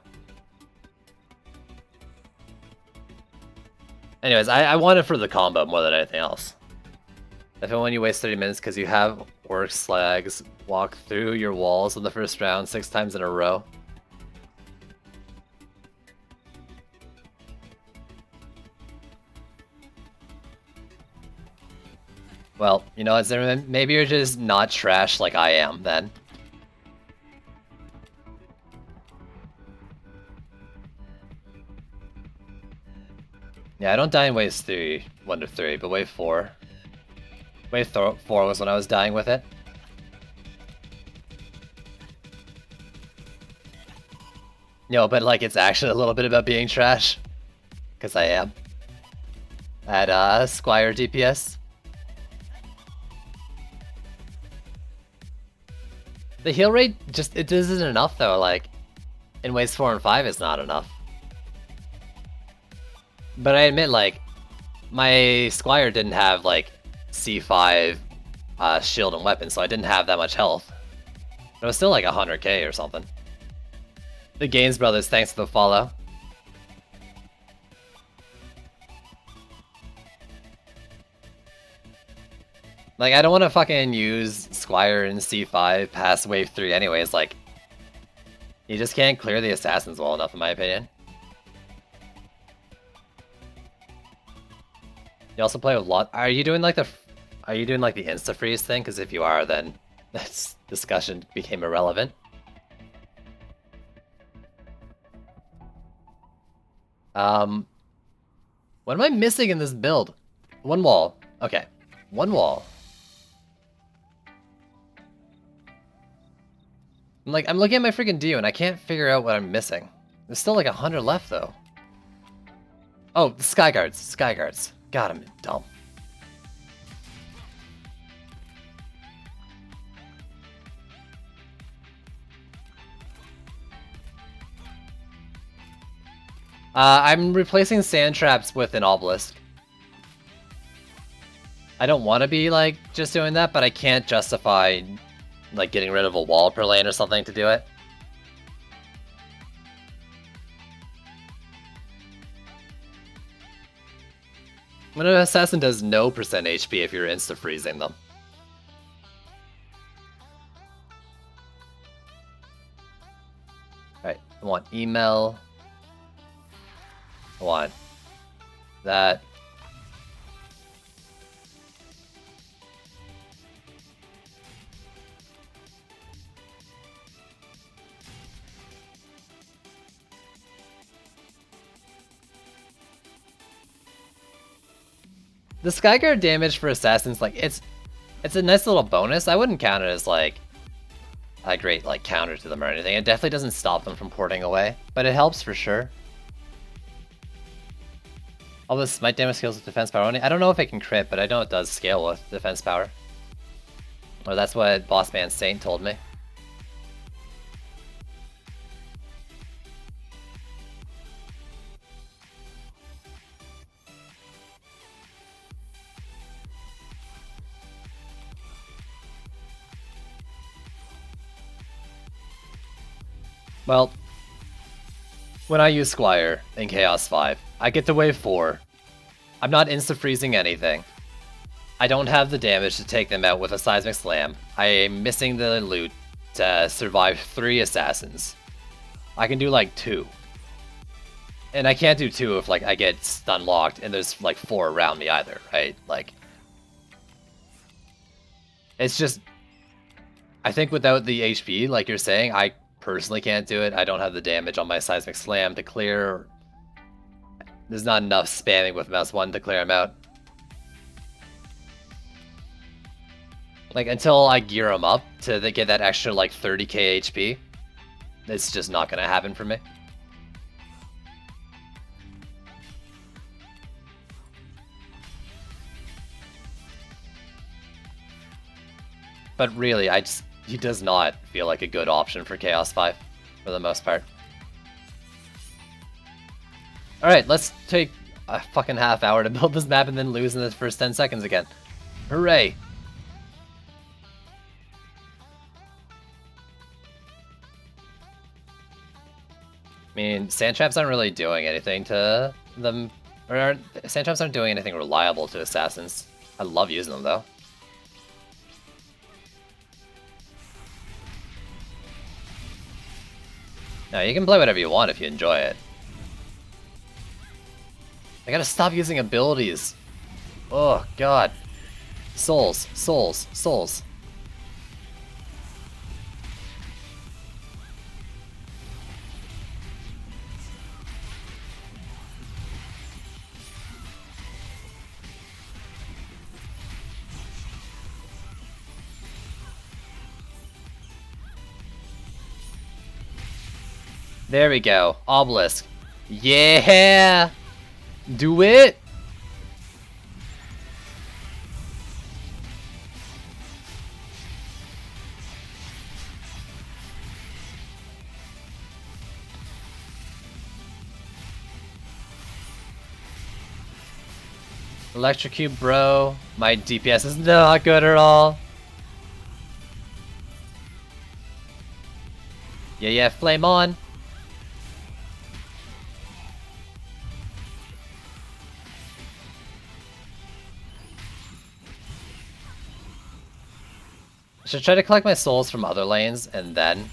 Anyways, I want it for the combo more than anything else. If and when you waste 30 minutes because you have orc slags walk through your walls in the first round 6 times in a row. Well, you know what, Zimmerman? Maybe you're just not trash like I am, then. Yeah, I don't die in waves 1 to 3, but wave 4. Wave 4 was when I was dying with it. No, but like it's actually a little bit about being trash. Because I am. At Squire DPS. The heal rate just, it isn't enough though, like in waves 4 and 5 it's not enough. But I admit, like, my Squire didn't have like C5 shield and weapon, so I didn't have that much health. But it was still like 100k or something. The Gaines brothers, thanks for the follow. Like, I don't want to fucking use Squire in C5 past wave 3 anyways, like, you just can't clear the assassins well enough in my opinion. You also play with lot. Are you doing like the insta freeze thing? Because if you are, then this discussion became irrelevant. What am I missing in this build? One wall. Okay, one wall. I'm looking at my freaking DU and I can't figure out what I'm missing. There's still like 100 left though. Oh, the Sky Guards. Sky Guards. God, I'm dumb. I'm replacing sand traps with an obelisk. I don't want to be like just doing that, but I can't justify like getting rid of a wall per lane or something to do it. When an assassin does no % HP if you're insta-freezing them. Alright, I want email. I want that. The Skyguard damage for assassins, like, it's a nice little bonus. I wouldn't count it as like a great like counter to them or anything. It definitely doesn't stop them from porting away, but it helps for sure. All this smite damage scales with defense power only. I don't know if it can crit, but I know it does scale with defense power. Or that's what Bossman Saint told me. Well, when I use Squire in Chaos 5, I get to wave 4. I'm not insta-freezing anything. I don't have the damage to take them out with a Seismic Slam. I am missing the loot to survive 3 assassins. I can do like 2. And I can't do 2 if like I get stun locked and there's like 4 around me either, right? Like, it's just, I think without the HP, like you're saying, I personally can't do it. I don't have the damage on my Seismic Slam to clear. There's not enough spamming with mouse 1 to clear him out. Like, until I gear him up to get that extra like 30k HP, it's just not gonna happen for me. But really, he does not feel like a good option for Chaos 5, for the most part. Alright, let's take a fucking half hour to build this map and then lose in the first 10 seconds again. Hooray! I mean, sand traps aren't really doing anything to them, sand traps aren't doing anything reliable to assassins. I love using them though. No, you can play whatever you want if you enjoy it. I gotta stop using abilities. Oh god. Souls, souls, souls. There we go. Obelisk. Yeah! Do it! Electrocute, bro. My DPS is not good at all. Yeah, flame on. I should try to collect my souls from other lanes and then,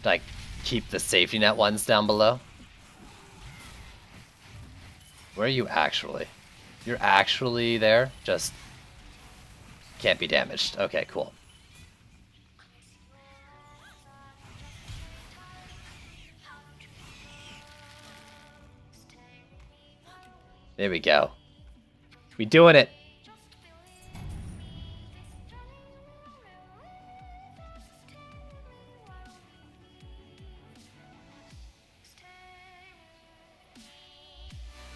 like, keep the safety net ones down below. Where are you actually? You're actually there? Just can't be damaged. Okay, cool. There we go. We doing it.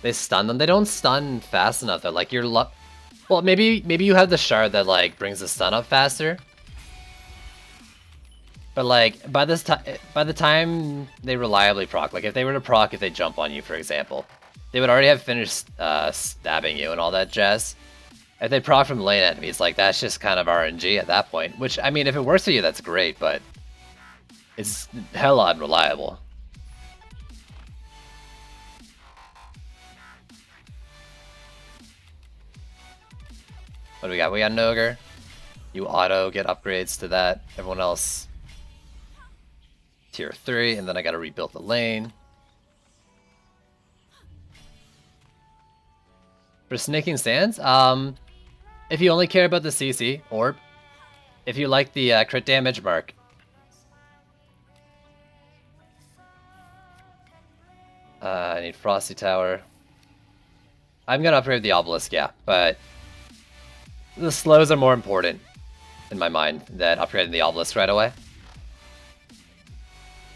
They stun them. They don't stun fast enough though. Like you're well, maybe you have the shard that like brings the stun up faster. But like by the time they reliably proc, like if they were to proc if they jump on you, for example, they would already have finished stabbing you and all that jazz. If they proc from lane enemies, like that's just kind of RNG at that point. Which I mean, if it works for you, that's great, but it's hella unreliable. What do we got? We got an ogre. You auto get upgrades to that. Everyone else tier 3, and then I gotta rebuild the lane. For Snaking Sands, if you only care about the CC, or if you like the crit damage mark. I need Frosty Tower. I'm gonna upgrade the Obelisk, yeah, but the slows are more important in my mind than upgrading the Obelisk right away.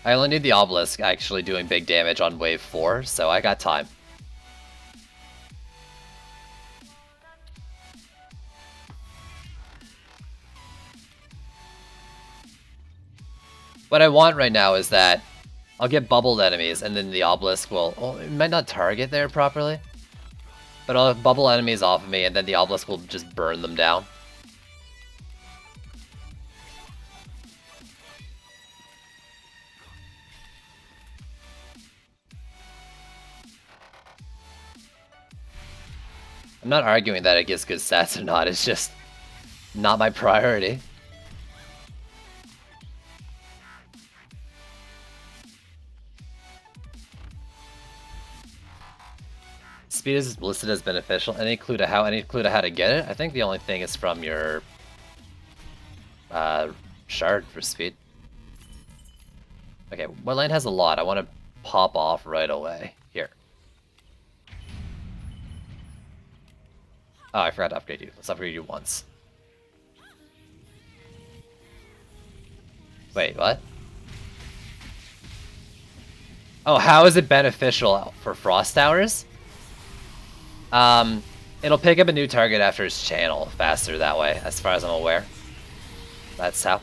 I only need the Obelisk actually doing big damage on wave 4, so I got time. What I want right now is that I'll get bubbled enemies and then the Obelisk will... Well, it might not target there properly. But I'll have bubble enemies off of me and then the Obelisk will just burn them down. I'm not arguing that it gets good stats or not, it's just not my priority. Speed is listed as beneficial. Any clue to how to get it? I think the only thing is from your shard for speed. Okay, what lane has a lot? I want to pop off right away. Here. Oh, I forgot to upgrade you. Let's upgrade you once. Wait, what? Oh, how is it beneficial for Frost Towers? It'll pick up a new target after its channel faster that way, as far as I'm aware. That's how.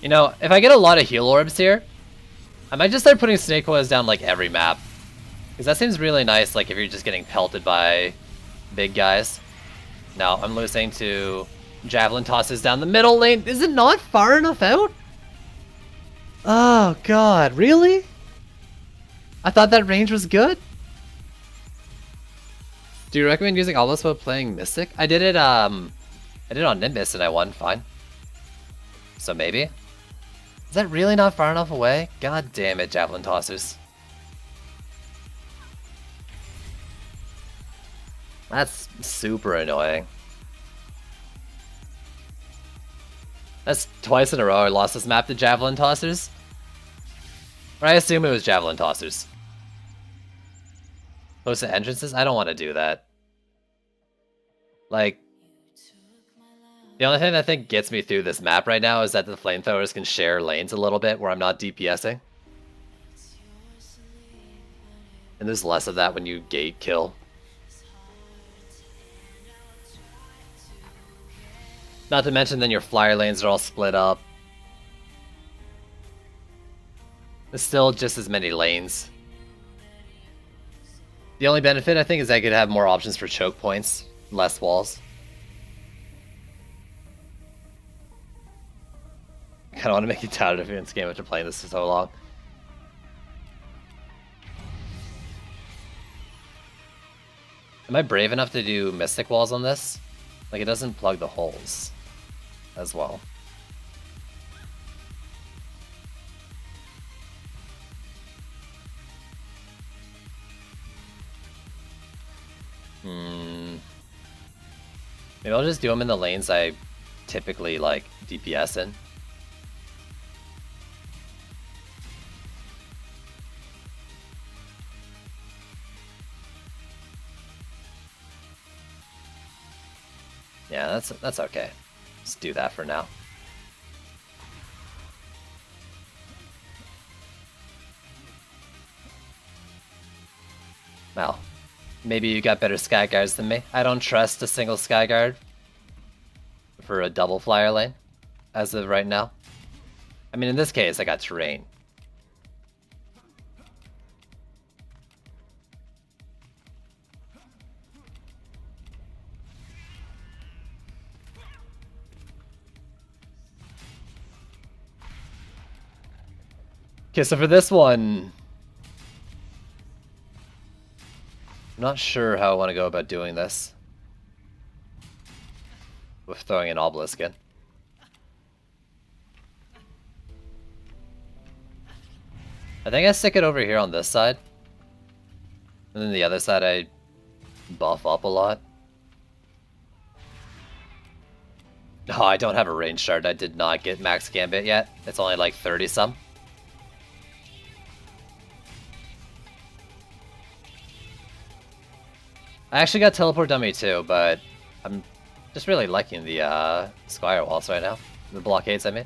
You know, if I get a lot of heal orbs here, I might just start putting snake coils down like every map. Because that seems really nice, like if you're just getting pelted by big guys. No, I'm losing to javelin tosses down the middle lane. Is it not far enough out? Oh god, really? I thought that range was good. Do you recommend using Obelisk while playing Mystic? I did it on Nimbus and I won fine. So maybe? Is that really not far enough away? God damn it, javelin tossers. That's super annoying. That's twice in a row I lost this map to javelin tossers. Or I assume it was javelin tossers. Close to entrances? I don't want to do that. Like, the only thing that I think gets me through this map right now is that the flamethrowers can share lanes a little bit where I'm not DPSing. And there's less of that when you gate kill. Not to mention then your flyer lanes are all split up. There's still just as many lanes. The only benefit I think is I could have more options for choke points, less walls. I kinda wanna make you tired of this game after playing this for so long. Am I brave enough to do Mystic Walls on this? Like, it doesn't plug the holes as well. Maybe I'll just do them in the lanes I typically, like, DPS in. Yeah, that's okay. Let's do that for now. Well, maybe you got better Skyguards than me. I don't trust a single Skyguard for a double flyer lane as of right now. I mean, in this case, I got terrain. Okay, so for this one, I'm not sure how I want to go about doing this with throwing an obelisk in. I think I stick it over here on this side, and then the other side I buff up a lot. Oh, I don't have a range shard. I did not get max gambit yet. It's only like 30 some. I actually got teleport dummy too, but I'm just really liking the Squire walls right now. The blockades, I mean.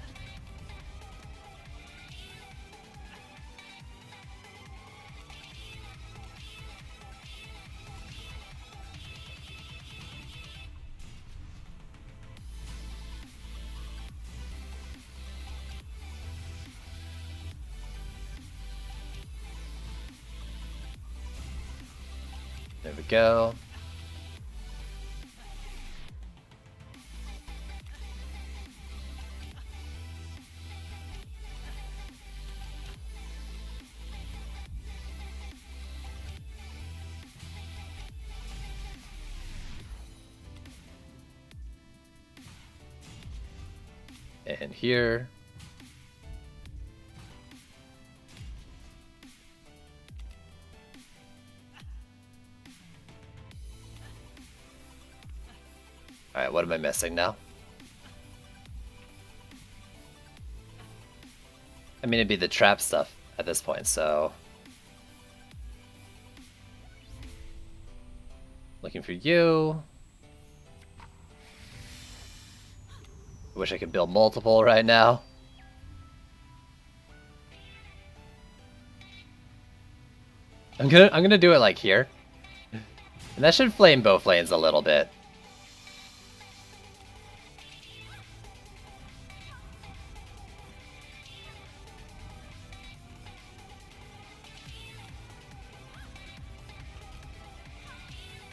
There we go. And here. Alright, what am I missing now? I mean, it'd be the trap stuff at this point, so... Looking for you. I wish I could build multiple right now. I'm gonna do it like here. And that should flame both lanes a little bit.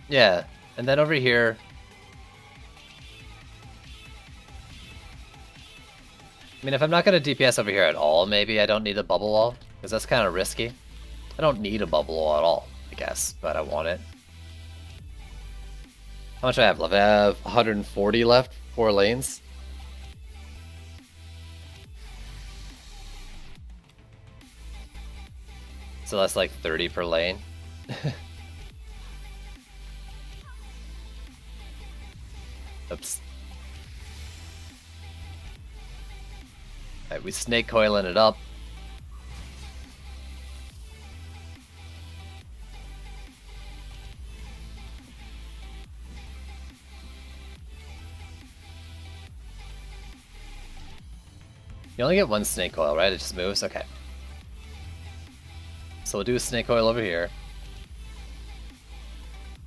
Yeah, and then over here... I mean, if I'm not going to DPS over here at all, maybe I don't need a bubble wall, because that's kind of risky. I don't need a bubble wall at all, I guess, but I want it. How much do I have left? I have 140 left, 4 lanes. So that's like 30 per lane. Oops. Alright, we snake coiling it up. You only get one snake coil, right? It just moves? Okay. So we'll do a snake coil over here.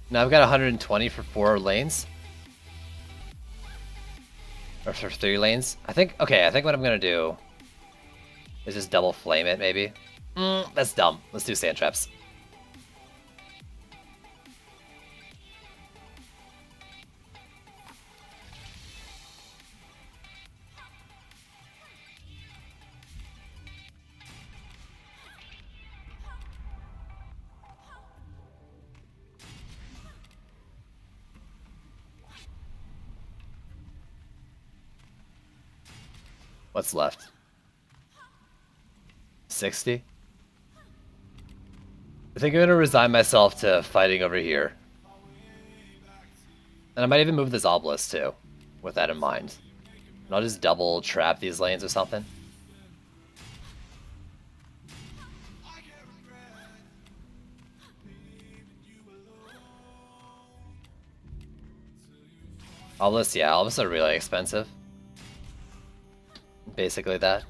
Now I've got 120 for 4 lanes. Or for 3 lanes. I think what I'm gonna do is just double flame it, maybe. That's dumb. Let's do sand traps. What's left? 60? I think I'm gonna resign myself to fighting over here. And I might even move this obelisk too, with that in mind. And I'll just double trap these lanes or something. Obelisks, yeah, obelisks are really expensive. Basically that.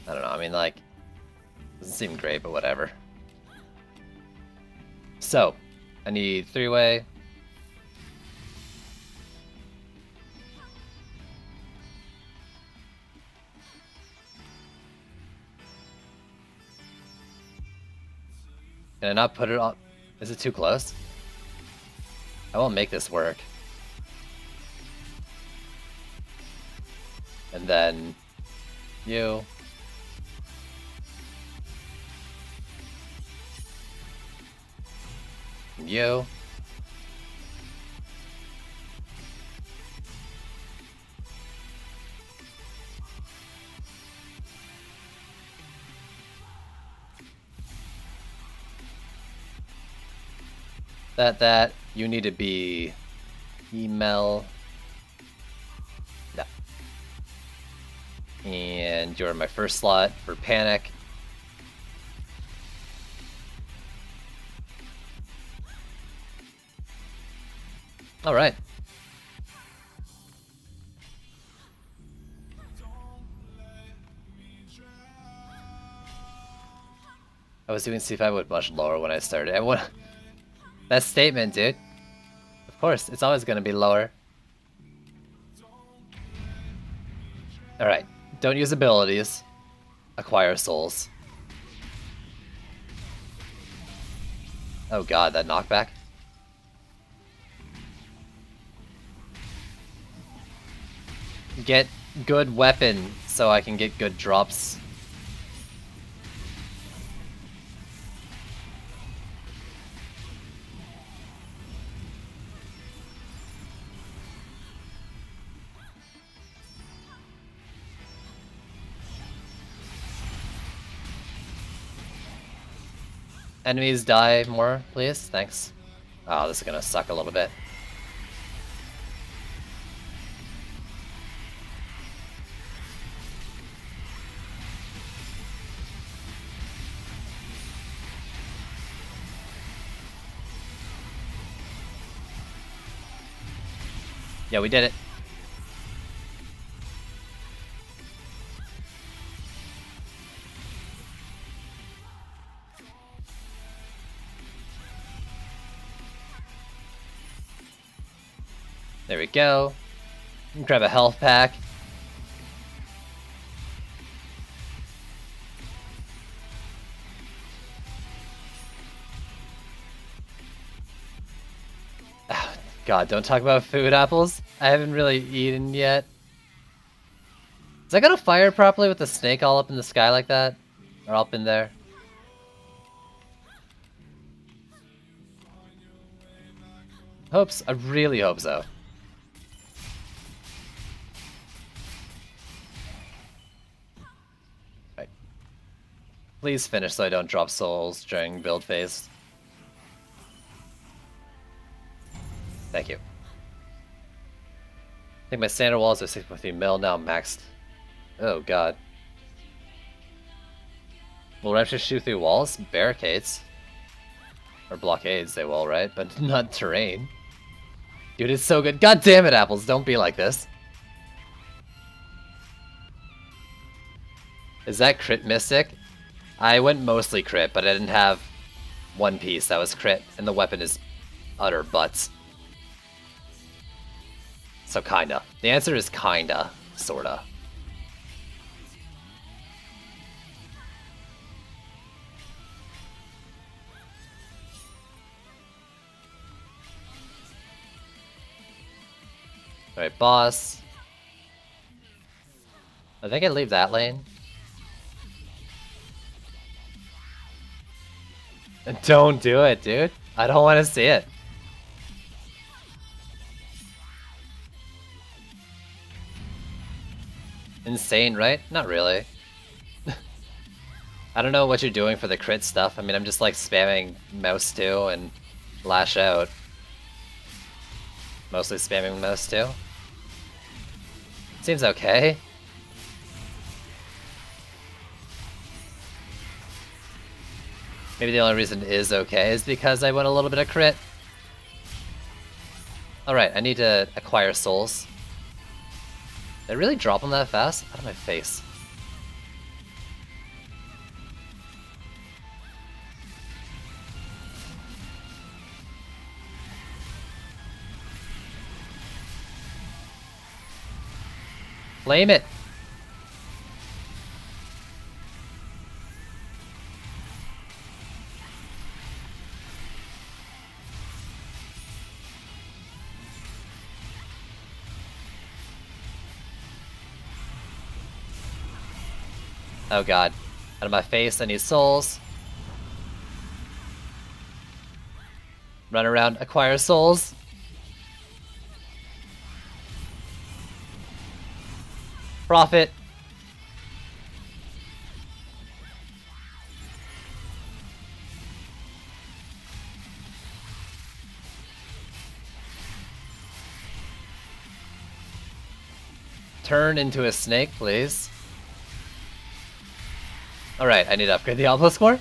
I don't know, I mean, like, doesn't seem great, but whatever. So, I need 3-way. Can I not put it on? Is it too close? I won't make this work. And then you. And you. That, you need to be email. No. And you're in my first slot for panic. Alright. I was doing C5 with much lower when I started. Everyone... That statement, dude. Of course, it's always gonna be lower. Alright, don't use abilities. Acquire souls. Oh god, that knockback. Get good weapon so I can get good drops. Enemies die more, please. Thanks. Oh, this is gonna suck a little bit. Yeah, we did it. There we go. Grab a health pack. Oh, God, don't talk about food apples. I haven't really eaten yet. Is that gonna fire properly with the snake all up in the sky like that? Or up in there? Hopes. I really hope so. Right. Please finish so I don't drop souls during build phase. Thank you. I think my standard walls are 6.3 mil, now maxed. Oh god. Will Rapture shoot through walls? Barricades. Or blockades, they will, right? But not terrain. Dude, it's so good. God damn it, apples, don't be like this. Is that crit Mystic? I went mostly crit, but I didn't have one piece that was crit, and the weapon is utter butts. So kinda. The answer is kinda. Sorta. Alright, boss. I think I leave that lane. Don't do it, dude. I don't want to see it. Insane, right? Not really. I don't know what you're doing for the crit stuff. I mean, I'm just like spamming mouse 2 and lash out. Mostly spamming mouse 2. Seems okay. Maybe the only reason it is okay is because I went a little bit of crit. Alright, I need to acquire souls. Did I really drop them that fast? Out of my face. Flame it! Oh god. Out of my face, I need souls. Run around, acquire souls. Profit. Turn into a snake, please. Alright, I need to upgrade the Alpha score.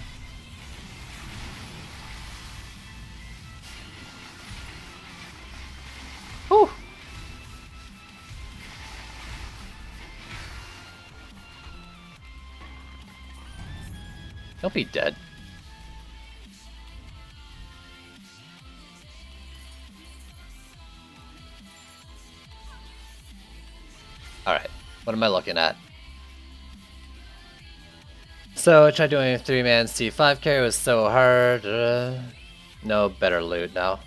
Whew. Don't be dead. Alright, what am I looking at? So I tried doing a 3-man C5 carry, it was so hard. No better loot now.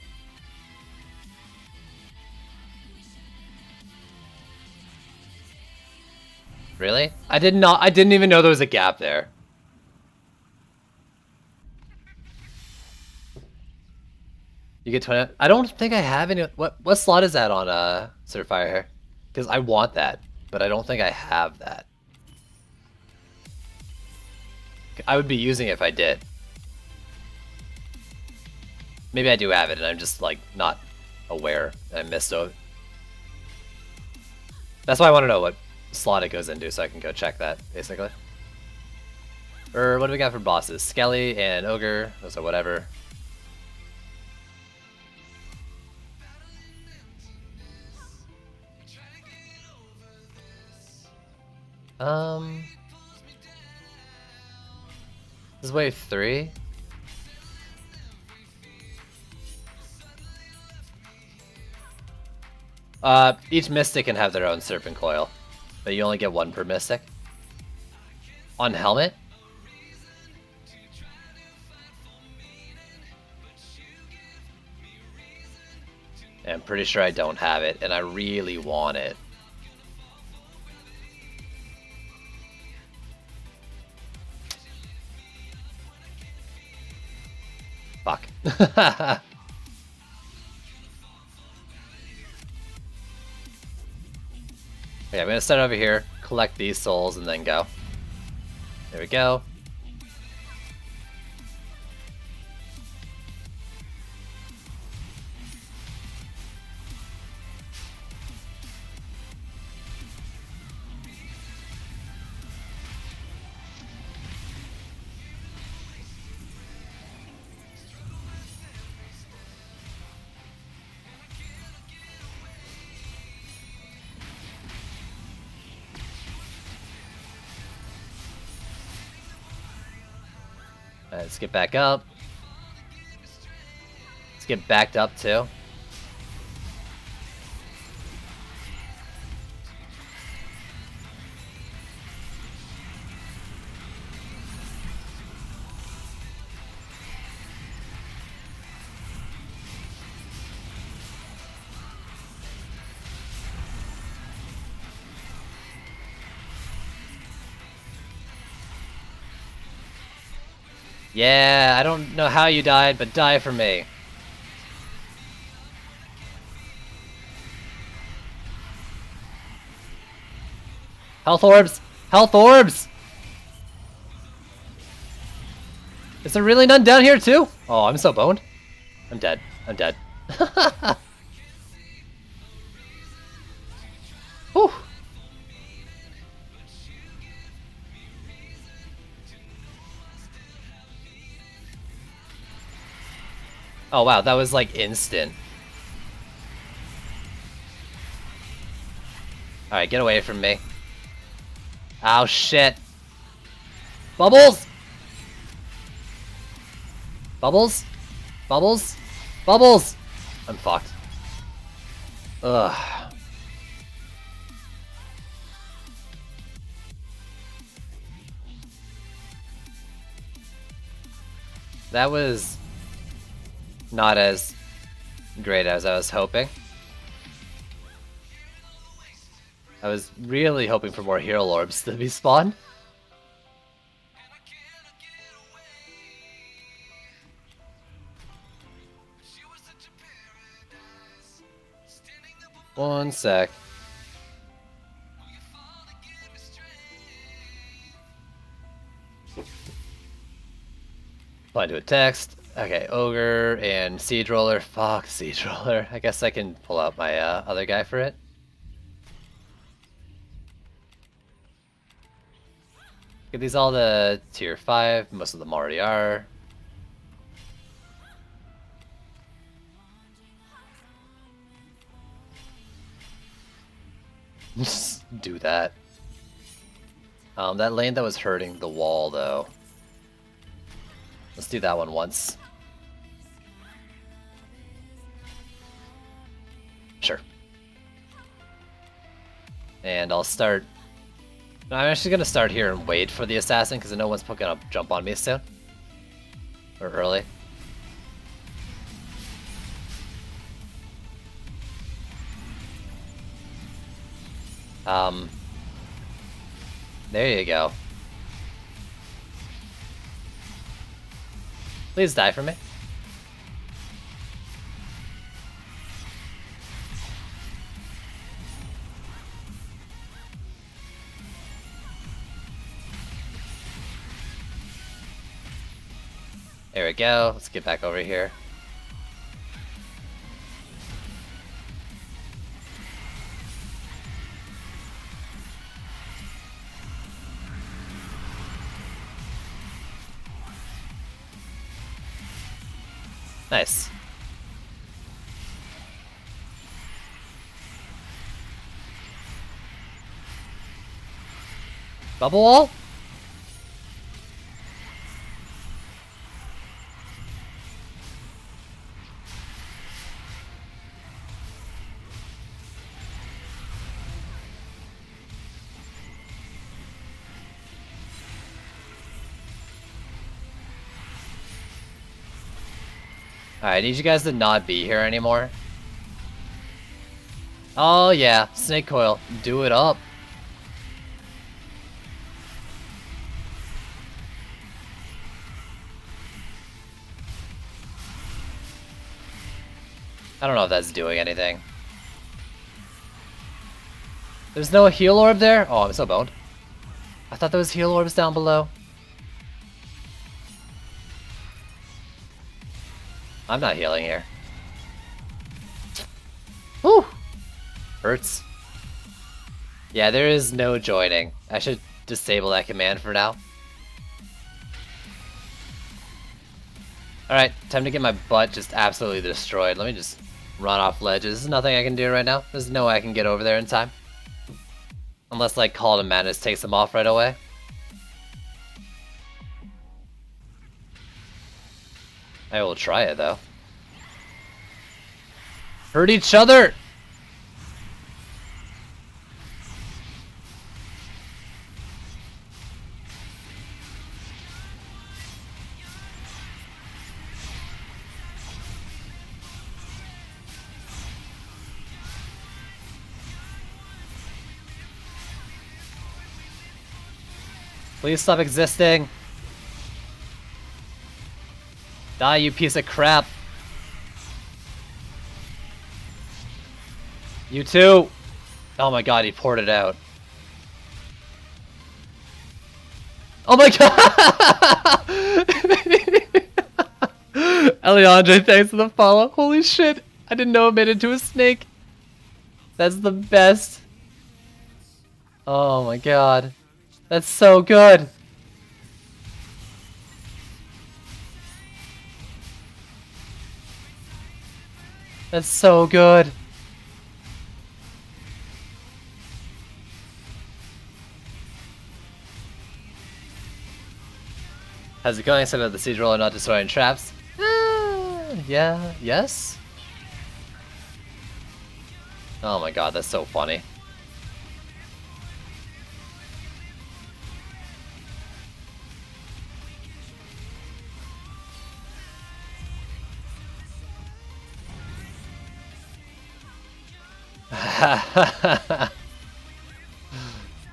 Really? I didn't even know there was a gap there. You get 20. I don't think I have any. What slot is that on Certifier here? Because I want that, but I don't think I have that. I would be using it if I did. Maybe I do have it and I'm just like not aware that I missed it. That's why I want to know what slot it goes into so I can go check that, basically. Or what do we got for bosses? Skelly and Ogre, those are whatever. This is wave 3. Each Mystic can have their own Serpent Coil, but you only get one per Mystic. On Helmet? I'm pretty sure I don't have it, and I really want it. Fuck. Okay, I'm gonna start over here, collect these souls, and then go. There we go. Let's get back up. Let's get backed up too. Yeah, I don't know how you died, but die for me. Health orbs! Health orbs! Is there really none down here too? Oh, I'm so boned. I'm dead. I'm dead. Whew. Oh wow, that was like instant. Alright, get away from me. Oh shit. Bubbles! Bubbles? Bubbles? Bubbles! I'm fucked. Ugh. That was not as great as I was hoping. I was really hoping for more hero orbs to be spawned. One sec. Apply to a text. Okay, Ogre and Siege Roller. Fuck, Siege Roller. I guess I can pull out my other guy for it. Get these all the tier 5. Most of them already are. Just do that. That lane that was hurting the wall, though. Let's do that one once. Sure. And I'll start... No, I'm actually gonna start here and wait for the assassin, because no one's gonna jump on me soon. Or early. There you go. Please die for me. There we go. Let's get back over here. Nice. Bubble wall? Alright, I need you guys to not be here anymore. Oh yeah, snake coil. Do it up. I don't know if that's doing anything. There's no heal orb there? Oh, I'm so boned. I thought there was heal orbs down below. I'm not healing here. Whew! Hurts. Yeah, there is no joining. I should disable that command for now. Alright, time to get my butt just absolutely destroyed. Let me just run off ledges. There's nothing I can do right now. There's no way I can get over there in time. Unless, like, Call to Madness takes them off right away. I will try it, though. Hurt each other! Please stop existing. Die, you piece of crap. You too. Oh my god, he poured it out. Oh my god! Eliandre, thanks for the follow. Holy shit. I didn't know it made it into a snake. That's the best. Oh my god. That's so good. That's so good. How's it going? Except about the siege roller not destroying traps. Yeah, yes? Oh my god, that's so funny.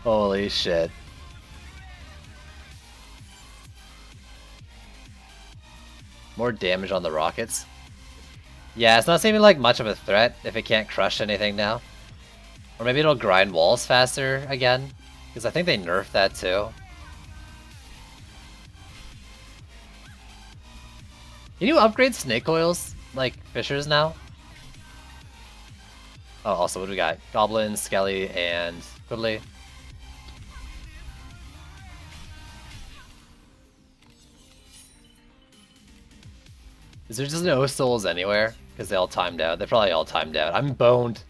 Holy shit. More damage on the rockets. Yeah, it's not seeming like much of a threat if it can't crush anything now. Or maybe it'll grind walls faster again. Because I think they nerfed that too. Can you upgrade snake oils like fishers now? Oh, also, what do we got? Goblin, Skelly, and Quiddly. Is there just no souls anywhere? Because they all timed out. They probably all timed out. I'm boned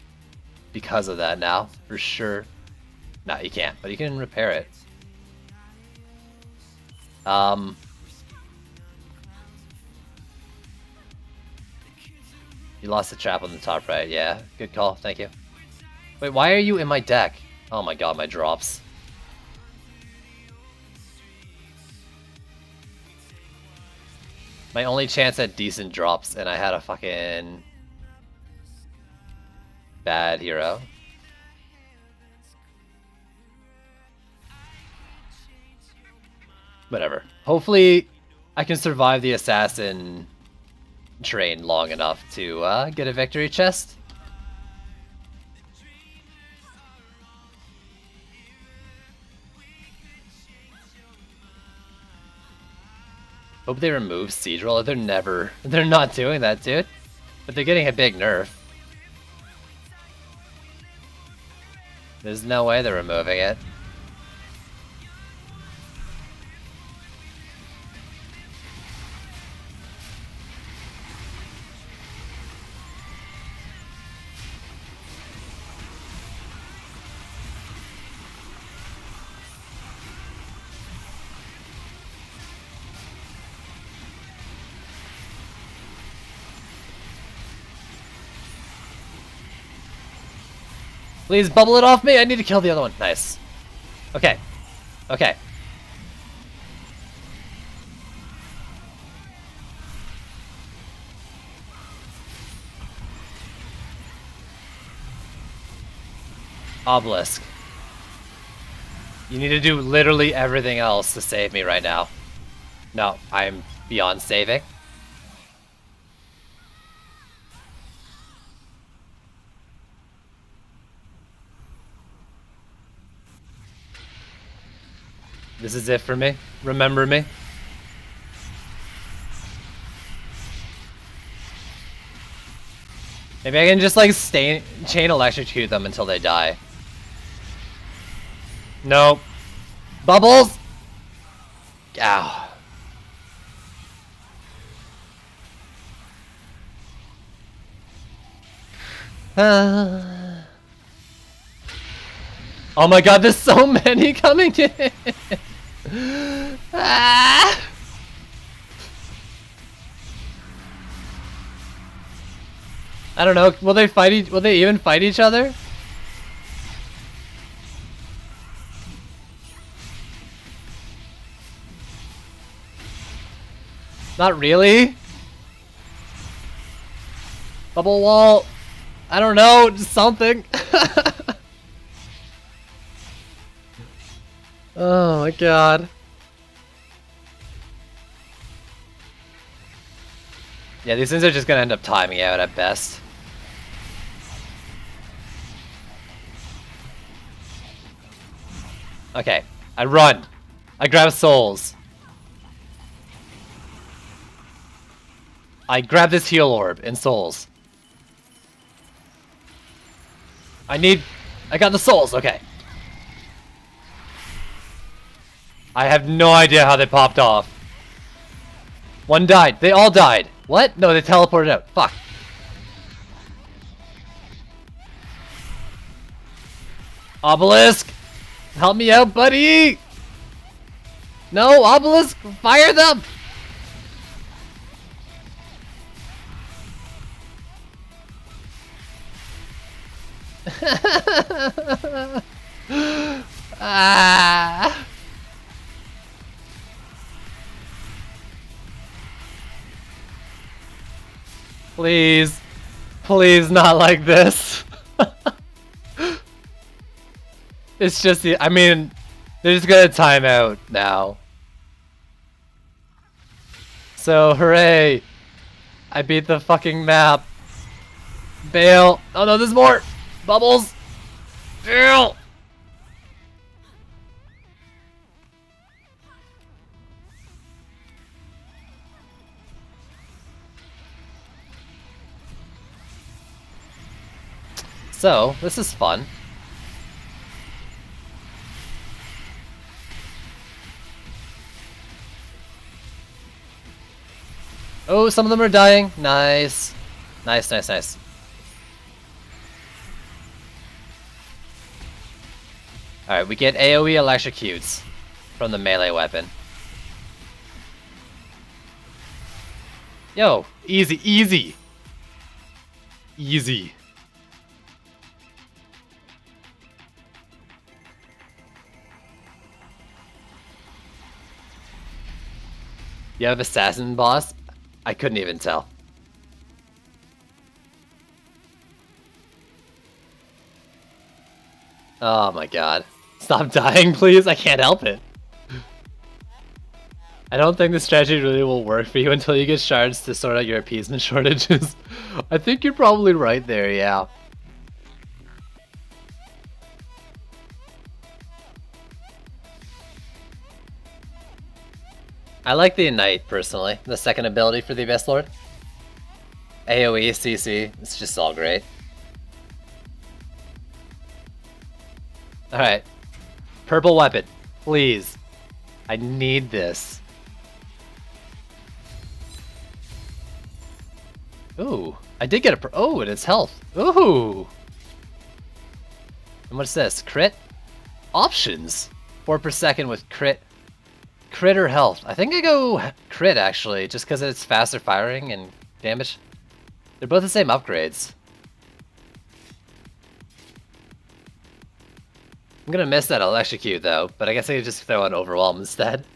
because of that now, for sure. Nah, you can't, but you can repair it. You lost the trap on the top right. Yeah, good call. Thank you. Wait, why are you in my deck? Oh my god, my drops. My only chance at decent drops, and I had a fucking bad hero. Whatever. Hopefully, I can survive the assassin train long enough to get a victory chest. Hope they remove Siege Roller. They're not doing that, dude. But they're getting a big nerf. There's no way they're removing it. Please bubble it off me. I need to kill the other one. Nice. Okay. Okay. Obelisk. You need to do literally everything else to save me right now. No, I'm beyond saving. This is it for me. Remember me. Maybe I can just like chain electrocute them until they die. Nope. Bubbles! Ow. Oh my god, there's so many coming in! Ah! I don't know, will they fight will they even fight each other? Not really. Bubble wall. I don't know, just something. Oh my god. Yeah, these things are just gonna end up timing out at best. Okay, I run. I grab souls. I grab this heal orb in souls. I got the souls, okay. I have no idea how they popped off. One died. They all died. What? No, they teleported out. Fuck. Obelisk! Help me out, buddy! No, Obelisk! Fire them! Ah! Please. Please not like this. It's just, I mean, they're just gonna time out now. So, hooray. I beat the fucking map. Bail. Oh no, there's more. Bubbles. Bail. So, this is fun. Oh, some of them are dying. Nice. Nice, nice, nice. Alright, we get AoE electrocutes from the melee weapon. Yo, easy, easy. Easy. You have assassin boss? I couldn't even tell. Oh my god. Stop dying, please. I can't help it. I don't think the strategy really will work for you until you get shards to sort out your appeasement shortages. I think you're probably right there, yeah. I like the Ignite, personally. The second ability for the Abyss Lord. AoE, CC, it's just all great. Alright. Purple weapon, please. I need this. Ooh, I did get a oh, and it's health. Ooh. And what's this? Crit? Options. 4 per second with crit. Crit or health? I think I go crit, actually, just because it's faster firing and damage. They're both the same upgrades. I'm gonna miss that electrocute though, but I guess I could just throw an overwhelm instead.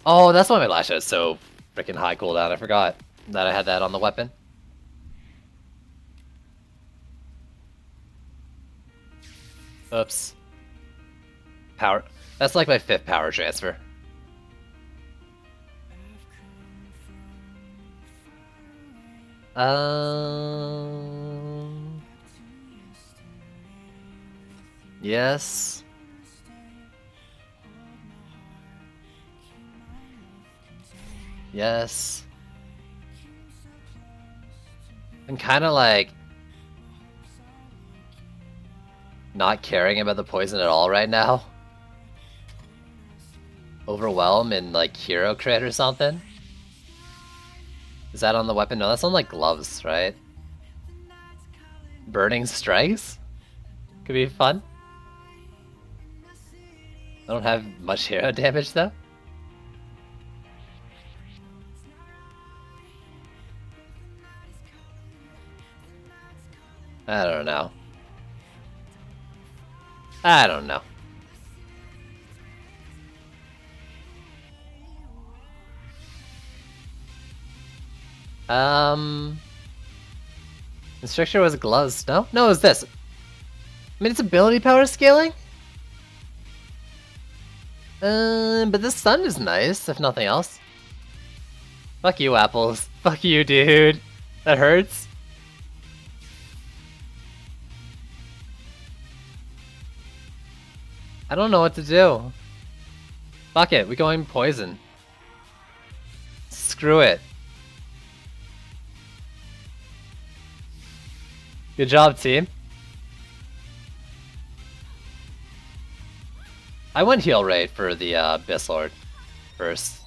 Oh, that's why my lash is so freaking high cooldown. I forgot that I had that on the weapon. Oops. Power. That's like my 5th power transfer. Yes. Yes. I'm kind of like not caring about the poison at all right now. Overwhelm and like hero crit or something. Is that on the weapon? No, that's on like gloves, right? Burning strikes? Could be fun. I don't have much hero damage though. I don't know. I don't know. Constrictor was gloves, no? No, it was this. I mean, it's ability power scaling? But this sun is nice, if nothing else. Fuck you, apples. Fuck you, dude. That hurts. I don't know what to do. Fuck it, we're going poison. Screw it. Good job, team. I went heal rate for the Abyss Lord first.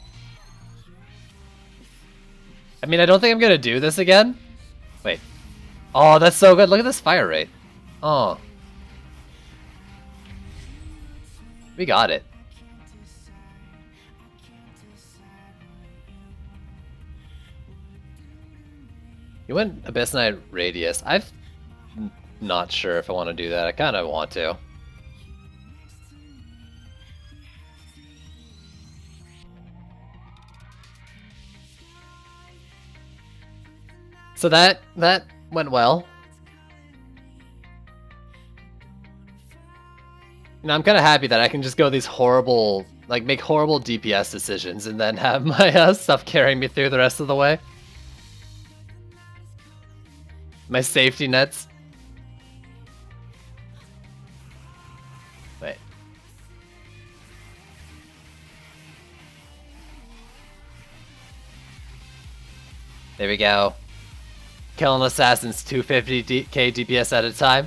I mean, I don't think I'm gonna do this again. Wait. Oh, that's so good. Look at this fire rate. Oh. We got it. You went Abyss Knight Radius. I'm not sure if I want to do that. I kind of want to. So that went well. You know, I'm kind of happy that I can just go these horrible, like make horrible DPS decisions and then have my stuff carrying me through the rest of the way. My safety nets. Wait. There we go. Killing assassins 250k DPS at a time.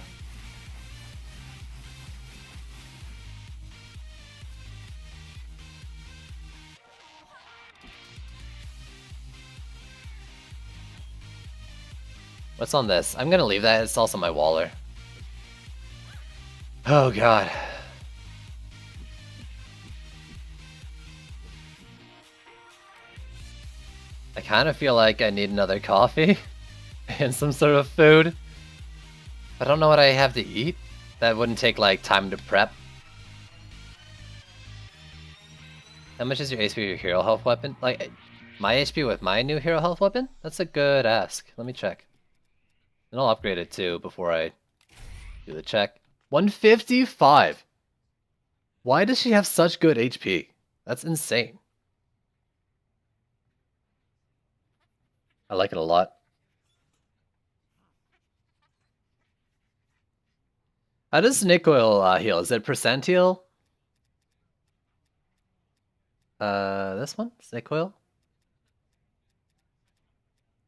What's on this? I'm gonna leave that. It's also my Waller. Oh god. I kind of feel like I need another coffee and some sort of food. I don't know what I have to eat. That wouldn't take like time to prep. How much is your HP with your hero health weapon? Like my HP with my new hero health weapon? That's a good ask. Let me check. And I'll upgrade it too before I do the check. 155! Why does she have such good HP? That's insane. I like it a lot. How does Snake Oil heal? Is it percent heal? This one? Snake Oil?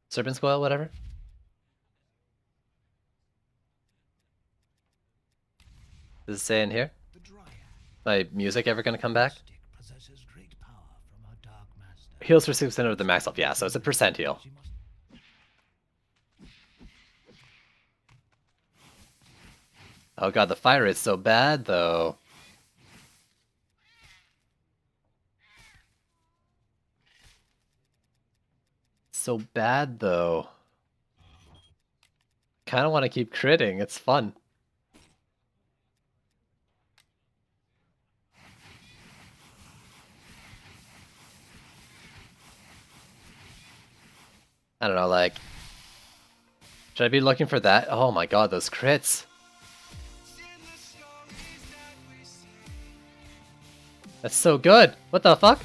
Serpent's Coil, whatever. Does it say in here? My music ever gonna come back? Heals for 6% of the max health. Yeah, so it's a percent heal. Oh god, the fire is so bad though. So bad though. Kinda wanna keep critting, it's fun. I don't know, like... Should I be looking for that? Oh my god, those crits. That's so good. What the fuck?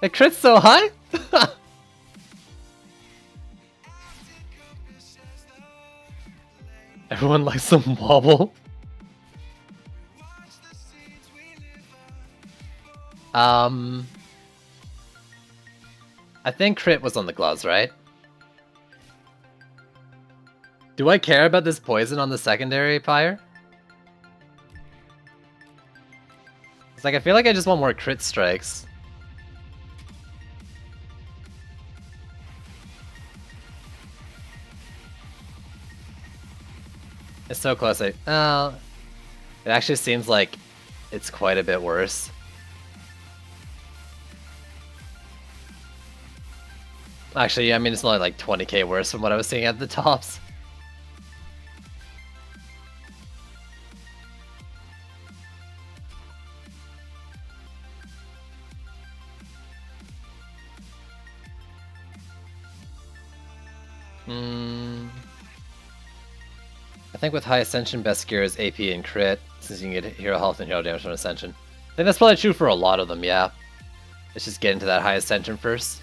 It crits so high? Everyone likes some wobble. I think crit was on the gloves, right? Do I care about this poison on the secondary pyre? It's like, I feel like I just want more crit strikes. It's so close. It actually seems like it's quite a bit worse. Actually, I mean, it's only like 20k worse from what I was seeing at the tops. I think with high Ascension, best gear is AP and crit, since you can get hero health and hero damage from Ascension. I think that's probably true for a lot of them, yeah. Let's just get into that high Ascension first.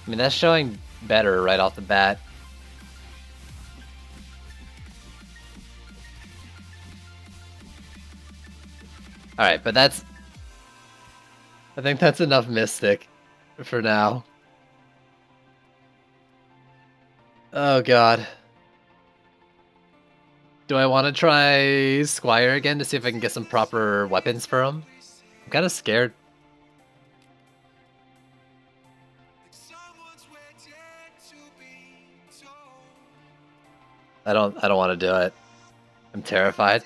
I mean, that's showing better right off the bat. Alright, but that's... I think that's enough Mystic for now. Oh god. Do I want to try Squire again to see if I can get some proper weapons for him? I'm kind of scared. I don't want to do it. I'm terrified.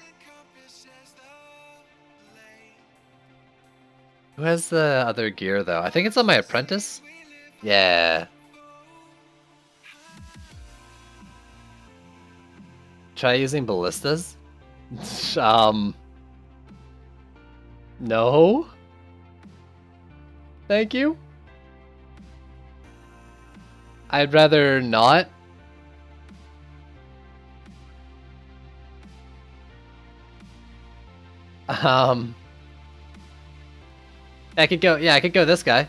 Who has the other gear though? I think it's on my apprentice. Yeah. Try using ballistas? No? Thank you? I'd rather not. I could go, yeah, I could go this guy.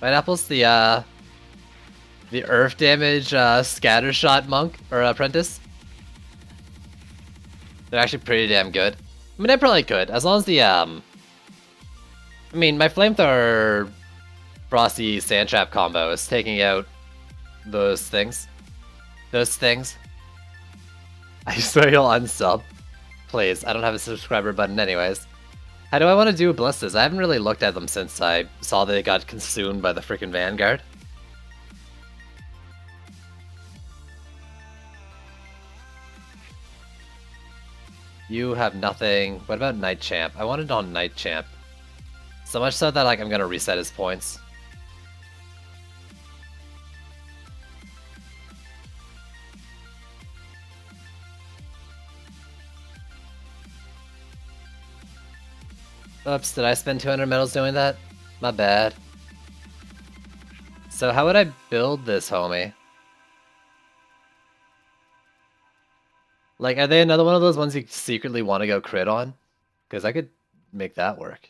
White Apple's the earth damage scatter shot monk or apprentice. They're actually pretty damn good. I mean, I probably could, as long as the I mean, my flamethrower frosty sand trap combo is taking out those things. Those things. I swear you'll unsub. Please, I don't have a subscriber button anyways. How do I want to do ballistas? I haven't really looked at them since I saw they got consumed by the freaking Vanguard. You have nothing. What about Knight Champ? I wanted on Knight Champ. So much so that like I'm gonna reset his points. Oops, did I spend 200 medals doing that? My bad. So how would I build this, homie? Like, are they another one of those ones you secretly want to go crit on? Because I could make that work.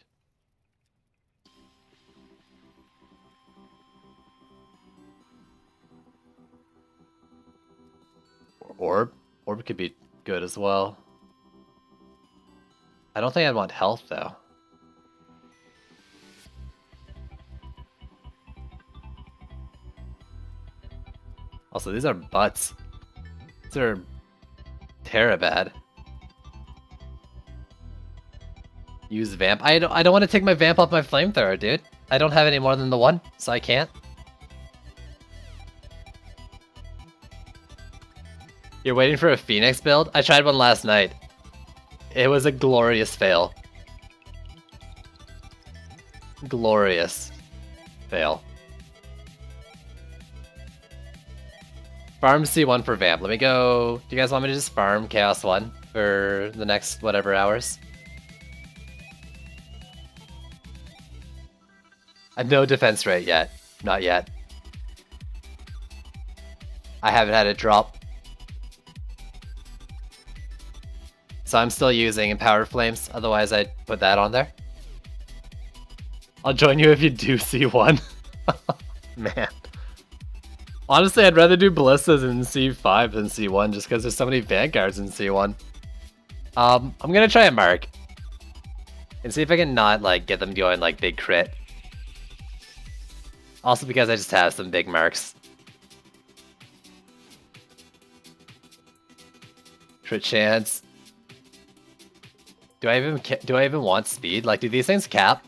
Orb? Orb could be good as well. I don't think I'd want health, though. Also, these are butts. These are Terabad. Use Vamp. I don't want to take my Vamp off my Flamethrower, dude. I don't have any more than the one, so I can't. You're waiting for a Phoenix build? I tried one last night. It was a glorious fail. Glorious fail. Farm C1 for Vamp. Let me go... Do you guys want me to just farm Chaos 1 for the next whatever hours? No defense rate yet. Not yet. I haven't had it drop. So I'm still using Empowered Flames, otherwise I'd put that on there. I'll join you if you do C1. Man. Honestly, I'd rather do Ballistas in C5 than C1 just because there's so many Vanguards in C1. I'm gonna try a Mark. And see if I can not like get them going like big crit. Also because I just have some big marks. Crit chance. Do I even want speed? Like, do these things cap?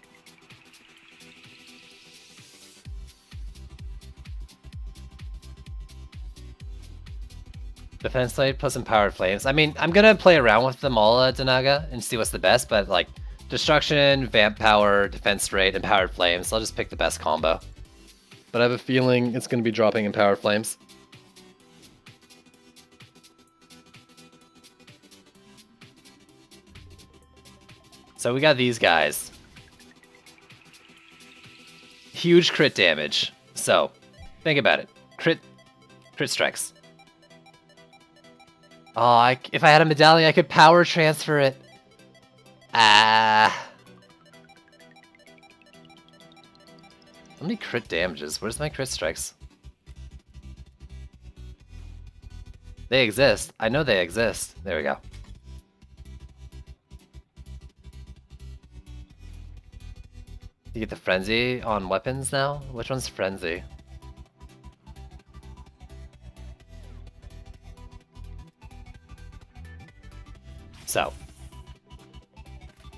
Defense Blade plus Empowered Flames. I mean, I'm gonna play around with them all, Danaga, and see what's the best, but like, Destruction, Vamp Power, Defense Rate, Empowered Flames. I'll just pick the best combo. But I have a feeling it's gonna be dropping Empowered Flames. So we got these guys. Huge crit damage. So, think about it. Crit strikes. Oh, if I had a medallion, I could power transfer it. Ah. How many crit damages? Where's my crit strikes? They exist. I know they exist. There we go. You get the Frenzy on weapons now? Which one's Frenzy? So.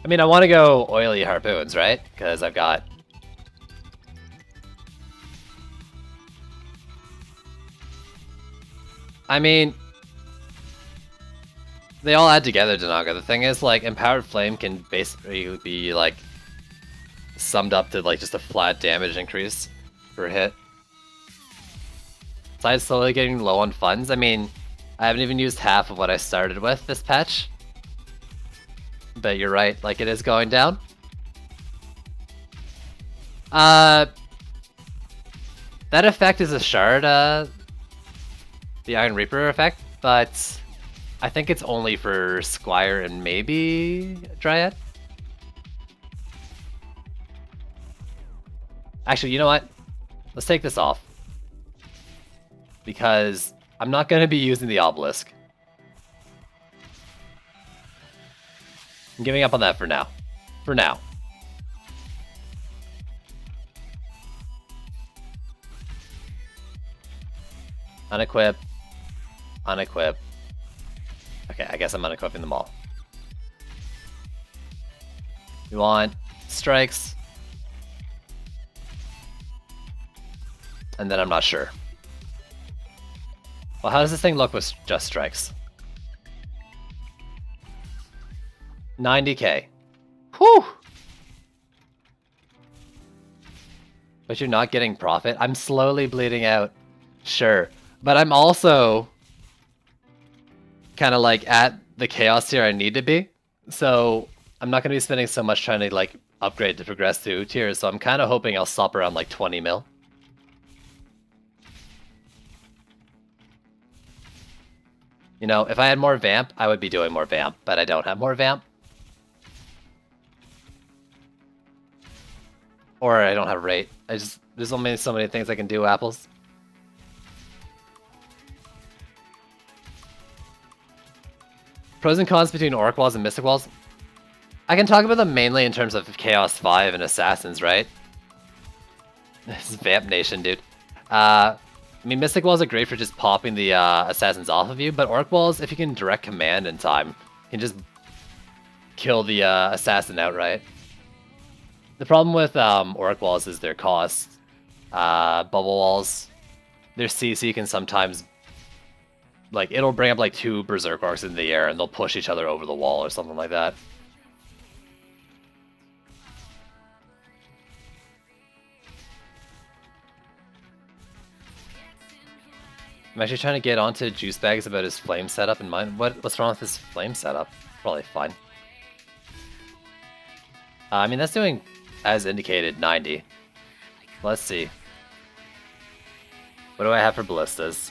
I mean, I want to go Oily Harpoons, right? Because I've got... I mean... They all add together, Danaga. The thing is, like, Empowered Flame can basically be, like, summed up to, like, just a flat damage increase per hit. Besides slowly getting low on funds, I mean, I haven't even used half of what I started with this patch. But you're right, like, it is going down. That effect is a shard, the Iron Reaper effect, but I think it's only for Squire and maybe Dryad. Actually, you know what? Let's take this off. Because I'm not going to be using the Obelisk. I'm giving up on that for now. For now. Unequip. Unequip. Okay, I guess I'm unequipping them all. You want strikes. And then I'm not sure. Well, how does this thing look with just strikes? 90k. Whew! But you're not getting profit? I'm slowly bleeding out. Sure. But I'm also kind of like at the chaos tier I need to be. So I'm not going to be spending so much trying to like upgrade to progress to U tier. So I'm kind of hoping I'll stop around like 20 mil. You know, if I had more Vamp, I would be doing more Vamp, but I don't have more Vamp. Or I don't have Rate. There's only so many things I can do, Apples. Pros and cons between Orc Walls and Mystic Walls. I can talk about them mainly in terms of Chaos 5 and Assassins, right? This is Vamp Nation, dude. I mean, Mystic Walls are great for just popping the Assassins off of you, but Orc Walls, if you can direct command in time, you can just kill the Assassin outright. The problem with Orc Walls is their cost. Bubble Walls, their CC can sometimes, like, it'll bring up like 2 Berserk Orcs in the air and they'll push each other over the wall or something like that. I'm actually trying to get onto Juice Bags about his flame setup in mind. What's wrong with his flame setup? Probably fine. I mean, that's doing, as indicated, 90. Let's see. What do I have for ballistas?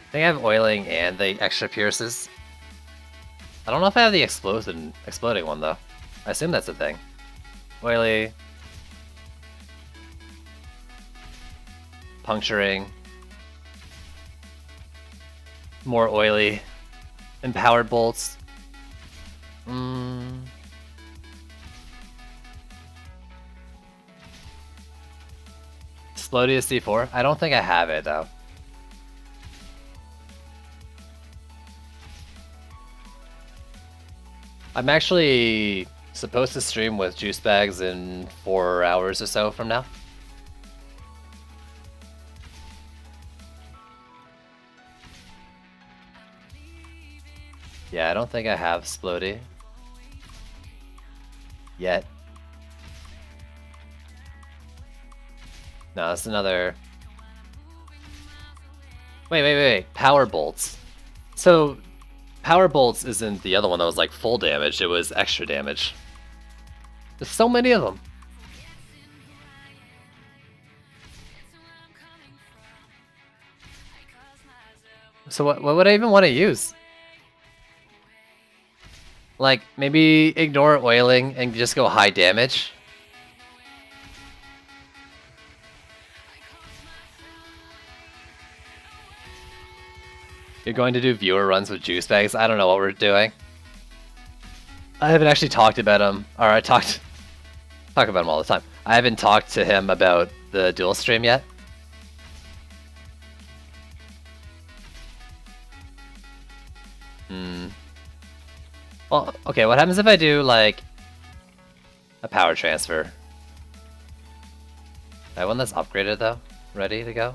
I think I have oiling and the extra pierces. I don't know if I have the exploding one though. I assume that's a thing. Oily. Puncturing. More oily. Empowered bolts. Explodious C4? I don't think I have it though. I'm actually supposed to stream with juice bags in 4 hours or so from now. Yeah, I don't think I have Splody yet. No, that's another... Wait. Power bolts. So, power bolts isn't the other one that was like full damage, it was extra damage. There's so many of them. So what would I even want to use? Like, maybe ignore oiling and just go high damage? You're going to do viewer runs with juice bags? I don't know what we're doing. I haven't actually talked about him, or I talk about him all the time. I haven't talked to him about the dual stream yet. Well, okay, what happens if I do, like, a power transfer? I have one that's upgraded, though. Ready to go?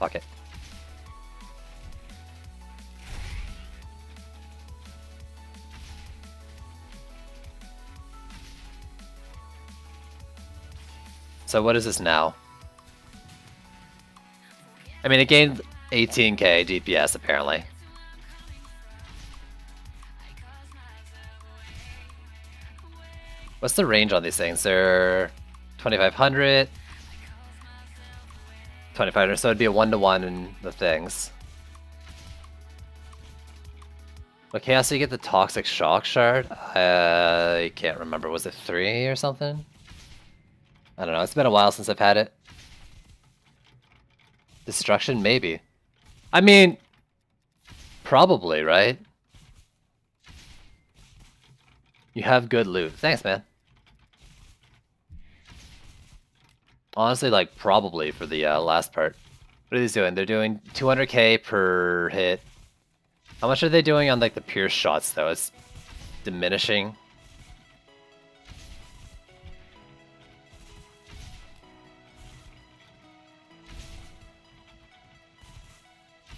Fuck it. So what is this now? I mean, it gained 18k DPS, apparently. What's the range on these things? They're 2500, 2500, so it'd be a 1-to-1 in the things. Okay, so you get the Toxic Shock Shard. I can't remember. Was it 3 or something? I don't know. It's been a while since I've had it. Destruction? Maybe. I mean, probably, right? You have good loot. Thanks, man. Honestly, like, probably for the last part. What are these doing? They're doing 200k per hit. How much are they doing on, like, the pierce shots, though? It's diminishing.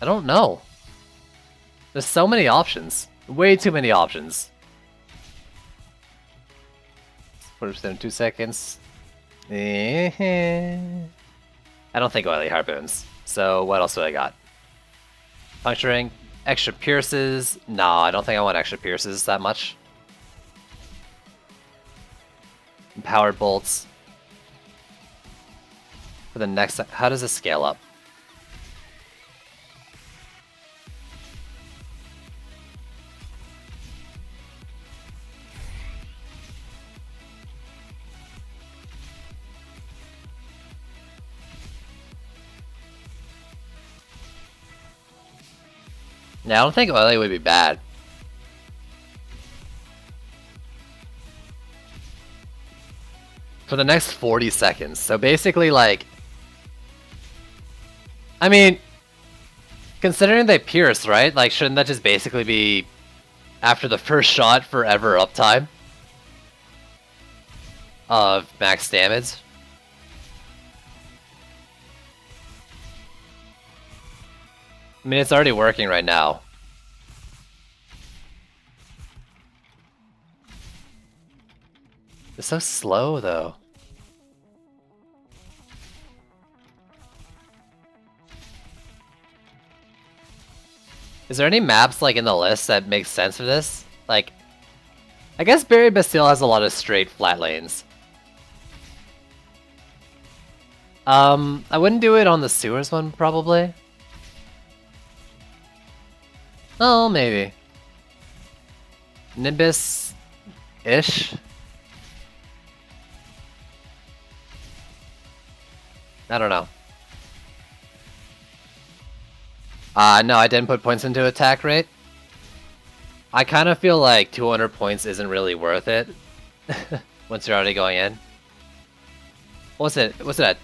I don't know. There's so many options. Way too many options. 40% in 2 seconds. I don't think oily harpoons. So what else do I got? Puncturing, extra pierces. No, I don't think I want extra pierces that much. Empowered bolts. For the next, how does this scale up? Yeah, I don't think oily would be bad. For the next 40 seconds. So basically, like... I mean... Considering they pierce, right? Like, shouldn't that just basically be... After the first shot, forever uptime? Of max damage? I mean, it's already working right now. It's so slow, though. Is there any maps, like, in the list that make sense for this? Like, I guess Barry Bastille has a lot of straight flat lanes. I wouldn't do it on the sewers one, probably. Oh, maybe. Nimbus-ish? I don't know. No, I didn't put points into attack rate. I kind of feel like 200 points isn't really worth it once you're already going in. What's it? What's it at?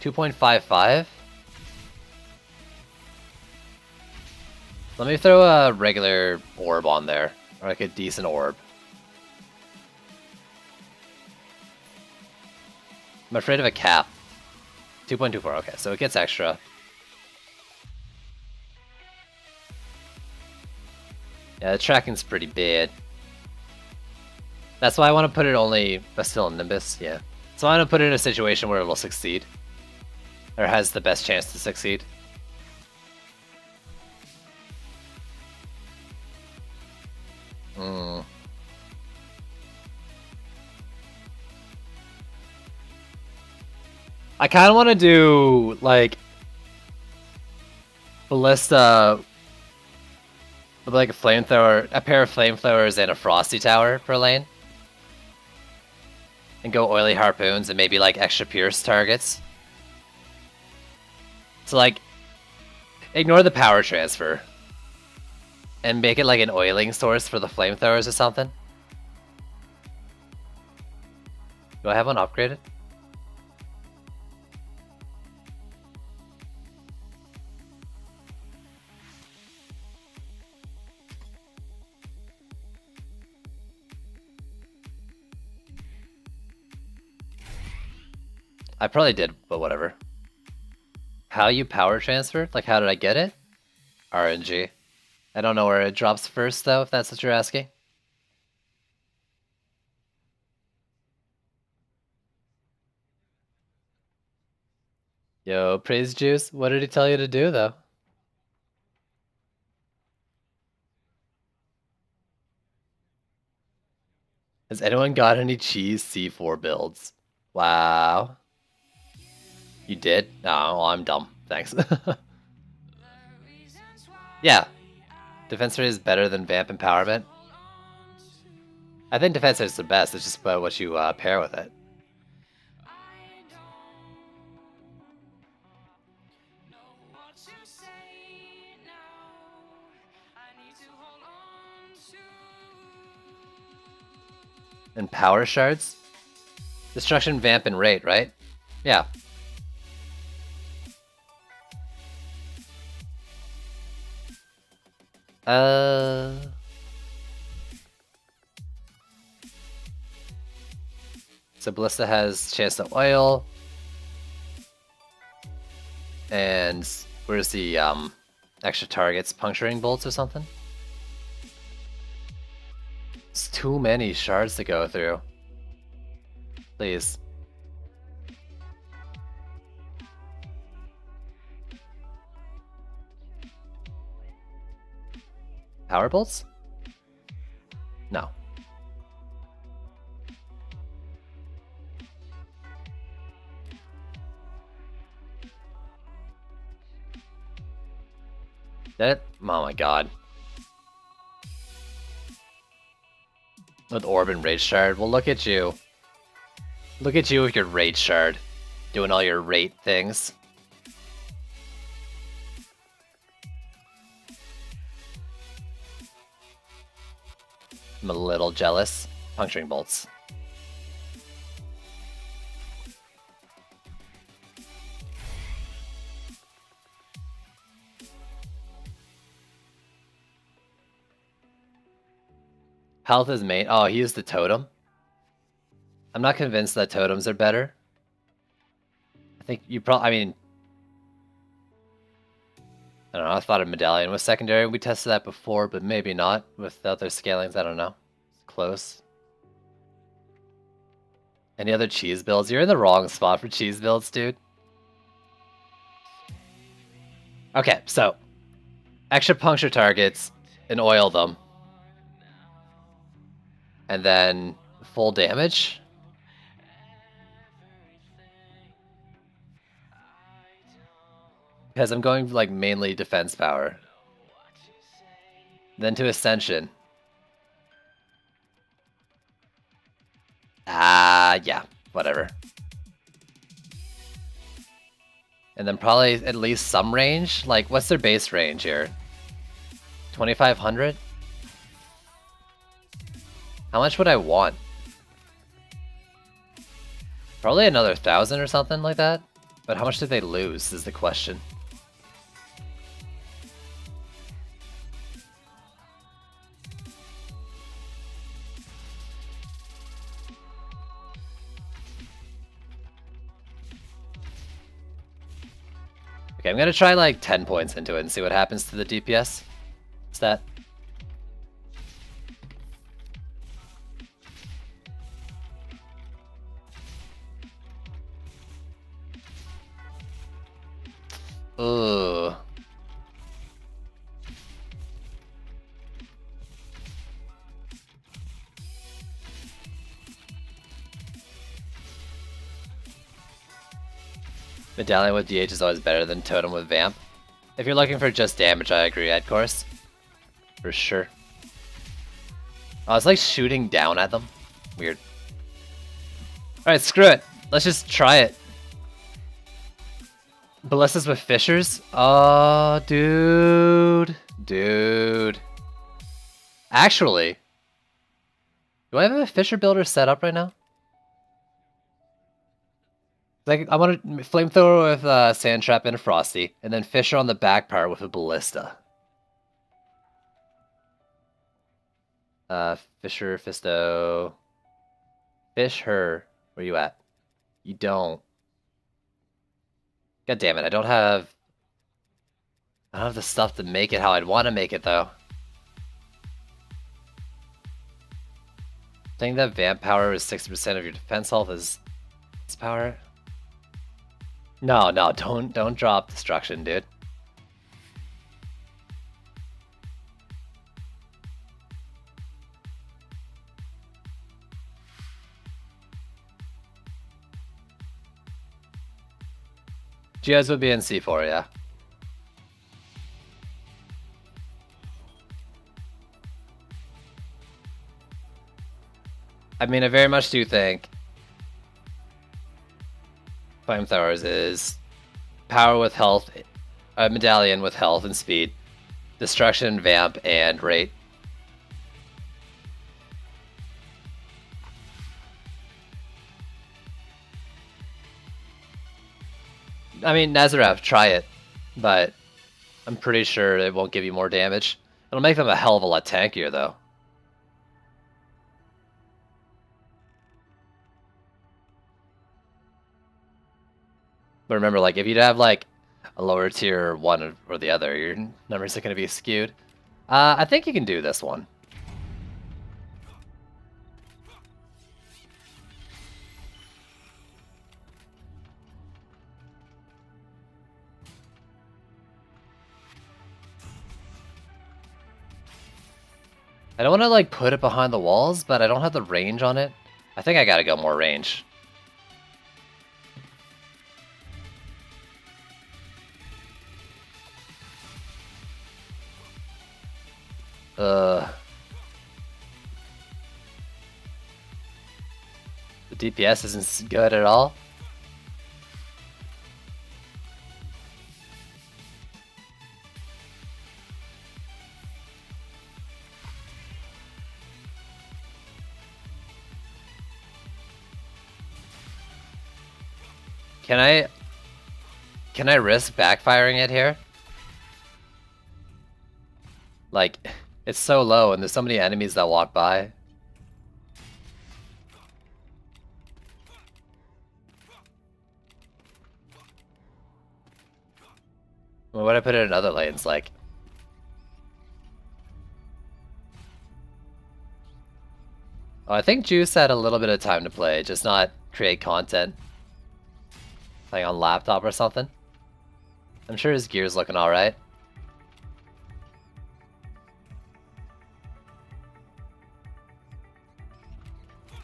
2.55? Let me throw a regular orb on there, or like a decent orb. I'm afraid of a cap. 2.24, okay, so it gets extra. Yeah, the tracking's pretty bad. That's why I want to put it only Bastille and Nimbus, yeah. So I want to put it in a situation where it will succeed. Or has the best chance to succeed. I kind of want to do, like, Ballista, like a flamethrower, a pair of flamethrowers and a frosty tower per lane. And go oily harpoons and maybe, like, extra pierce targets. So, like, ignore the power transfer. And make it like an oiling source for the flamethrowers or something. Do I have one upgraded? I probably did, but whatever. How you power transferred? Like, how did I get it? RNG. I don't know where it drops first, though, if that's what you're asking. Yo, Praise Juice, what did he tell you to do, though? Has anyone got any cheese C4 builds? Wow. You did? No, well, I'm dumb. Thanks. Yeah. Defense rate is better than Vamp Empowerment. I think defense rate is the best. It's just about what you pair with it. And power shards? Destruction, Vamp, and Rate, right? Yeah. So Ballista has chance to oil. And where's the extra targets? Puncturing bolts or something? It's too many shards to go through. Please. Power bolts? No. That? Oh my god. With Orb and Rage Shard? Well, look at you. Look at you with your Rage Shard. Doing all your rate things. I'm a little jealous. Puncturing bolts. Health is main. Oh, he used the totem. I'm not convinced that totems are better. I think you probably. I mean, I don't know. I thought a medallion was secondary. We tested that before, but maybe not without their scalings. I don't know. Close. Any other cheese builds? You're in the wrong spot for cheese builds, dude. Okay, so extra puncture targets and oil them. and then full damage. Because I'm going like mainly defense power. Then to Ascension. Yeah, whatever. And then probably at least some range. Like, what's their base range here? 2,500? How much would I want? Probably another 1,000 or something like that. But how much did they lose is the question. Okay, I'm gonna try like 10 points into it and see what happens to the DPS stat. Ugh. Medallion with DH is always better than Totem with Vamp. If you're looking for just damage, I agree, Ed Course. For sure. Oh, it's like shooting down at them. Weird. Alright, screw it. Let's just try it. Ballistas with Fissures? Oh, dude. Dude. Actually, do I have a Fissure builder set up right now? Like, I want to Flamethrower with Sand Trap and a Frosty, and then Fissure on the back part with a Ballista. Fissure, Fisto. Fish her. Where you at? You don't. God damn it, I don't have the stuff to make it how I'd want to make it, though. Saying that Vamp power is 60% of your defense health is power. No, don't drop Destruction, dude. Geodes would be in C4, yeah. I mean, I very much do think Flamethrowers is power with health, a medallion with health and speed, destruction, vamp, and rate. I mean, Nazareth, try it, but I'm pretty sure it won't give you more damage. It'll make them a hell of a lot tankier, though. But remember, like, if you'd have, like, a lower tier one or the other, your numbers are going to be skewed. I think you can do this one. I don't want to, like, put it behind the walls, but I don't have the range on it. I think I gotta go more range. The DPS isn't good at all. Can I risk backfiring it here? Like, it's so low and there's so many enemies that walk by. Well, what I put it in other lanes, like... Oh, I think Juice had a little bit of time to play, just not create content. Like on laptop or something. I'm sure his gear's looking alright.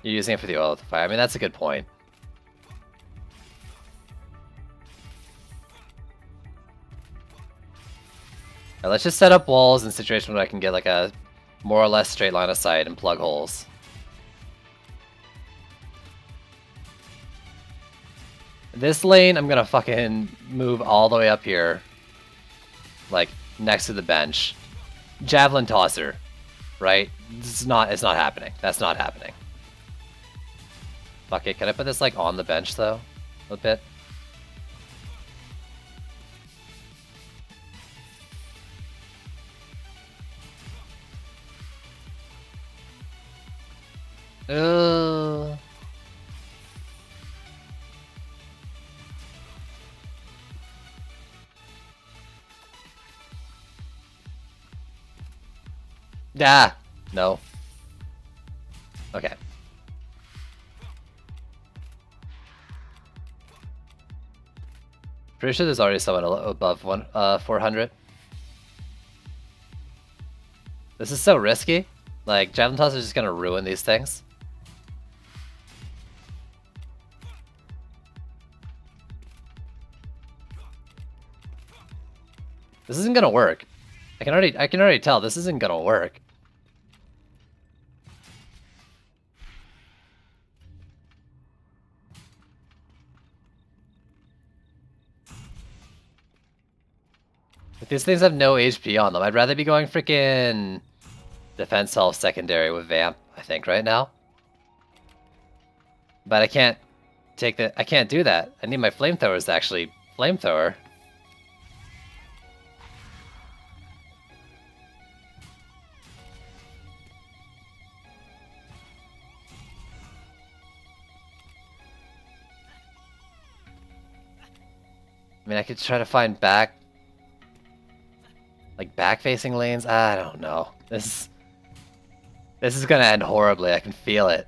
You're using it for the oil of the fire. I mean, that's a good point. Right, let's just set up walls in situations where I can get like a more or less straight line of sight and plug holes. This lane, I'm gonna fucking move all the way up here. Like, next to the bench. Javelin tosser. Right? It's not happening. That's not happening. Fuck it, can I put this like on the bench though? A bit? Uh. Ah, no. Okay. Pretty sure there's already someone above 400. This is so risky. Like, Javelin Toss is just gonna ruin these things. This isn't gonna work. I can already tell this isn't gonna work. If these things have no HP on them, I'd rather be going freaking defense health secondary with Vamp, I think, right now. But I can't I can't do that. I need my flamethrowers to actually flamethrower. I mean, I could try to find back-facing lanes. I don't know. This is gonna end horribly. I can feel it.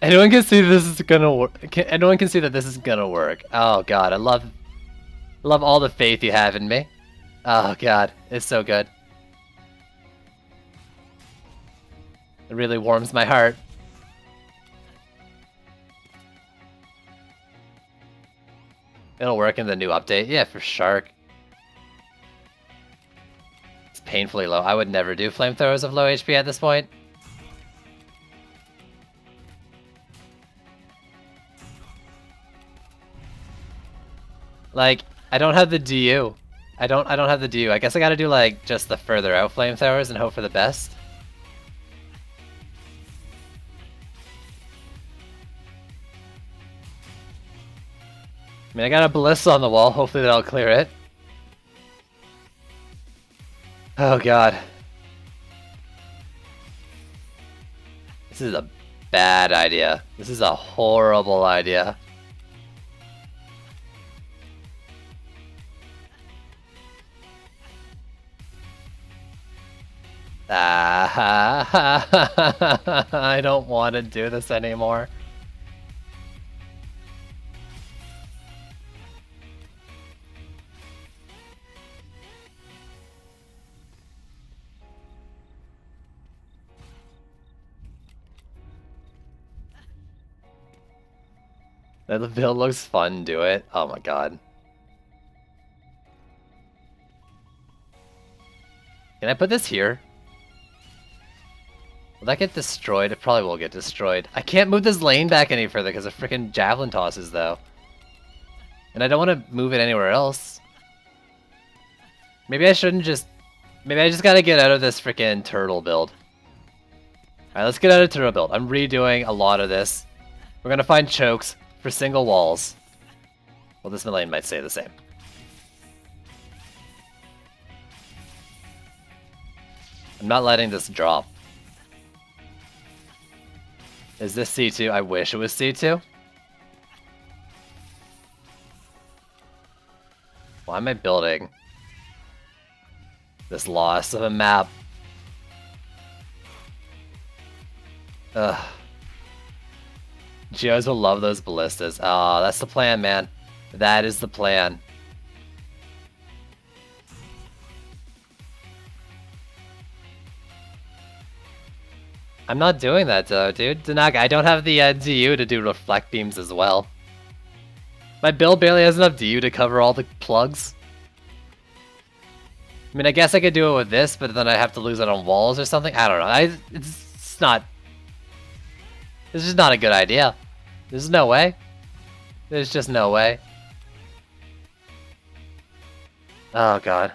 Anyone can see this is gonna work. Anyone can see that this is gonna work. Oh god, I love all the faith you have in me. Oh god, it's so good. It really warms my heart. It'll work in the new update. Yeah, for Shark. It's painfully low. I would never do flamethrowers of low HP at this point. Like, I don't have the DU. I don't have the DU. I guess I gotta do like just the further out flamethrowers and hope for the best. I mean, I got a Ballista on the wall. Hopefully that'll clear it. Oh god. This is a bad idea. This is a horrible idea. I don't want to do this anymore. The build looks fun, do it. Oh my god. Can I put this here? Will that get destroyed? It probably will get destroyed. I can't move this lane back any further because of freaking javelin tosses, though. And I don't want to move it anywhere else. Maybe I shouldn't just... Maybe I just gotta get out of this freaking turtle build. Alright, let's get out of turtle build. I'm redoing a lot of this. We're gonna find chokes for single walls. Well, this lane might stay the same. I'm not letting this drop. Is this C2? I wish it was C2. Why am I building this loss of a map? Geos will love those ballistas. Oh, that's the plan, man. That is the plan. I'm not doing that though, dude. Danaka, I don't have the DU to do reflect beams as well. My build barely has enough DU to cover all the plugs. I mean, I guess I could do it with this, but then I have to lose it on walls or something. I don't know. It's not... This is not a good idea. There's no way. There's just no way. Oh, God.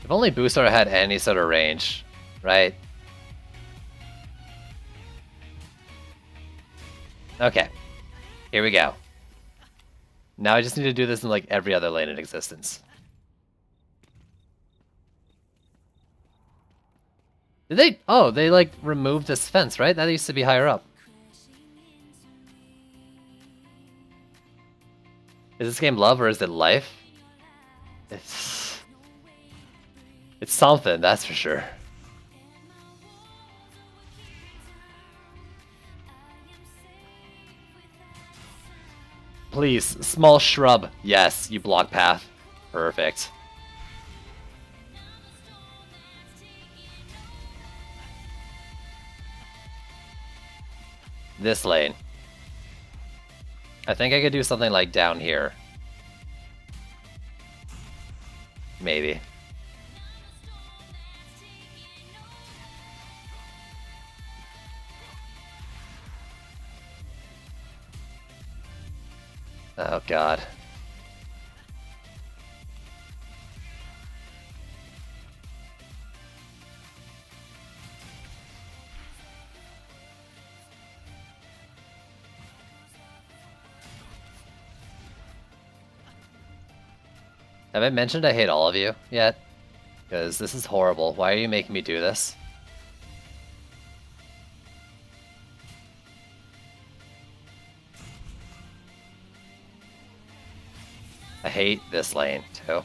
If only Boostar had any sort of range, right? Okay. Here we go. Now I just need to do this in like every other lane in existence. Did they? Oh, they like removed this fence, right? That used to be higher up. Is this game love or is it life? It's something, that's for sure. Please, small shrub. Yes, you block path. Perfect. This lane. I think I could do something like down here. Maybe. Oh, God. Have I mentioned I hate all of you yet? Because this is horrible. Why are you making me do this? I hate this lane, too.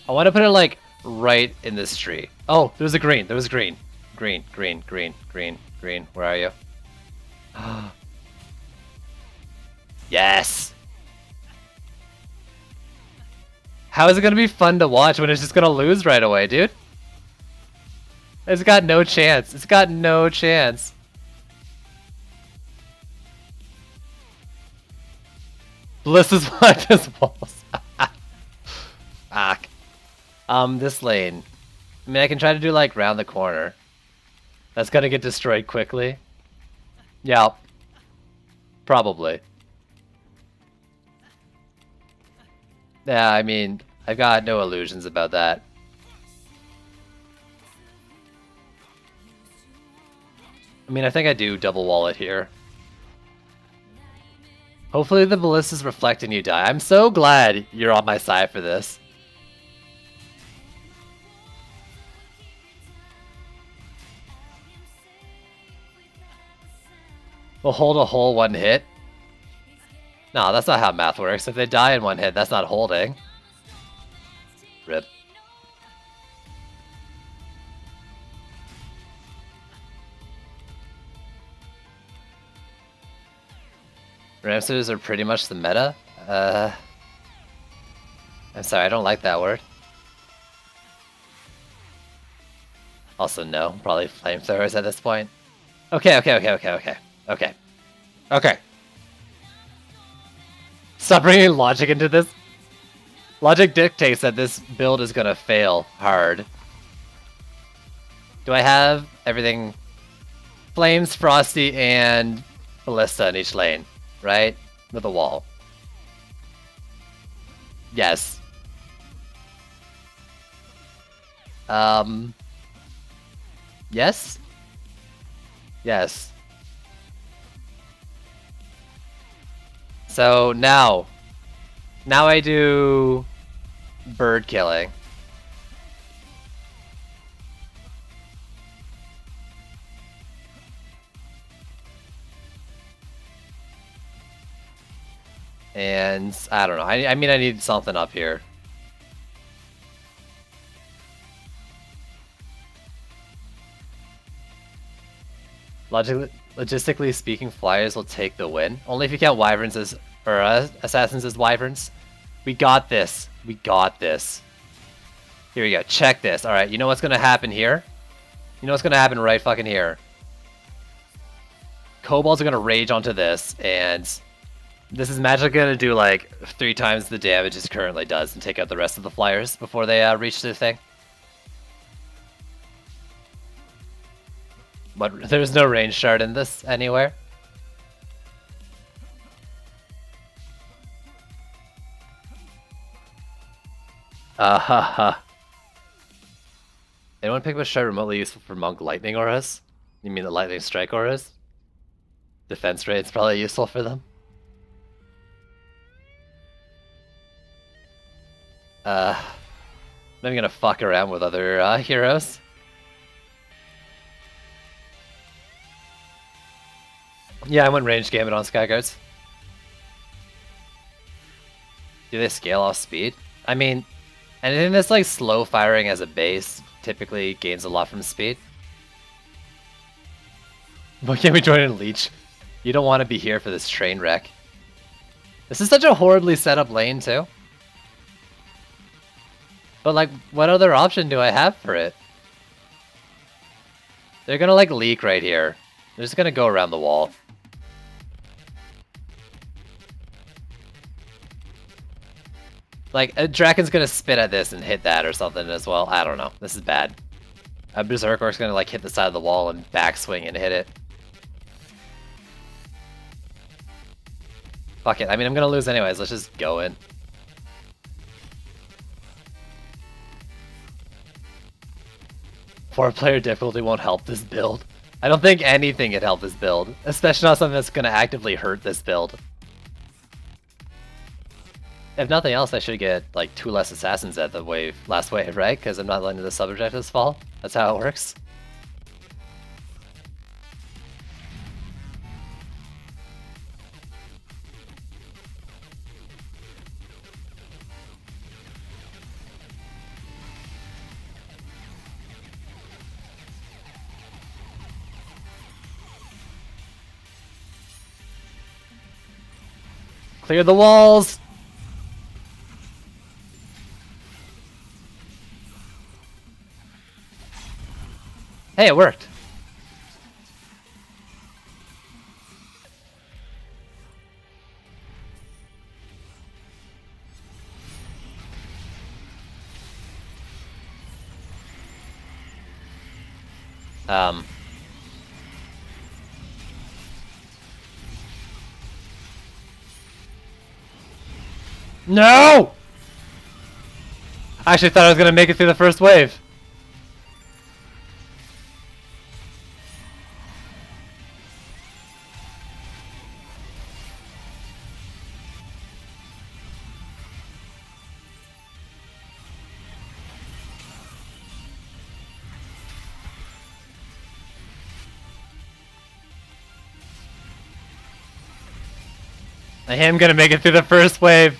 I want to put it, like, right in this tree. Oh, there was a green. There was a green. Green, green, green, green, green. Where are you? Yes! How is it going to be fun to watch when it's just going to lose right away, dude? It's got no chance. It's got no chance. Bliss is black as walls. Fuck. This lane. I mean, I can try to do, like, round the corner. That's gonna get destroyed quickly. Yeah. Probably. Yeah, I mean, I've got no illusions about that. I mean, I think I do double wall it here. Hopefully the ballistas reflect and you die. I'm so glad you're on my side for this. We'll hold a whole one hit. No, that's not how math works. If they die in one hit, that's not holding. Rip. Ramses are pretty much the meta. I'm sorry, I don't like that word. Also, no, probably flamethrowers at this point. Okay. Stop bringing logic into this. Logic dictates that this build is gonna fail hard. Do I have everything? Flames, Frosty, and Ballista in each lane, right? With a wall. Yes. Yes? Yes. So now I do bird killing. And I don't know. I mean, I need something up here. Logistically speaking, flyers will take the win. Only if you count wyverns as or assassins as wyverns. We got this. We got this. Here we go. Check this. All right. You know what's gonna happen here? You know what's gonna happen right fucking here. Kobolds are gonna rage onto this, and this is magically gonna do like 3 times the damage it currently does and take out the rest of the flyers before they reach the thing. But there's no range shard in this anywhere. Ha. Anyone pick up a shard remotely useful for monk lightning auras? You mean the lightning strike auras? Defense rate's probably useful for them. I'm not even gonna fuck around with other heroes. Yeah, I went range gambit on Skyguards. Do they scale off speed? I mean, anything that's like slow firing as a base typically gains a lot from speed. Why can't we join in Leech? You don't want to be here for this train wreck. This is such a horribly set up lane too. But like, what other option do I have for it? They're gonna like leak right here. They're just gonna go around the wall. Like, a Draken's gonna spit at this and hit that or something as well. I don't know. This is bad. A Berserker's gonna like hit the side of the wall and backswing and hit it. Fuck it. I mean, I'm gonna lose anyways. Let's just go in. Four-player difficulty won't help this build. I don't think anything could help this build. Especially not something that's gonna actively hurt this build. If nothing else, I should get like 2 less assassins at the last wave, right? Because I'm not letting the sub-objectives fall. That's how it works. Clear the walls! Hey, it worked. No! I actually thought I was gonna make it through the first wave. I am gonna make it through the first wave.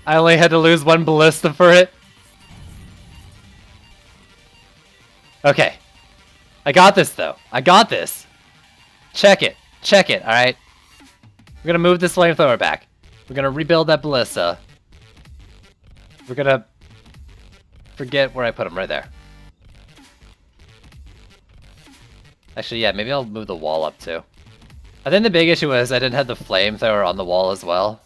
I only had to lose 1 ballista for it. Okay. I got this though. I got this. Check it. Check it, alright? We're gonna move this flamethrower back. We're gonna rebuild that ballista. We're gonna forget where I put him, right there. Actually, yeah, maybe I'll move the wall up too. I think the big issue was I didn't have the flamethrower on the wall as well.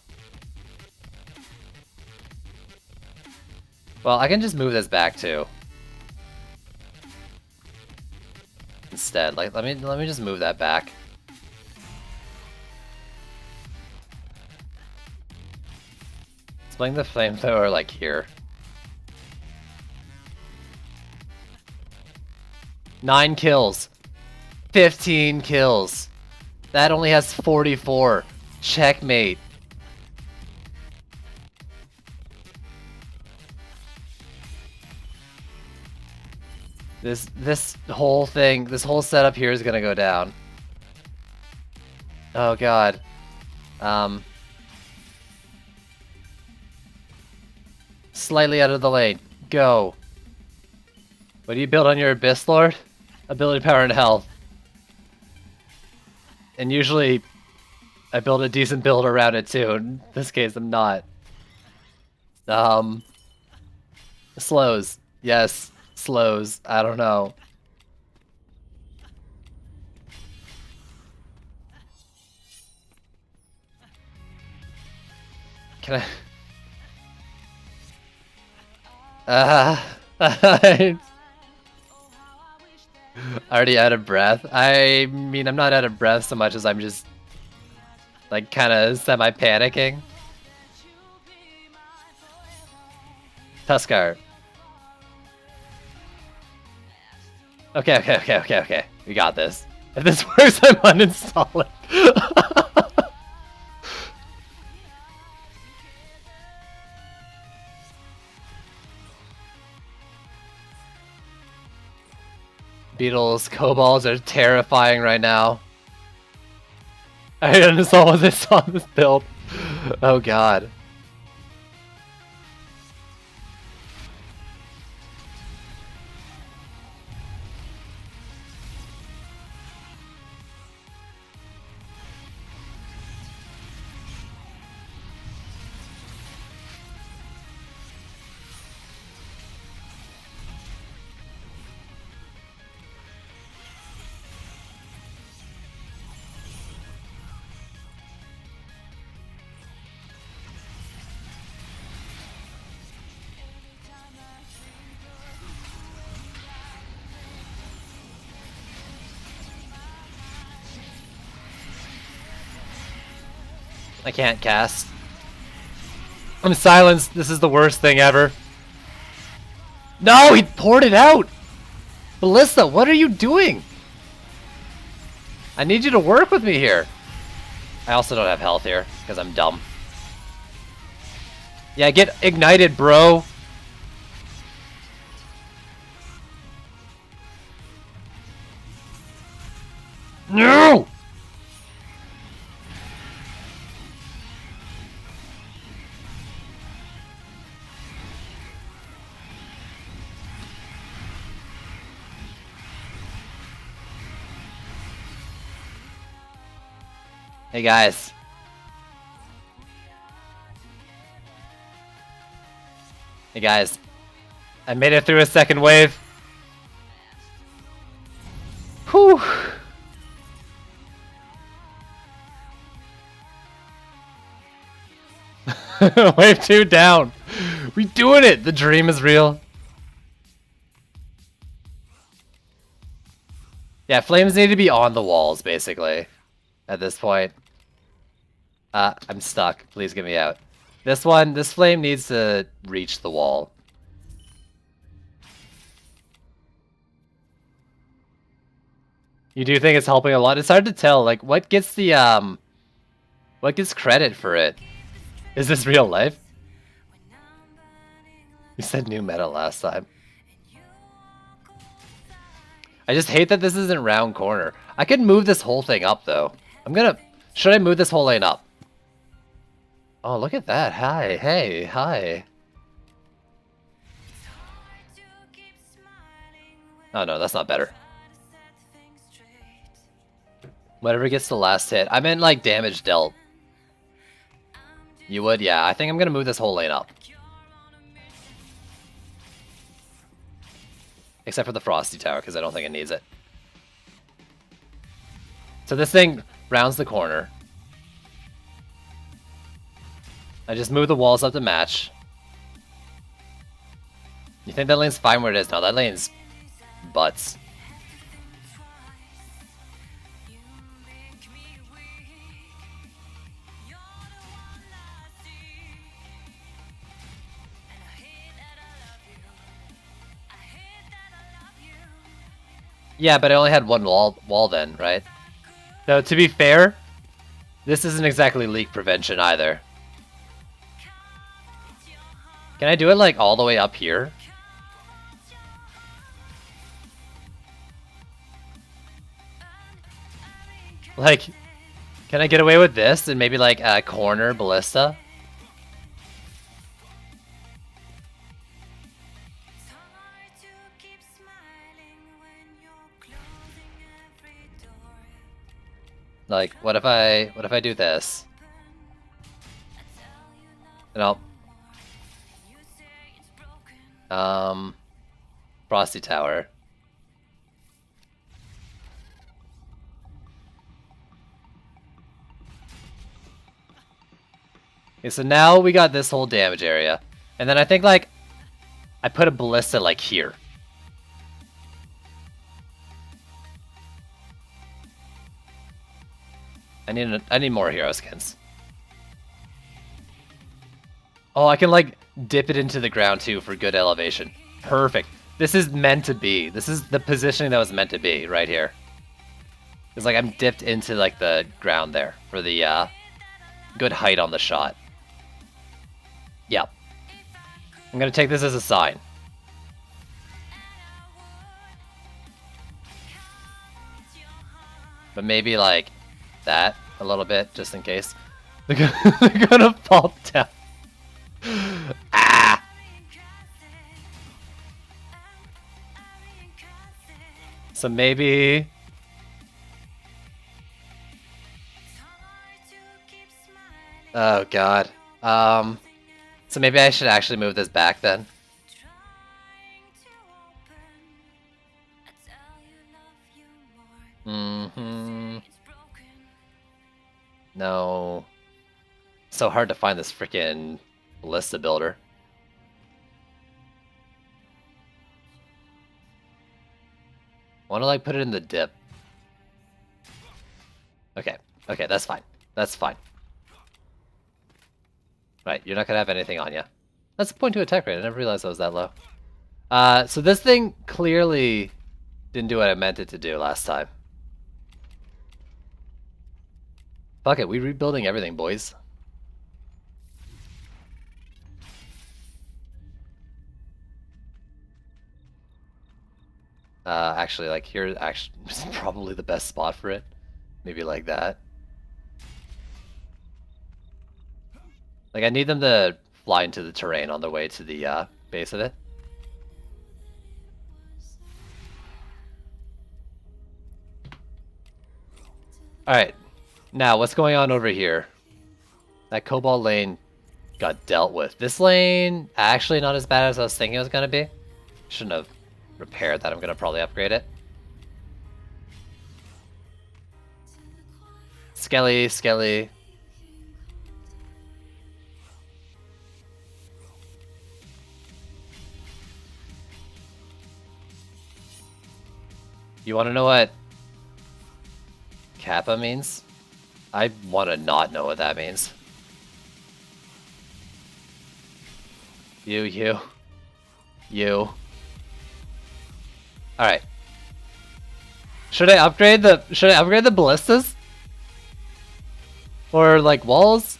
Well, I can just move this back too. Instead, like let me just move that back. Let's bring the flamethrower like here. 9 kills. 15 kills. That only has 44. Checkmate. This whole thing, this whole setup here is gonna go down. Oh god. Slightly out of the lane. Go. What do you build on your Abyss Lord? Ability, power, and health. And usually I build a decent build around it too. In this case, I'm not. Slows. Yes, slows. I don't know. Can I... I already out of breath. I mean, I'm not out of breath so much as I'm just, like, kind of semi-panicking. Tuskar. Okay. We got this. If this works, I'm uninstalling. Beetles, kobolds are terrifying right now. I uninstalled this on this build. Oh god. I can't cast. I'm silenced. This is the worst thing ever. No, he poured it out! Ballista, what are you doing? I need you to work with me here. I also don't have health here, because I'm dumb. Yeah, get ignited, bro. No! Hey guys. Hey guys. I made it through a second wave. Whew. Wave 2 down. We doing it. The dream is real. Yeah, flames need to be on the walls, basically, at this point. I'm stuck. Please get me out. This flame needs to reach the wall. You do think it's helping a lot? It's hard to tell. Like, what gets credit for it? Is this real life? You said new meta last time. I just hate that this isn't round corner. I could move this whole thing up, though. Should I move this whole lane up? Oh, look at that. Hi. Hey. Hi. Oh, no. That's not better. Whatever gets the last hit. I meant, like, damage dealt. You would? Yeah. I think I'm going to move this whole lane up. Except for the Frosty Tower, because I don't think it needs it. So this thing rounds the corner. I just move the walls up to match. You think that lane's fine where it is? No, that lane's butts. Yeah, but I only had one wall then, right? No, to be fair, this isn't exactly leak prevention either. Can I do it, like, all the way up here? Like, can I get away with this and maybe, like, a corner ballista? Like, what if I do this? And Frosty Tower. Okay, so now we got this whole damage area. And then I think, like, I put a ballista, like, here. I need more hero skins. Oh, I can, like, dip it into the ground, too, for good elevation. Perfect. This is meant to be. This is the positioning that was meant to be, right here. It's like I'm dipped into, like, the ground there for the, good height on the shot. Yep. I'm gonna take this as a sign. But maybe, like, that a little bit, just in case. They're gonna fall down. Ah! So maybe... Oh god. So maybe I should actually move this back then. Mm-hmm. No. So hard to find this freaking ballista builder. Wanna like put it in the dip. Okay, okay, that's fine. That's fine. Right, you're not gonna have anything on you. That's a point to attack rate. I never realized I was that low. So this thing clearly didn't do what I meant it to do last time. Fuck it, we rebuilding everything, boys. Actually, like, here actually is probably the best spot for it. Maybe like that. Like, I need them to fly into the terrain on the way to the base of it. Alright, now what's going on over here? That Cobalt lane got dealt with. This lane, actually not as bad as I was thinking it was gonna be. Shouldn't have repaired that. I'm gonna probably upgrade it. Skelly, Skelly. You wanna know what Kappa means? I wanna not know what that means. You. Alright. Should I upgrade the ballistas? Or like walls?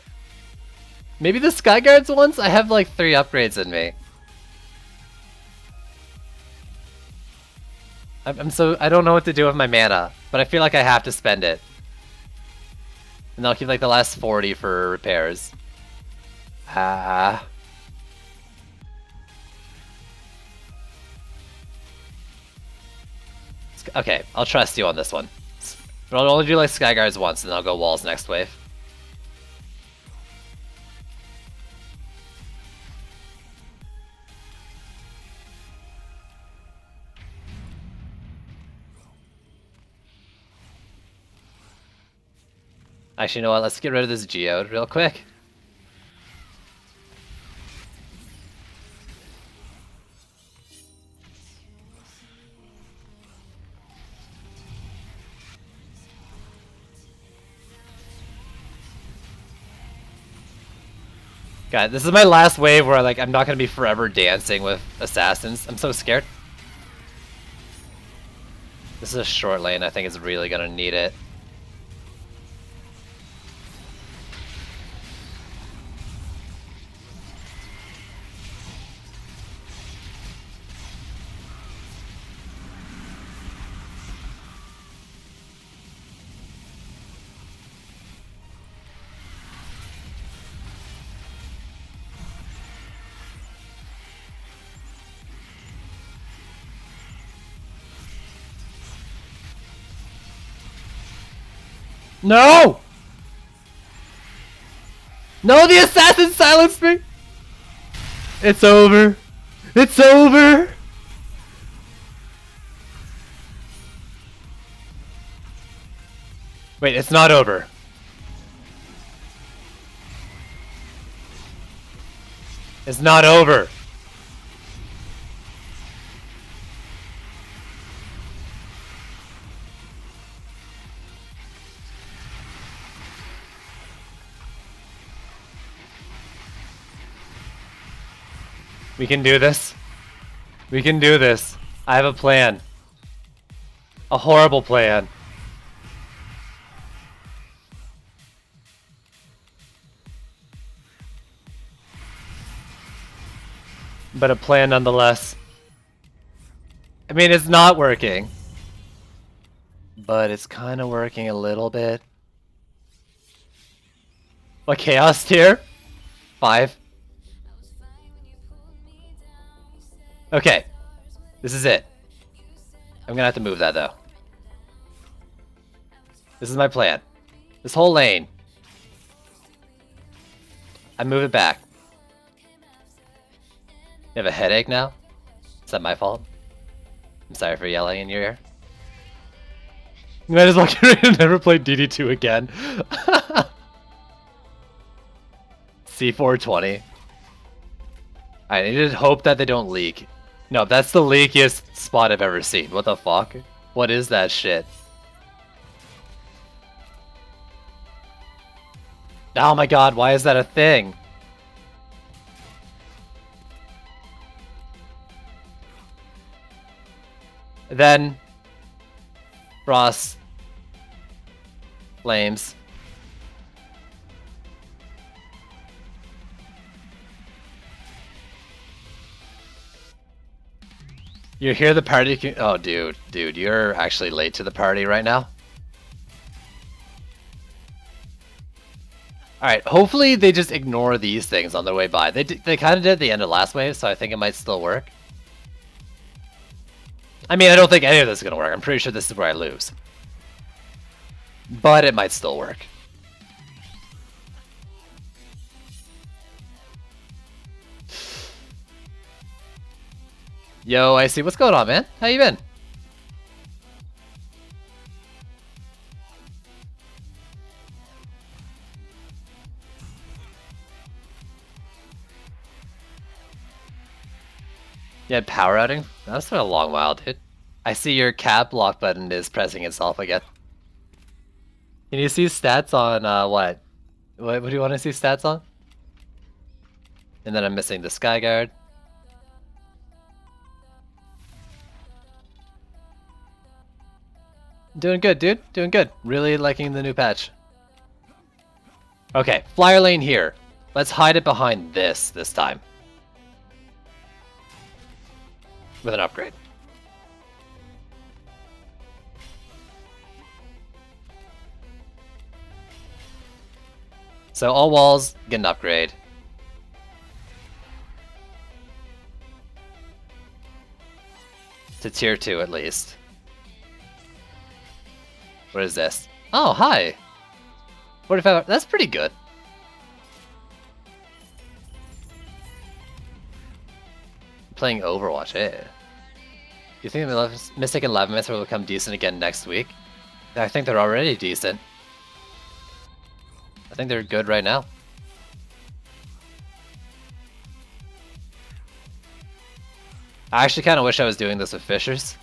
Maybe the Skyguards ones? I have like 3 upgrades in me. I don't know what to do with my mana, but I feel like I have to spend it. And I'll keep like the last 40 for repairs. Okay, I'll trust you on this one. But I'll only do like Skyguards once and then I'll go walls next wave. Actually, you know what? Let's get rid of this Geode real quick. God, this is my last wave where like I'm not gonna be forever dancing with assassins. I'm so scared. This is a short lane. I think it's really gonna need it. No! No, the assassin silenced me! It's over. It's over! Wait, it's not over. It's not over. We can do this. We can do this. I have a plan. A horrible plan. But a plan nonetheless. I mean, it's not working. But it's kind of working a little bit. What, chaos tier? 5. Okay. This is it. I'm gonna have to move that though. This is my plan. This whole lane. I move it back. You have a headache now? Is that my fault? I'm sorry for yelling in your ear. You might as well get ready to never play DD2 again. C420. I need to hope that they don't leak. No, that's the leakiest spot I've ever seen. What the fuck? What is that shit? Oh my god, why is that a thing? Then Ross flames. You hear the party? Oh, dude, you're actually late to the party right now. Alright, hopefully they just ignore these things on their way by. They kind of did at the end of last wave, so I think it might still work. I mean, I don't think any of this is going to work. I'm pretty sure this is where I lose. But it might still work. Yo, I see. What's going on, man? How you been? You had power outing? That's been a long while, dude. I see your cap lock button is pressing itself again. Can you see stats on what? What do you want to see stats on? And then I'm missing the Skyguard. Doing good, dude. Doing good. Really liking the new patch. Okay, flyer lane here. Let's hide it behind this time. With an upgrade. So all walls get an upgrade. To tier 2 at least. What is this? Oh, hi! 45, that's pretty good. Playing Overwatch, eh? Do you think the Mystic and Lavamyth will become decent again next week? I think they're already decent. I think they're good right now. I actually kind of wish I was doing this with Fishers.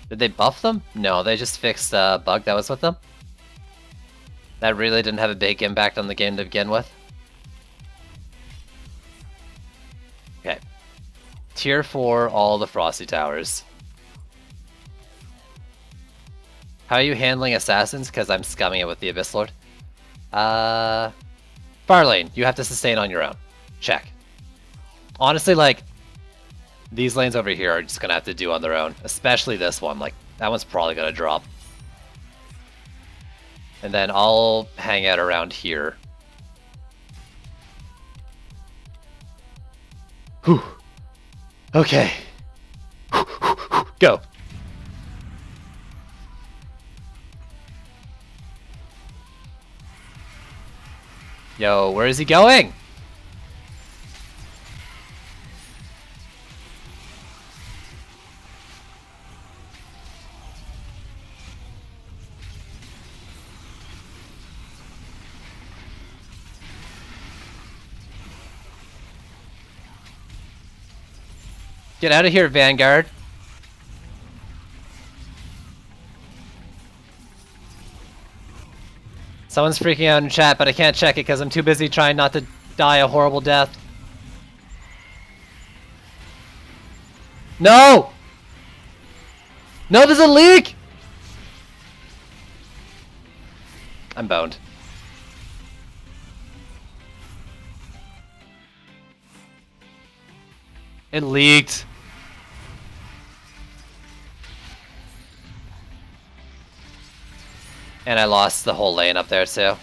Did they buff them? No, they just fixed a bug that was with them. That really didn't have a big impact on the game to begin with. Okay. Tier 4, all the Frosty Towers. How are you handling assassins? Because I'm scumming it with the Abyss Lord. Far lane, you have to sustain on your own. Check. Honestly, like, these lanes over here are just gonna have to do on their own. Especially this one, like, that one's probably gonna drop. And then I'll hang out around here. Whew. Okay. Go. Yo, where is he going? Get out of here, Vanguard. Someone's freaking out in chat, but I can't check it because I'm too busy trying not to die a horrible death. No! No, there's a leak! I'm boned. It leaked. And I lost the whole lane up there too.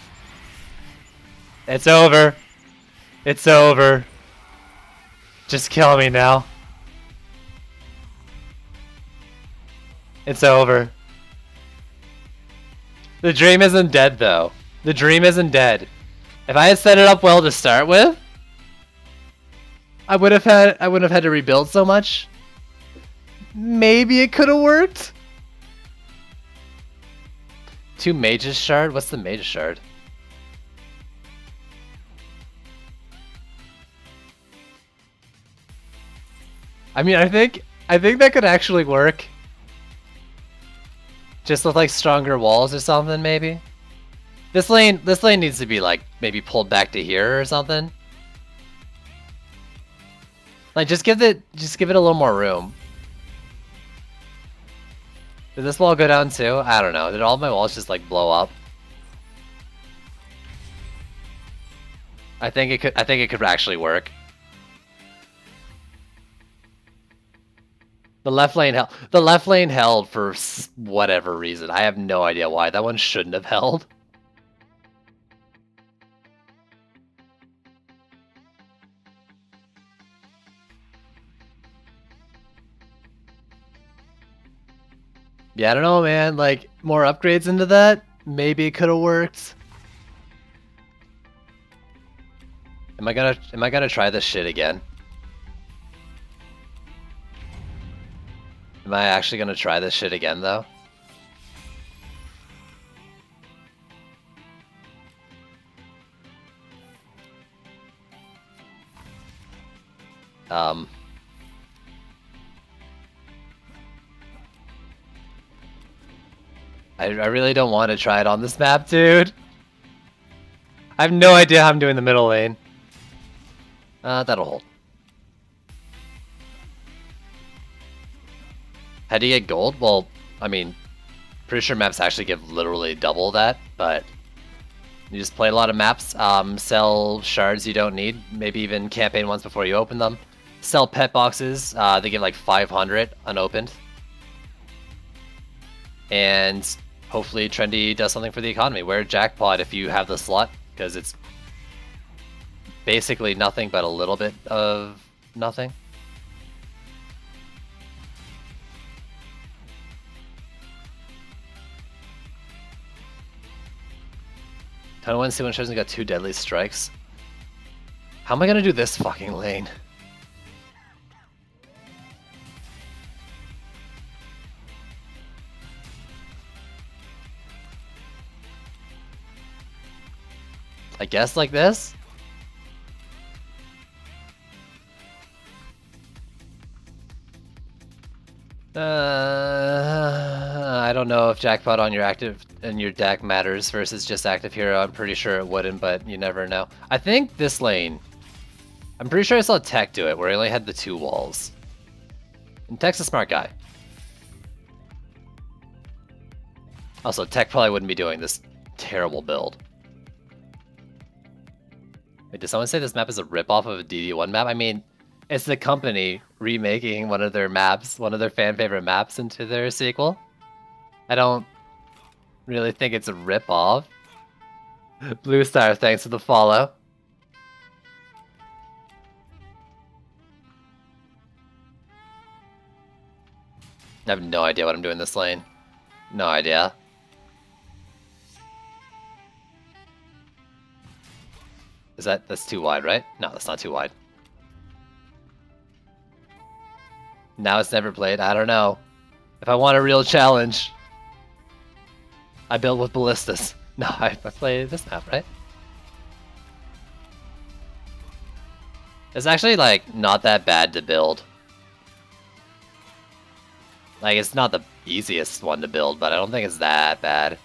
It's over. It's over. Just kill me now. It's over. The dream isn't dead though. The dream isn't dead. If I had set it up well to start with, I wouldn't have had to rebuild so much. Maybe it could have worked. 2 Mage's Shard? What's the Mage's Shard? I mean, I think that could actually work. Just with like stronger walls or something, maybe. This lane needs to be like maybe pulled back to here or something. Like just give it a little more room. Did this wall go down too? I don't know. Did all my walls just like blow up? I think it could actually work. The left lane held for whatever reason. I have no idea why. That one shouldn't have held. Yeah, I don't know, man. Like, more upgrades into that? Maybe it could have worked. Am I gonna try this shit again? Am I actually gonna try this shit again, though? I really don't want to try it on this map, dude. I have no idea how I'm doing the middle lane. That'll hold. How do you get gold? Well, I mean, pretty sure maps actually give literally double that, but you just play a lot of maps, sell shards you don't need, maybe even campaign ones before you open them. Sell pet boxes, they give like 500 unopened. And hopefully Trendy does something for the economy. Wear Jackpot if you have the slot, because it's basically nothing but a little bit of nothing. Ton 1 C1 shows got 2 deadly strikes. How am I gonna do this fucking lane? I guess like this? I don't know if Jackpot on your active and your deck matters versus just active hero. I'm pretty sure it wouldn't, but you never know. I think this lane, I'm pretty sure I saw Tech do it, where he only had the 2 walls. And Tech's a smart guy. Also, Tech probably wouldn't be doing this terrible build. Wait, did someone say this map is a ripoff of a DD1 map? I mean, it's the company remaking one of their maps, one of their fan favorite maps into their sequel. I don't really think it's a ripoff. Blue Star, thanks for the follow. I have no idea what I'm doing this lane. No idea. That's too wide, right? No, that's not too wide. Now it's never played. I don't know. If I want a real challenge, I build with ballistas. No, I play this map, right? It's actually, like, not that bad to build. Like, it's not the easiest one to build, but I don't think it's that bad.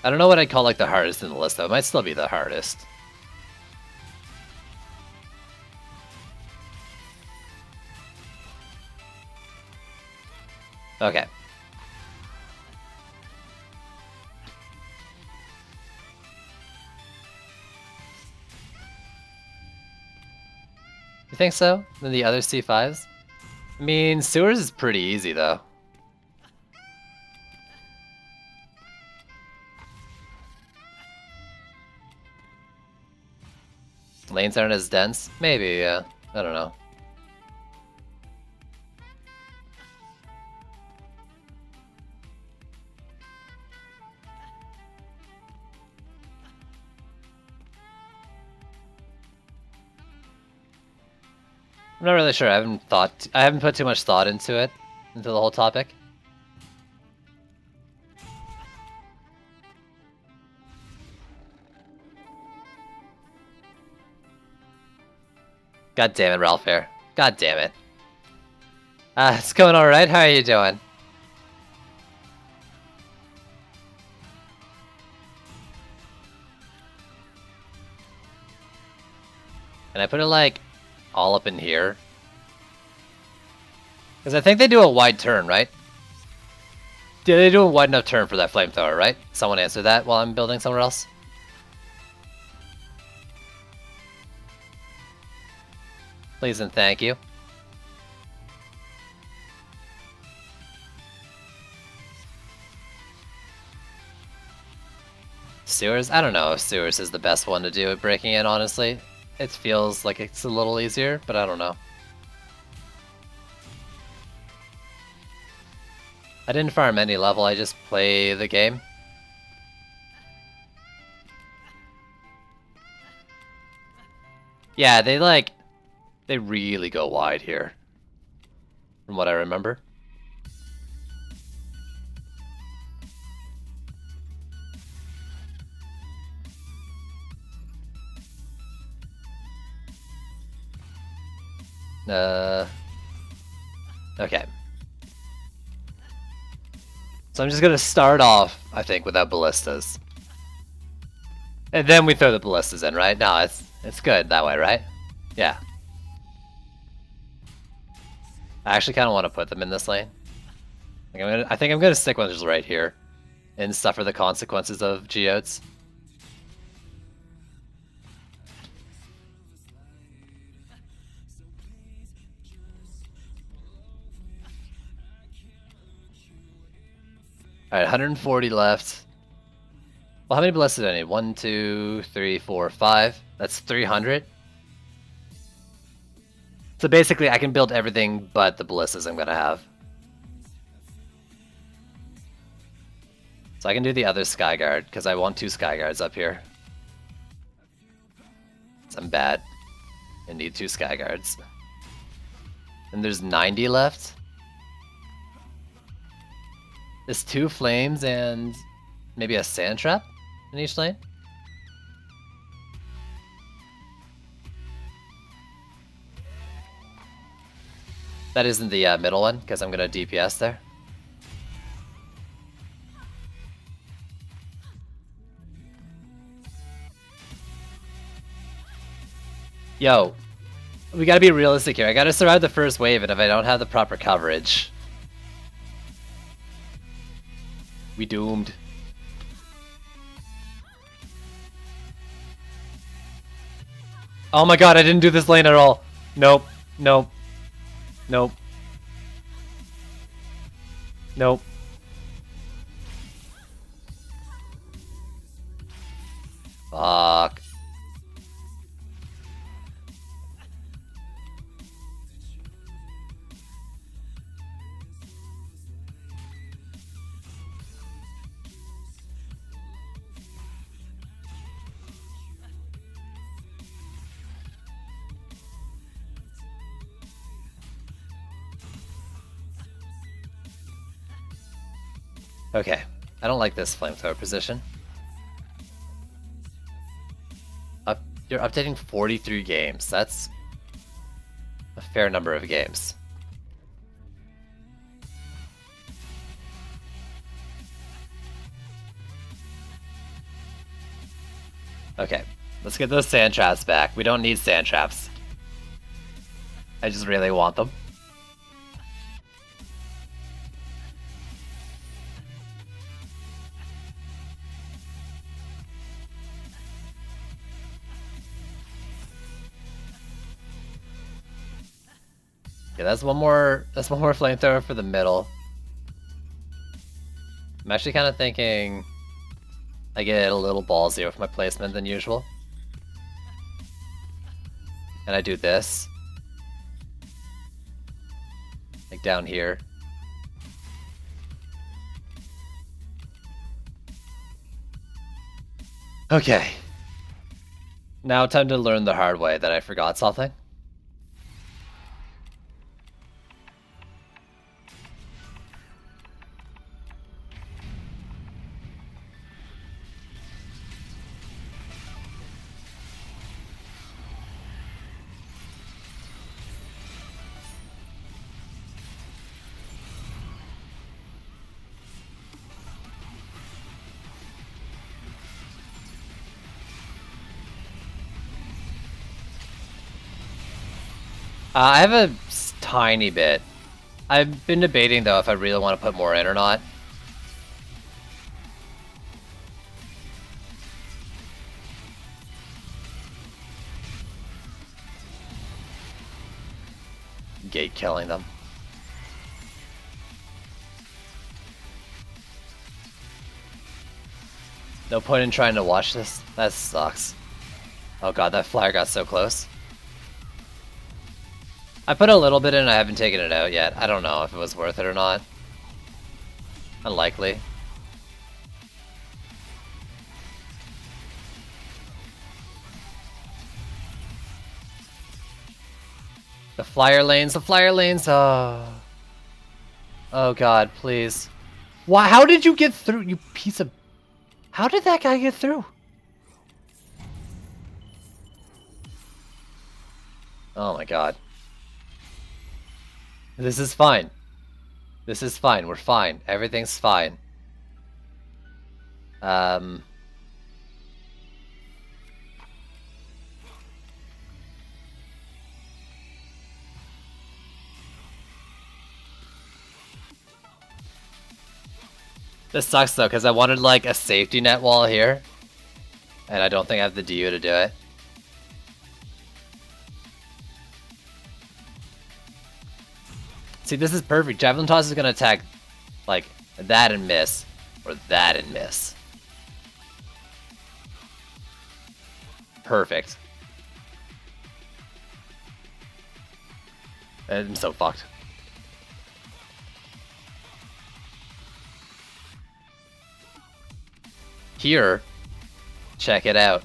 I don't know what I'd call, like, the hardest in the list, though. It might still be the hardest. Okay. You think so? Than the other C5s? I mean, sewers is pretty easy, though. Lanes aren't as dense? Maybe, yeah. I don't know. I'm not really sure. I haven't put too much thought into the whole topic. God damn it, Ralph Air. God damn it. It's going alright. How are you doing? Can I put it, like, all up in here? Because I think they do a wide turn, right? Yeah, they do a wide enough turn for that flamethrower, right? Someone answer that while I'm building somewhere else. Please and thank you. Sewers? I don't know if Sewers is the best one to do at breaking in, honestly. It feels like it's a little easier, but I don't know. I didn't farm any level, I just play the game. Yeah, they really go wide here. From what I remember. Okay. So I'm just gonna start off, I think, without ballistas. And then we throw the ballistas in, right? No, it's good that way, right? Yeah. I actually kind of want to put them in this lane. I think I'm gonna stick one just right here, and suffer the consequences of geodes. Alright, 140 left. Well, how many ballistas do I need? 1, 2, 3, 4, 5. That's 300. So basically, I can build everything but the ballistas I'm gonna have. So I can do the other Skyguard, because I want 2 Skyguards up here. So I'm bad. I need 2 Skyguards. And there's 90 left. There's 2 flames and maybe a sand trap in each lane. That isn't the middle one, because I'm gonna DPS there. Yo, we gotta be realistic here. I gotta survive the first wave, and if I don't have the proper coverage, we doomed. Oh my god, I didn't do this lane at all. Nope, nope, nope, nope. Fuck. Okay, I don't like this flamethrower position. You're updating 43 games. That's a fair number of games. Okay, let's get those sand traps back. We don't need sand traps. I just really want them. Yeah, that's one more flamethrower for the middle. I'm actually kind of thinking I get a little ballsier with my placement than usual. And I do this. Like down here. Okay. Now time to learn the hard way that I forgot something. I have a tiny bit. I've been debating though if I really want to put more in or not. Gate killing them. No point in trying to watch this. That sucks. Oh god, that flyer got so close. I put a little bit in, I haven't taken it out yet. I don't know if it was worth it or not. Unlikely. The flyer lanes, oh. Oh god, please. Why, how did you get through, you piece of... How did that guy get through? Oh my god. This is fine. This is fine. We're fine. Everything's fine. This sucks though, because I wanted like a safety net wall here. And I don't think I have the DU to do it. See, this is perfect. Javelin Toss is going to attack like that and miss, or that and miss. Perfect. I'm so fucked. Here, check it out.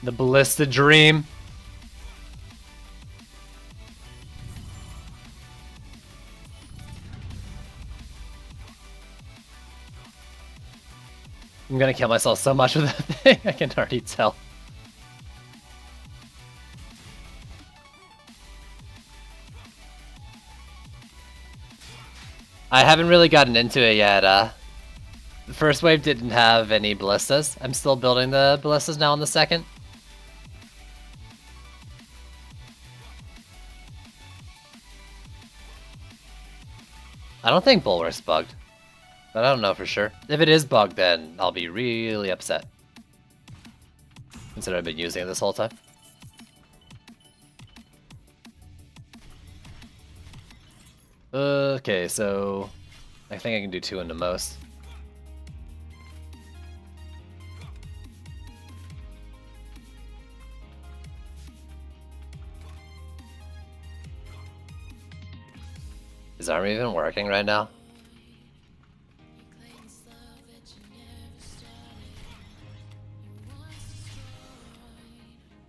The Ballista Dream. I'm gonna kill myself so much with that thing, I can already tell. I haven't really gotten into it yet. The first wave didn't have any ballistas. I'm still building the ballistas now on the second. I don't think Bulwark's bugged. But I don't know for sure. If it is bugged, then I'll be really upset. Considering I've been using it this whole time. Okay, so I think I can do 2 into most. Is armor even working right now?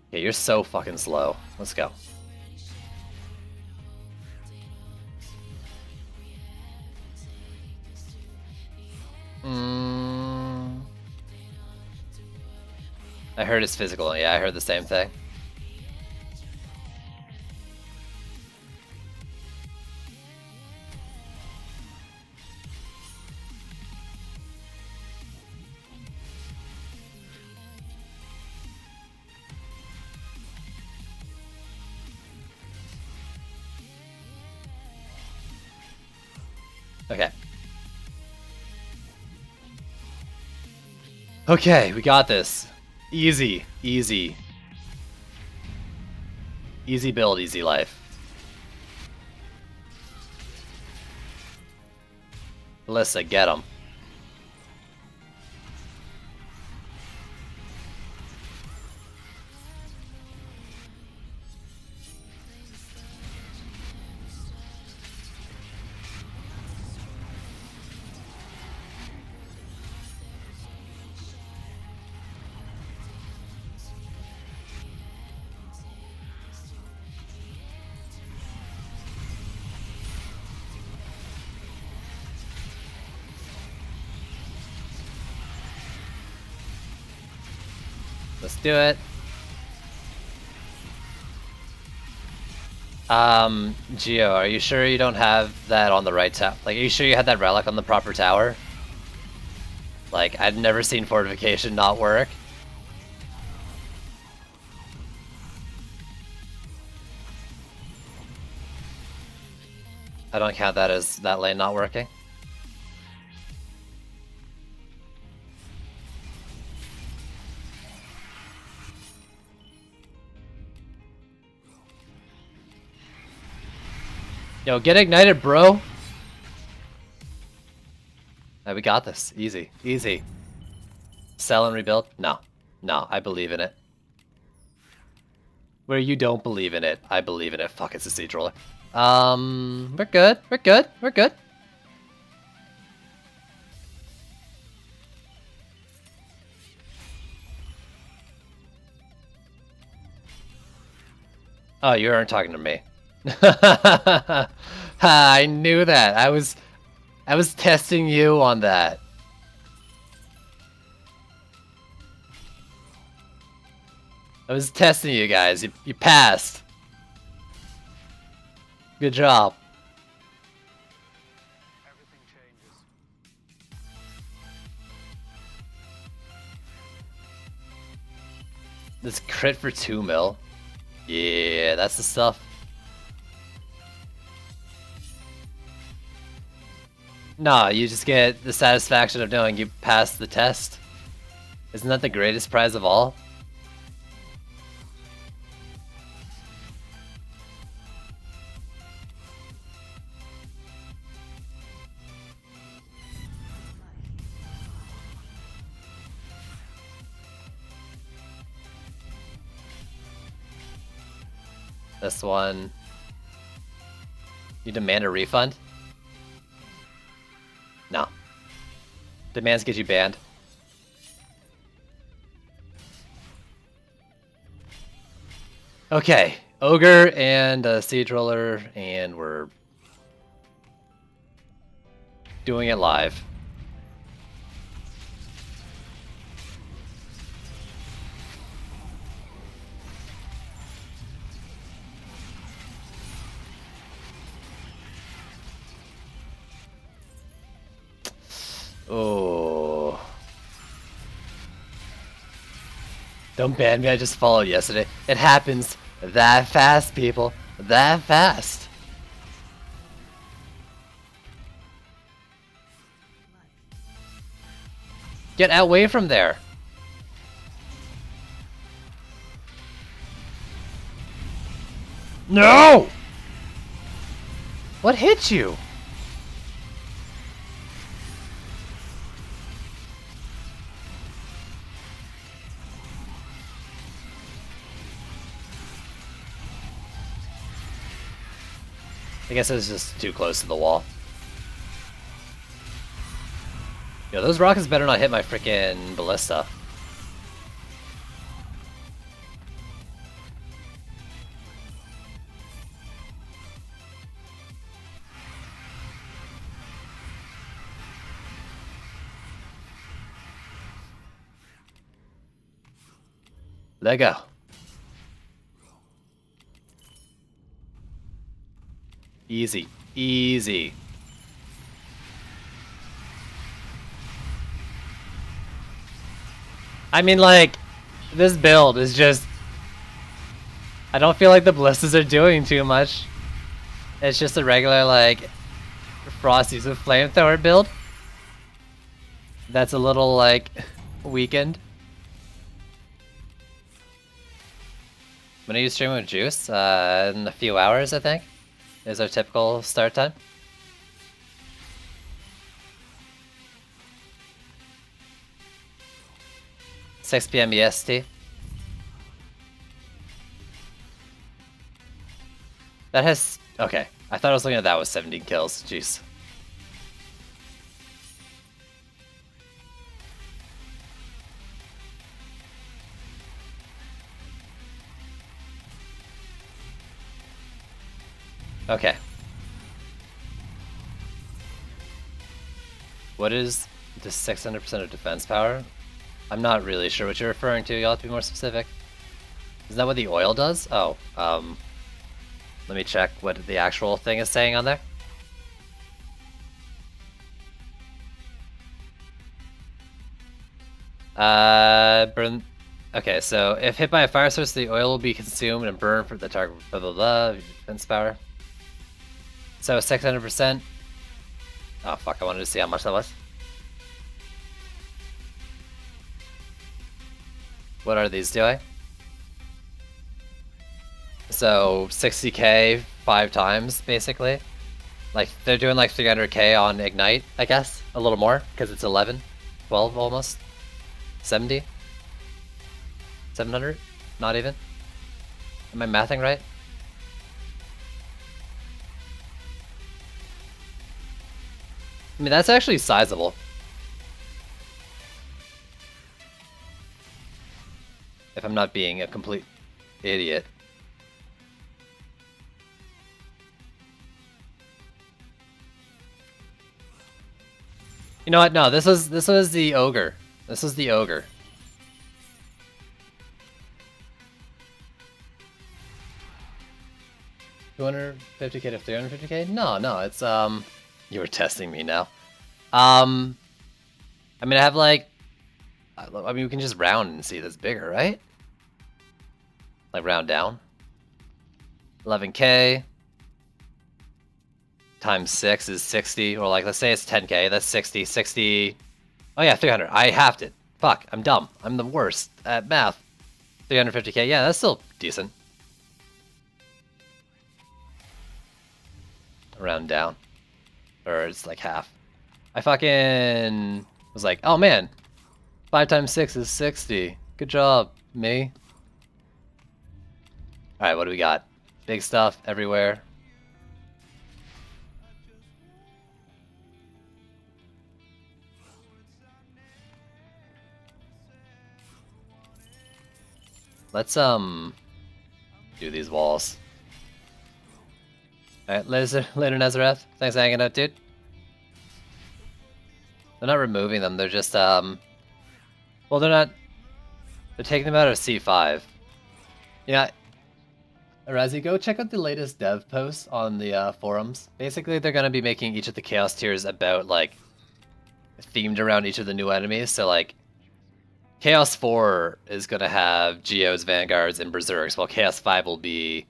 Yeah, you're so fucking slow. Let's go. I heard it's physical. Yeah, I heard the same thing. Okay. Okay, we got this. Easy, easy. Easy build, easy life. Alyssa, get him. Let's do it. Geo, are you sure you don't have that on the right tower? Like, are you sure you had that relic on the proper tower? Like, I've never seen fortification not work. I don't count that as that lane not working. Yo, get ignited, bro. Right, we got this. Easy. Easy. Sell and rebuild? No. No, I believe in it. Where you don't believe in it, I believe in it. Fuck, it's a siege roller. We're good. We're good. We're good. Oh, you aren't talking to me. I knew that. I was testing you on that. I was testing you guys. You passed. Good job.
Everything changes.
This crit for 2 mil. Yeah, that's the stuff. Nah, you just get the satisfaction of knowing you passed the test. Isn't that the greatest prize of all? This one. You demand a refund? No. Demands get you banned. Okay, Ogre and Siege Roller, and we're doing it live. Oh. Don't ban me, I just followed yesterday. It happens that fast, people. That fast. Get away from there. No! What hit you? I guess it was just too close to the wall. Yo, those rockets better not hit my freaking ballista. Let go. Easy. Easy. I mean, like, this build is just... I don't feel like the ballistas are doing too much. It's just a regular, like, Frosties with flamethrower build. That's a little, like, weakened. When are you streaming with Juice? In a few hours, I think, is our typical start time. (6 p.m. EST). That has... Okay, I thought I was looking at that with 17 kills. Jeez. Okay. What is the 600% of defense power? I'm not really sure what you're referring to. You'll have to be more specific. Is that what the oil does? Oh, let me check what the actual thing is saying on there. Burn... Okay, so if hit by a fire source, the oil will be consumed and burned for the target, blah blah blah, defense power. So 600%. Oh fuck, I wanted to see how much that was. What are these doing? So 60k 5 times, basically. Like, they're doing like 300k on Ignite, I guess. A little more, because it's 11, 12 almost. 70? 700? Not even? Am I mathing right? I mean, that's actually sizable. If I'm not being a complete idiot. You know what? No, this was the ogre. This was the ogre. $250k to 350k? No, it's you were testing me now. I mean, I have like, I mean, we can just round and see that's bigger, right? Like round down. 11k times 6 is 60, or like, let's say it's 10k, that's 60, 60. Oh yeah, 300. I halved it. Fuck, I'm dumb. I'm the worst at math. 350k, yeah, that's still decent. Round down. Or it's like half. I fucking was like, oh man, 5 times 6 is 60. Good job, me. Alright, what do we got? Big stuff everywhere. Let's do these walls. Alright, later Nezareth. Thanks for hanging out, dude. They're not removing them, they're just well, they're taking them out of C5. Yeah. Arazi, go check out the latest dev posts on the forums. Basically, they're gonna be making each of the chaos tiers about, like, themed around each of the new enemies. So, like, Chaos 4 is gonna have Geos, Vanguards, and Berserks, while Chaos 5 will be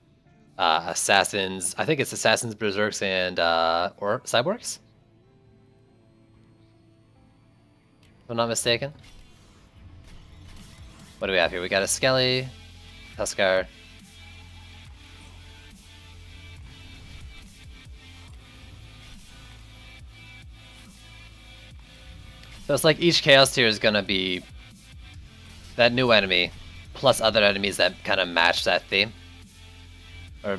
Assassins. I think it's Assassins, Berserks, and or Cyborgs? If I'm not mistaken. What do we have here? We got a Skelly, Tuskar. So it's like each Chaos tier is gonna be that new enemy, plus other enemies that kind of match that theme. Or...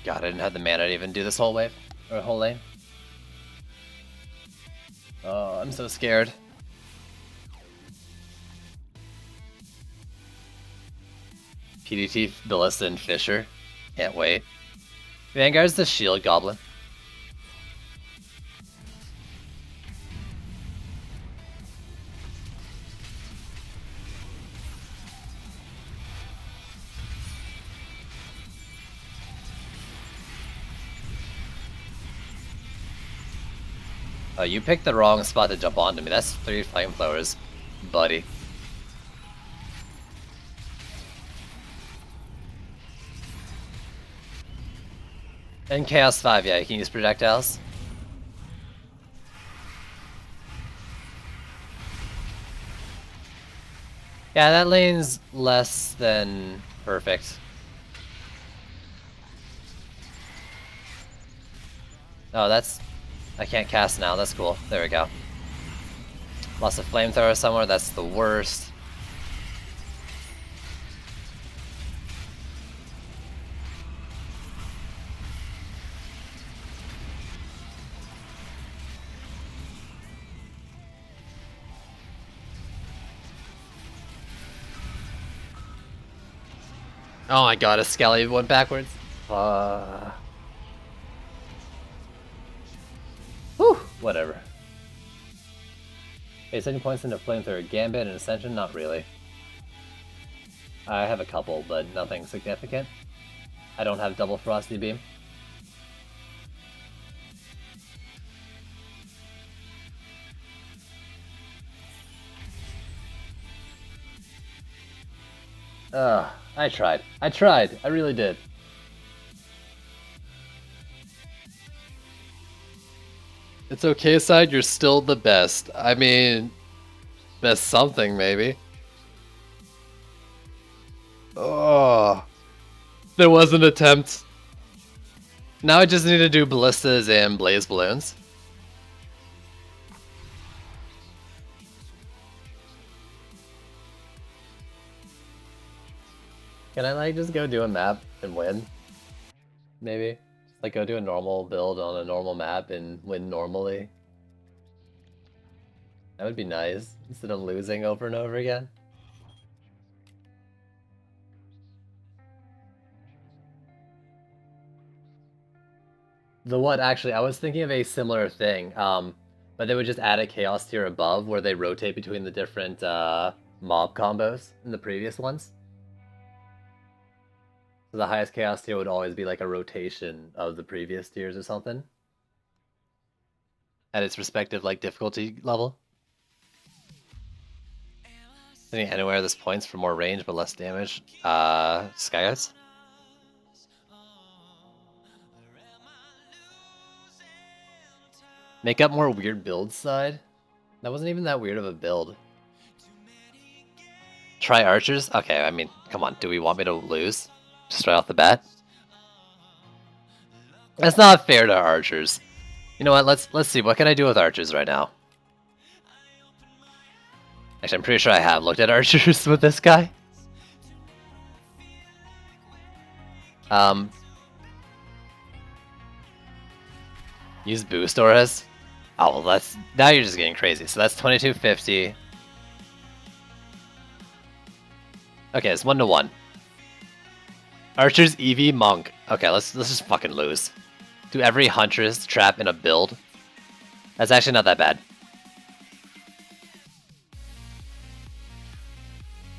God, I didn't have the mana to even do this whole wave. Or whole lane. Oh, I'm so scared. PDT, Ballista, and Fisher. Can't wait. Vanguard's the shield goblin. You picked the wrong spot to jump onto me. That's 3 flamethrowers, buddy. And Chaos 5, yeah, you can use projectiles. Yeah, that lane's less than perfect. Oh, that's... I can't cast now, that's cool. There we go. Lost a flamethrower somewhere, that's the worst. Oh my god, a Skelly went backwards. Whew, whatever. Okay, setting points into flamethrower, Gambit, and Ascension? Not really. I have a couple, but nothing significant. I don't have double Frosty Beam. I tried. I really did. It's okay, Side, you're still the best. I mean, best something, maybe. Oh, there was an attempt. Now I just need to do ballistas and blaze balloons. Can I like just go do a map and win? Maybe? Just like go do a normal build on a normal map and win normally? That would be nice, instead of losing over and over again. The what? Actually, I was thinking of a similar thing, but they would just add a chaos tier above where they rotate between the different mob combos in the previous ones. So the highest chaos tier would always be like a rotation of the previous tiers or something. At its respective like difficulty level. Anywhere this points for more range but less damage. Skyguards? Make up more weird builds side? That wasn't even that weird of a build. Try archers? Okay, I mean, come on, do we want me to lose? Just right off the bat? That's not fair to archers. You know what, let's see, what can I do with archers right now? Actually, I'm pretty sure I have looked at archers with this guy. Use boost auras? Oh, well that's... Now you're just getting crazy. So that's 2250. Okay, it's 1-1. Archer's EV Monk. Okay, let's just fucking lose. Do every Huntress trap in a build. That's actually not that bad.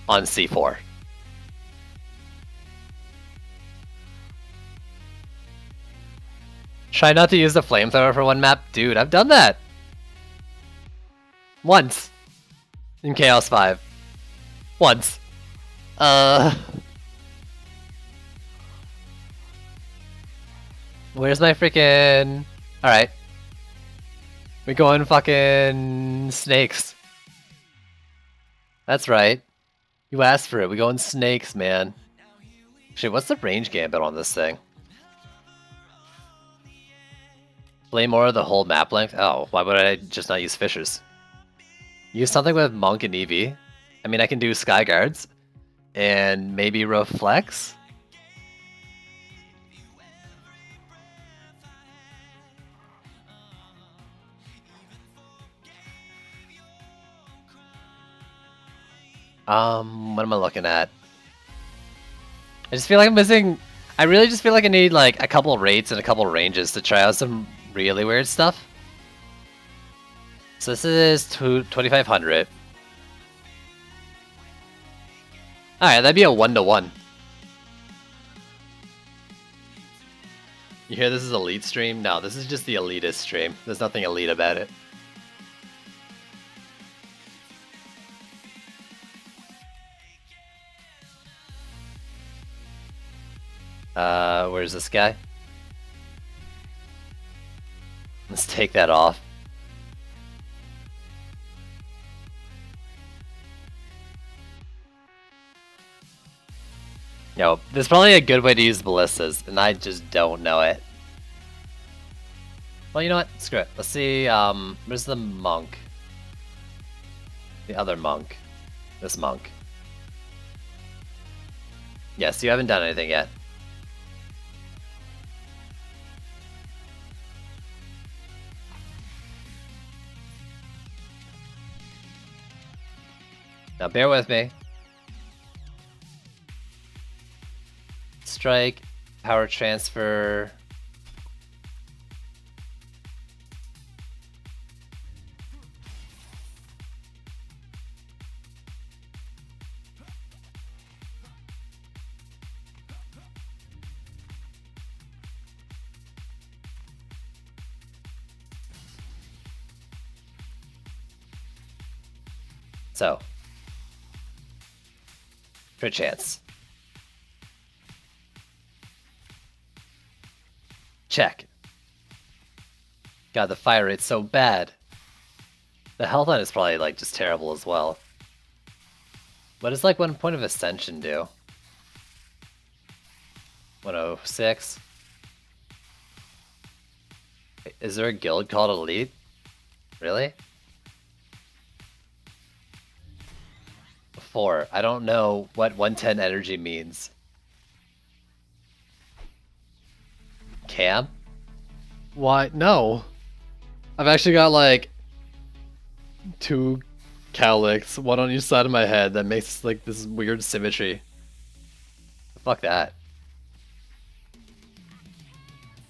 On C4. Try not to use the flamethrower for one map? Dude, I've done that! Once. In Chaos 5. Once. Where's my freaking... Alright. We're going fucking... snakes. That's right. You asked for it. We're going snakes, man. Shit, what's the range gambit on this thing? Play more of the whole map length? Oh, why would I just not use fishers? Use something with Monk and EV. I mean, I can do Sky Guards. And maybe Reflex? What am I looking at? I just feel like I'm missing... I really just feel like I need like a couple rates and a couple ranges to try out some really weird stuff. So this is 2500. Alright, that'd be a 1-1. You hear this is elite stream? No, this is just the elitist stream. There's nothing elite about it. Where's this guy? Let's take that off. Yo, there's probably a good way to use ballistas, and I just don't know it. Well, you know what? Screw it. Let's see, where's the monk? The other monk. This monk. Yes, you haven't done anything yet. Now bear with me. Strike, power transfer. So, crit chance. Check. God, the fire rate's so bad. The health on is probably like just terrible as well. What does like 1 point of ascension do? 106. Is there a guild called Elite? Really? 4. I don't know what 110 energy means. Cam? Why? No. I've actually got like 2 cowlicks, one on each side of my head that makes like this weird symmetry. Fuck that.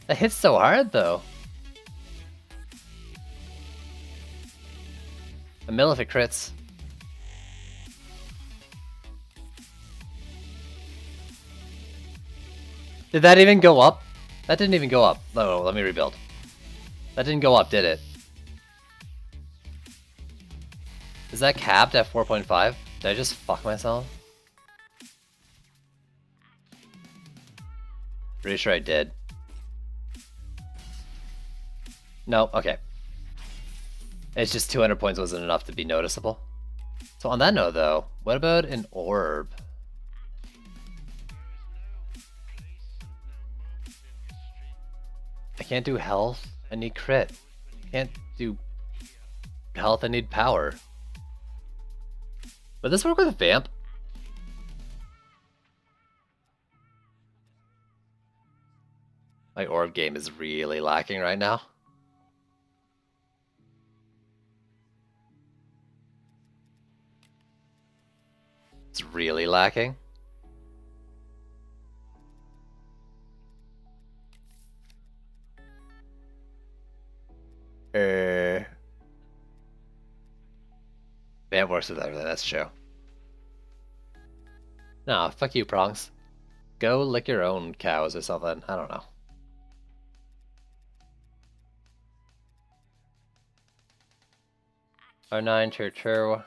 That hits so hard though. A mill if it crits. Did that even go up? That didn't even go up. No, let me rebuild. That didn't go up, did it? Is that capped at 4.5? Did I just fuck myself? Pretty sure I did. No, okay. It's just 200 points wasn't enough to be noticeable. So on that note though, what about an orb? I can't do health, I need crit. I can't do health, I need power. Would this work with Vamp? My orb game is really lacking right now. It's really lacking. Vamp works with everything, that's true. No, fuck you, Prongs. Go lick your own cows or something, I don't know. R9, true.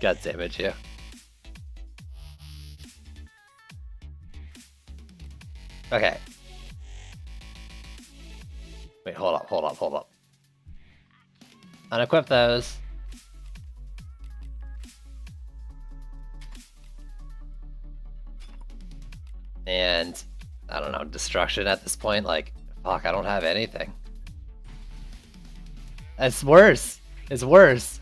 God damn it, you. Okay. Wait, hold up. Unequip those. And, I don't know, destruction at this point, like, fuck, I don't have anything. It's worse. It's worse.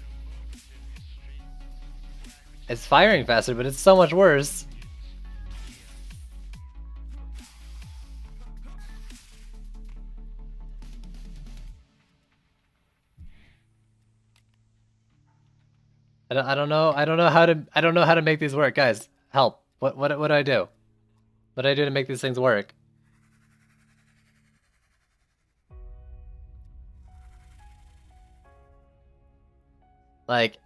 It's firing faster, but it's so much worse. I don't know how to make these work, guys. Help. What do I do? What do I do to make these things work? Like,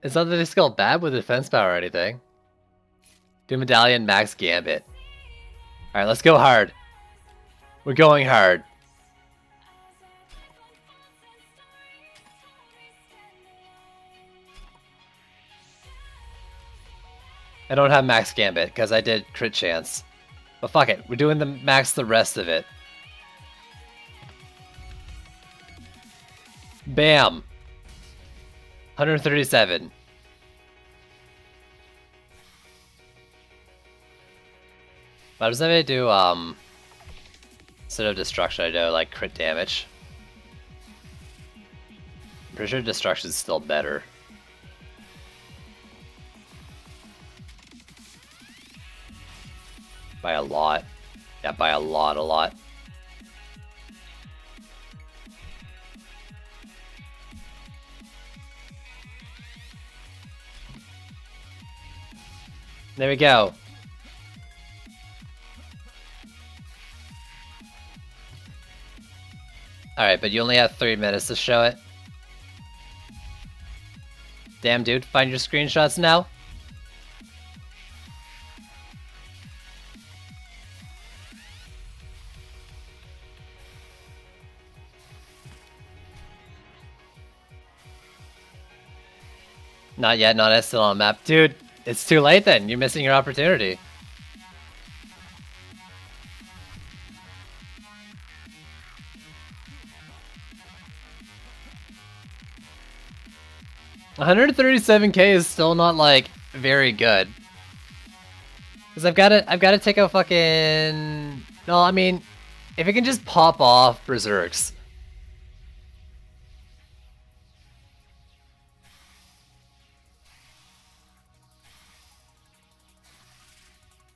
it's not that it's skill bad with defense power or anything. Do Medallion Max Gambit. Alright, let's go hard. We're going hard. I don't have max gambit because I did crit chance. But fuck it, we're doing the max the rest of it. Bam! 137. But does that do, instead of destruction, I do like crit damage? I'm pretty sure destruction is still better. By a lot. Yeah, by a lot. There we go. Alright, but you only have 3 minutes to show it. Damn, dude, find your screenshots now. Not yet, not yet, still on map. Dude, it's too late then. You're missing your opportunity. $137K is still not like very good. Cause I've gotta take a fucking no, I mean, if it can just pop off Berserks.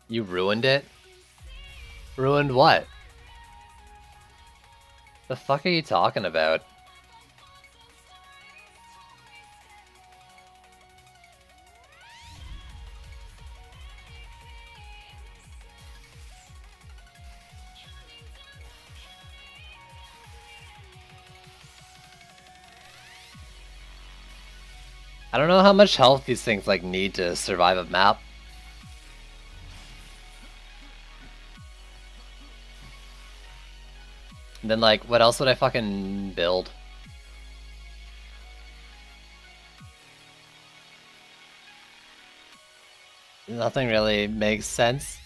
You ruined it? Ruined what? The fuck are you talking about? I don't know how much health these things like need to survive a map. And then like, what else would I fucking build? Nothing really makes sense.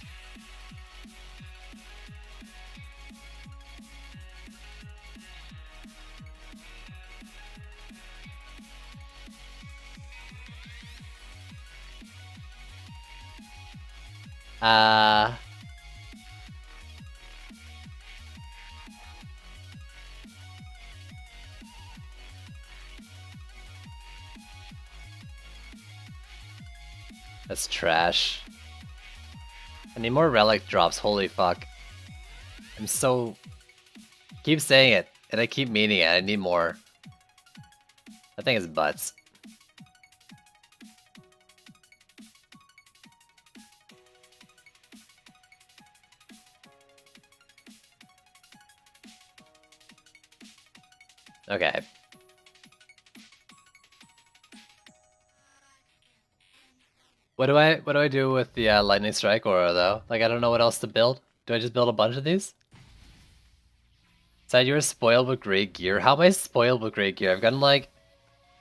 That's trash. I need more relic drops, holy fuck. I'm so... keep saying it, and I keep meaning it, I need more. I think it's butts. Okay. What do I do with the lightning strike aura though? Like I don't know what else to build. Do I just build a bunch of these? Said you were spoiled with great gear. How am I spoiled with great gear? I've gotten like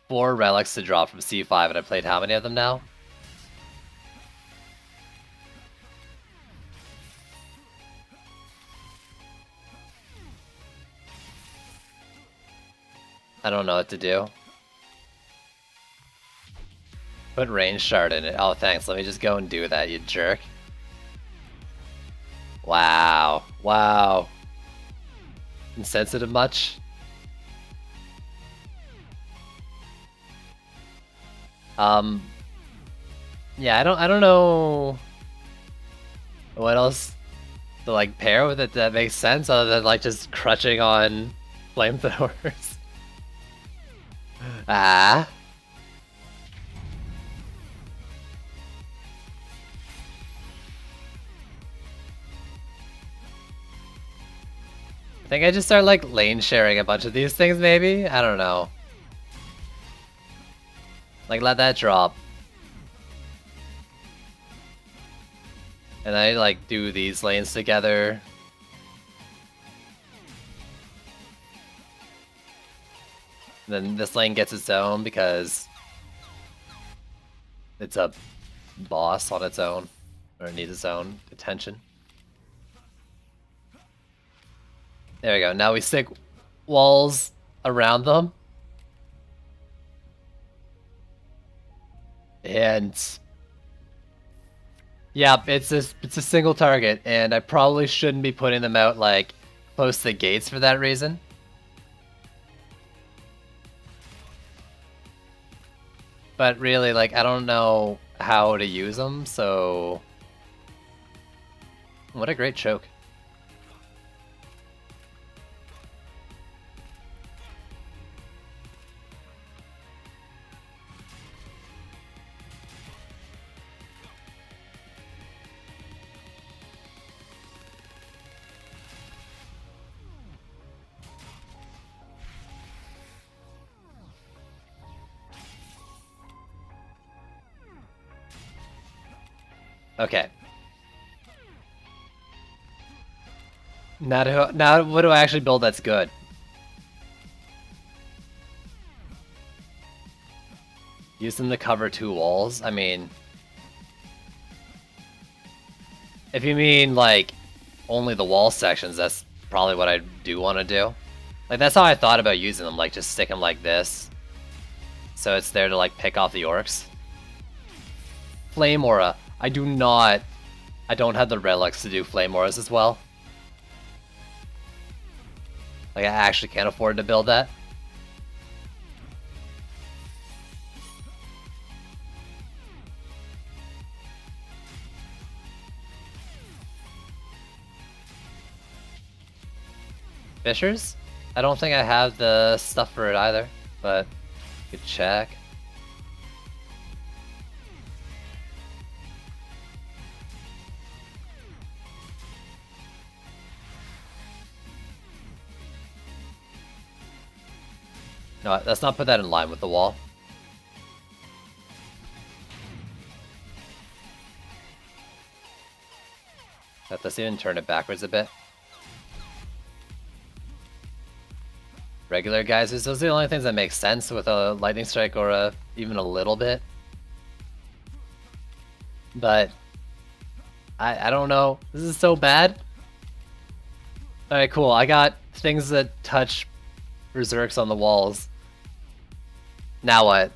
4 relics to drop from C5 and I played how many of them now? I don't know what to do. Put range shard in it. Oh, thanks. Let me just go and do that, you jerk. Wow. Wow. Insensitive much? Yeah, I don't know what else to like pair with it that makes sense other than like just crutching on flamethrowers. Ah. I think I just start like lane sharing a bunch of these things maybe? I don't know. Like let that drop. And I like do these lanes together. Then this lane gets its own because it's a boss on its own, or it needs its own attention. There we go. Now we stick walls around them. And yeah, it's a single target, and I probably shouldn't be putting them out like close to the gates for that reason. But really, like, I don't know how to use them, so what a great choke. Okay. Now what do I actually build that's good? Use them to cover 2 walls? I mean... If you mean, like, only the wall sections, that's probably what I do want to do. Like, that's how I thought about using them, like, just stick them like this. So it's there to, like, pick off the orcs. Flame Aura. I don't have the relics to do Flame Auras as well. Like, I actually can't afford to build that. Fissures? I don't think I have the stuff for it either, but you could check. No, let's not put that in line with the wall. Let's even turn it backwards a bit. Regular geysers, those are the only things that make sense with a lightning strike or even a little bit. But I don't know. This is so bad. Alright, cool. I got things that touch berserks on the walls. Now what?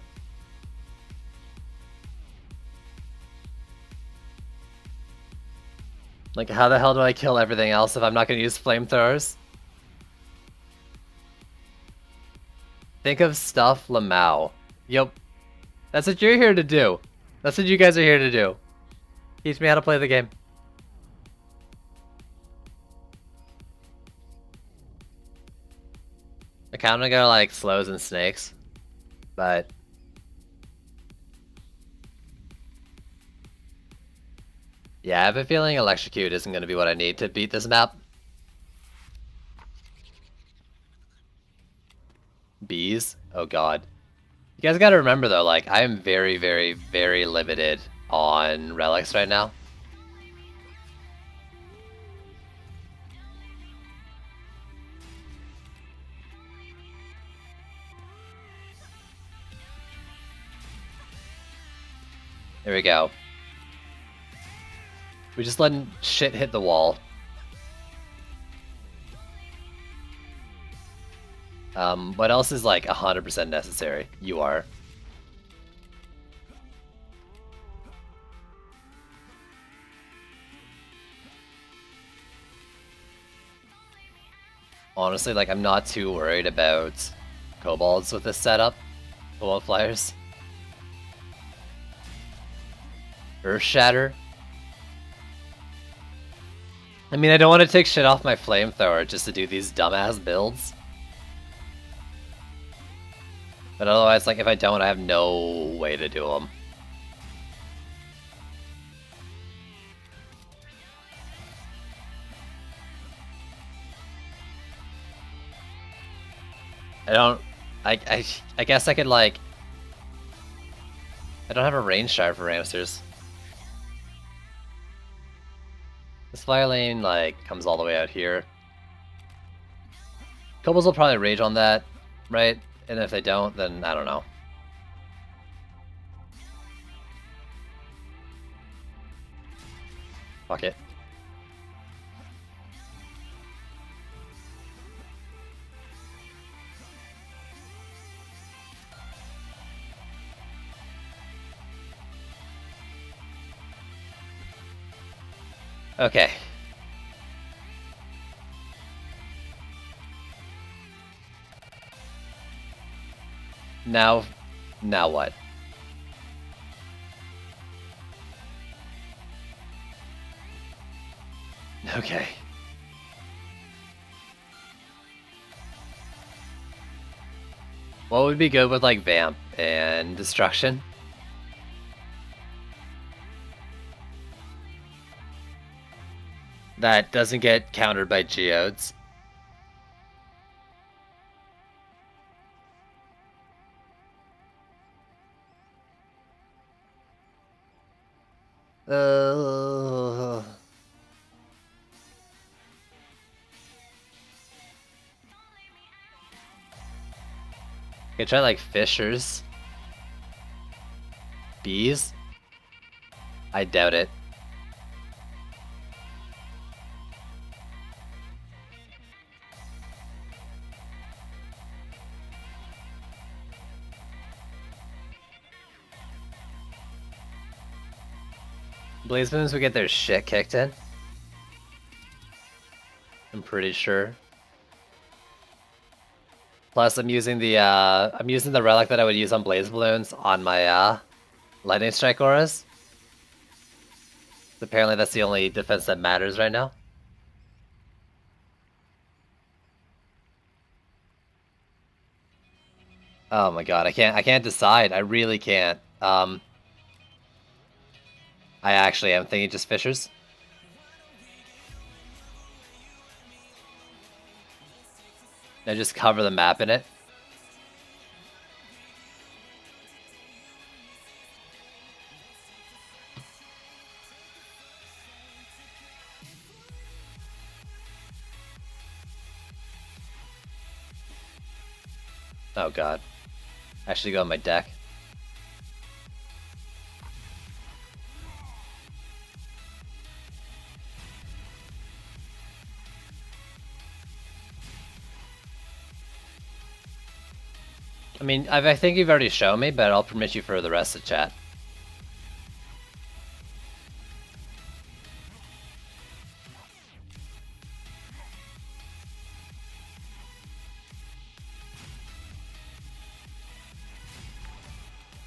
Like, how the hell do I kill everything else if I'm not going to use flamethrowers? Think of stuff Lamau. Yep. That's what you're here to do. That's what you guys are here to do. Teach me how to play the game. I kind of go like slows and snakes, but yeah, I have a feeling Electrocute isn't going to be what I need to beat this map. Bees? Oh god. You guys gotta remember though, like, I am very, very, very limited on relics right now. There we go. We just letting shit hit the wall. What else is like 100% necessary? You are. Honestly, like, I'm not too worried about kobolds with this setup. Cobalt flyers. Earth Shatter. I mean, I don't want to take shit off my flamethrower just to do these dumbass builds. But otherwise, like, if I don't, I have no way to do them. I guess I could, like... I don't have a range shard for Ramsters. This fire lane, like, comes all the way out here. Kobolds will probably rage on that, right? And if they don't, then I don't know. Fuck it. Okay. Now what? Okay. What would be good with like Vamp and Destruction? That doesn't get countered by Geodes. Okay, try like Fishers. Bees? I doubt it. Blaze Moons would get their shit kicked in. I'm pretty sure. Plus, I'm using the relic that I would use on Blaze Balloons on my Lightning Strike auras. Apparently, that's the only defense that matters right now. Oh my god, I can't decide. I really can't. I actually am thinking just Fishers. Now just cover the map in it. Oh god. Actually go on my deck. I mean, I think you've already shown me, but I'll permit you for the rest of chat.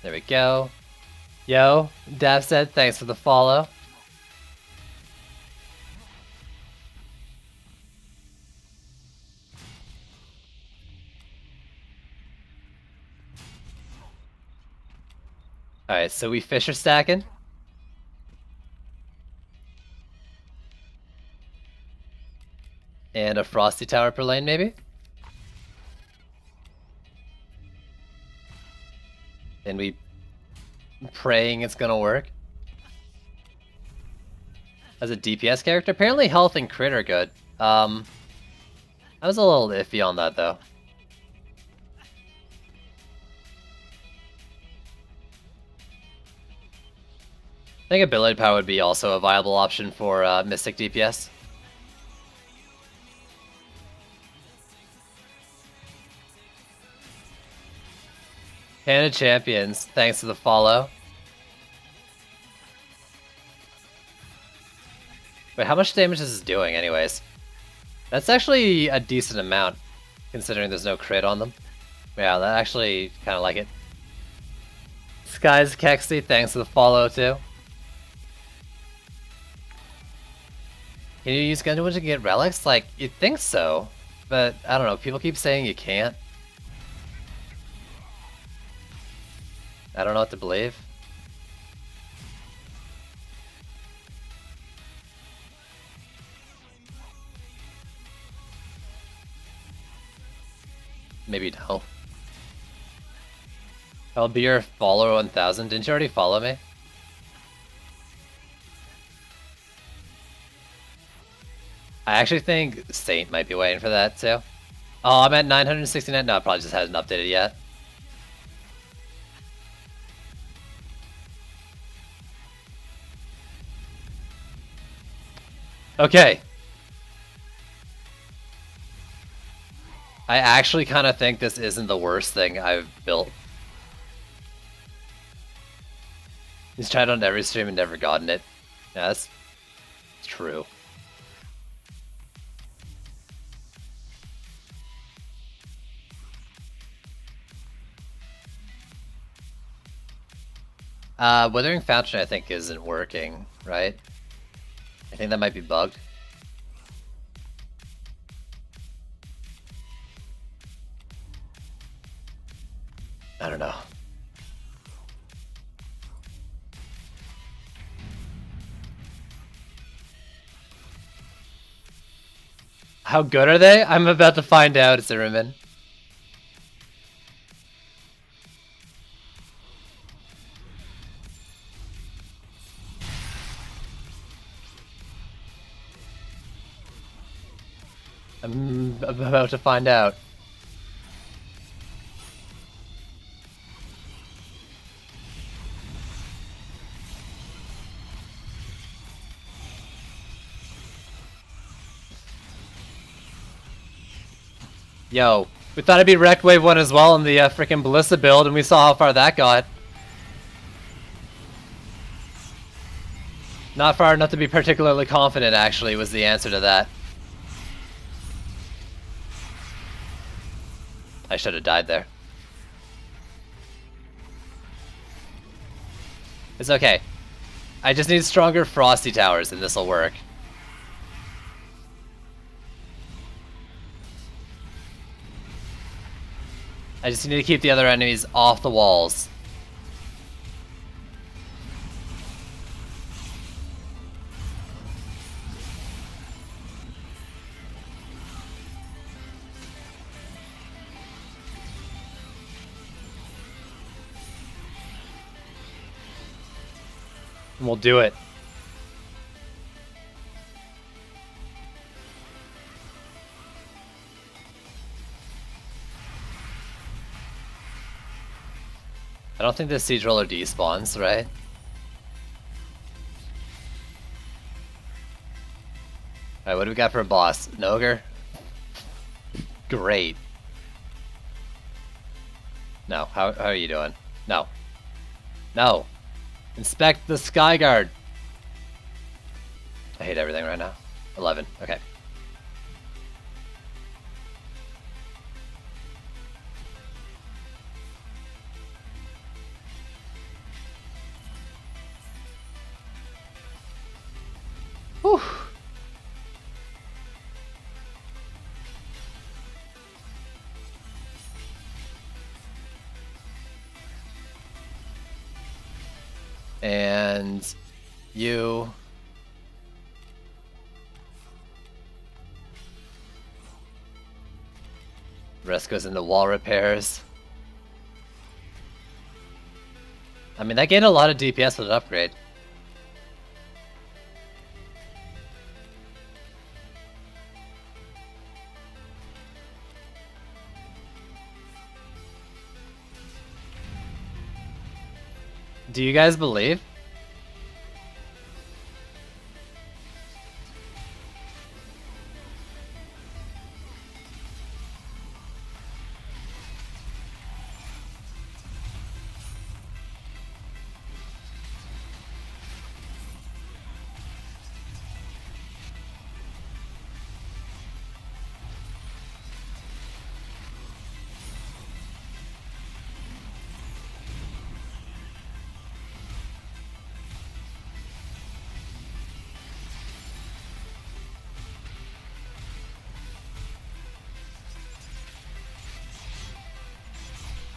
There we go. Yo, Dav said thanks for the follow. Alright, so we Fisher stacking. And a Frosty Tower per lane, maybe? And we praying it's gonna work. As a DPS character, apparently health and crit are good. I was a little iffy on that though. I think ability power would be also a viable option for Mystic DPS. Canada Champions, thanks for the follow. Wait, how much damage is this doing anyways? That's actually a decent amount, considering there's no crit on them. Yeah, that actually kind of like it. Skies Kexty, thanks for the follow too. Can you use Gundam to get relics? Like, you'd think so, but I don't know, people keep saying you can't. I don't know what to believe. Maybe no. I'll be your follower 1000. Didn't you already follow me? I actually think Saint might be waiting for that too. Oh, I'm at 969. No, it probably just hasn't updated yet. Okay. I actually kind of think this isn't the worst thing I've built. He's tried on every stream and never gotten it. Yeah, that's true. Withering Fountain I think isn't working, right? I think that might be bugged. I don't know. How good are they? I'm about to find out, Zimmerman. I'm about to find out. Yo, we thought it'd be Wrecked Wave 1 as well in the freaking Ballista build, and we saw how far that got. Not far enough to be particularly confident, actually, was the answer to that. I should have died there. It's okay. I just need stronger Frosty Towers and this'll work. I just need to keep the other enemies off the walls. And we'll do it. I don't think the Siege Roller despawns, right? Alright, what do we got for a boss? An ogre? Great. No, how are you doing? No. No. Inspect the Skyguard. I hate everything right now. 11, okay. Whew. And you rest goes into wall repairs. I mean, that gained a lot of DPS with an upgrade. Do you guys believe?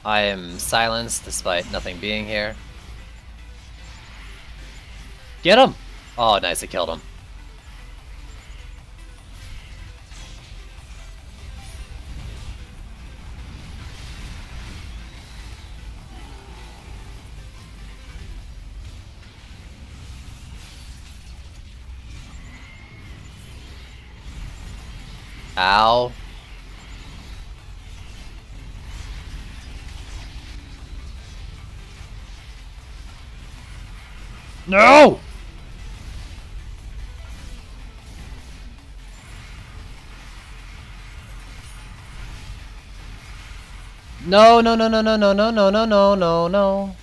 I am silenced despite nothing being here. Get him! Oh, nice, I killed him. Ow. No! No, no, no, no, no, no, no, no, no, no, no, no.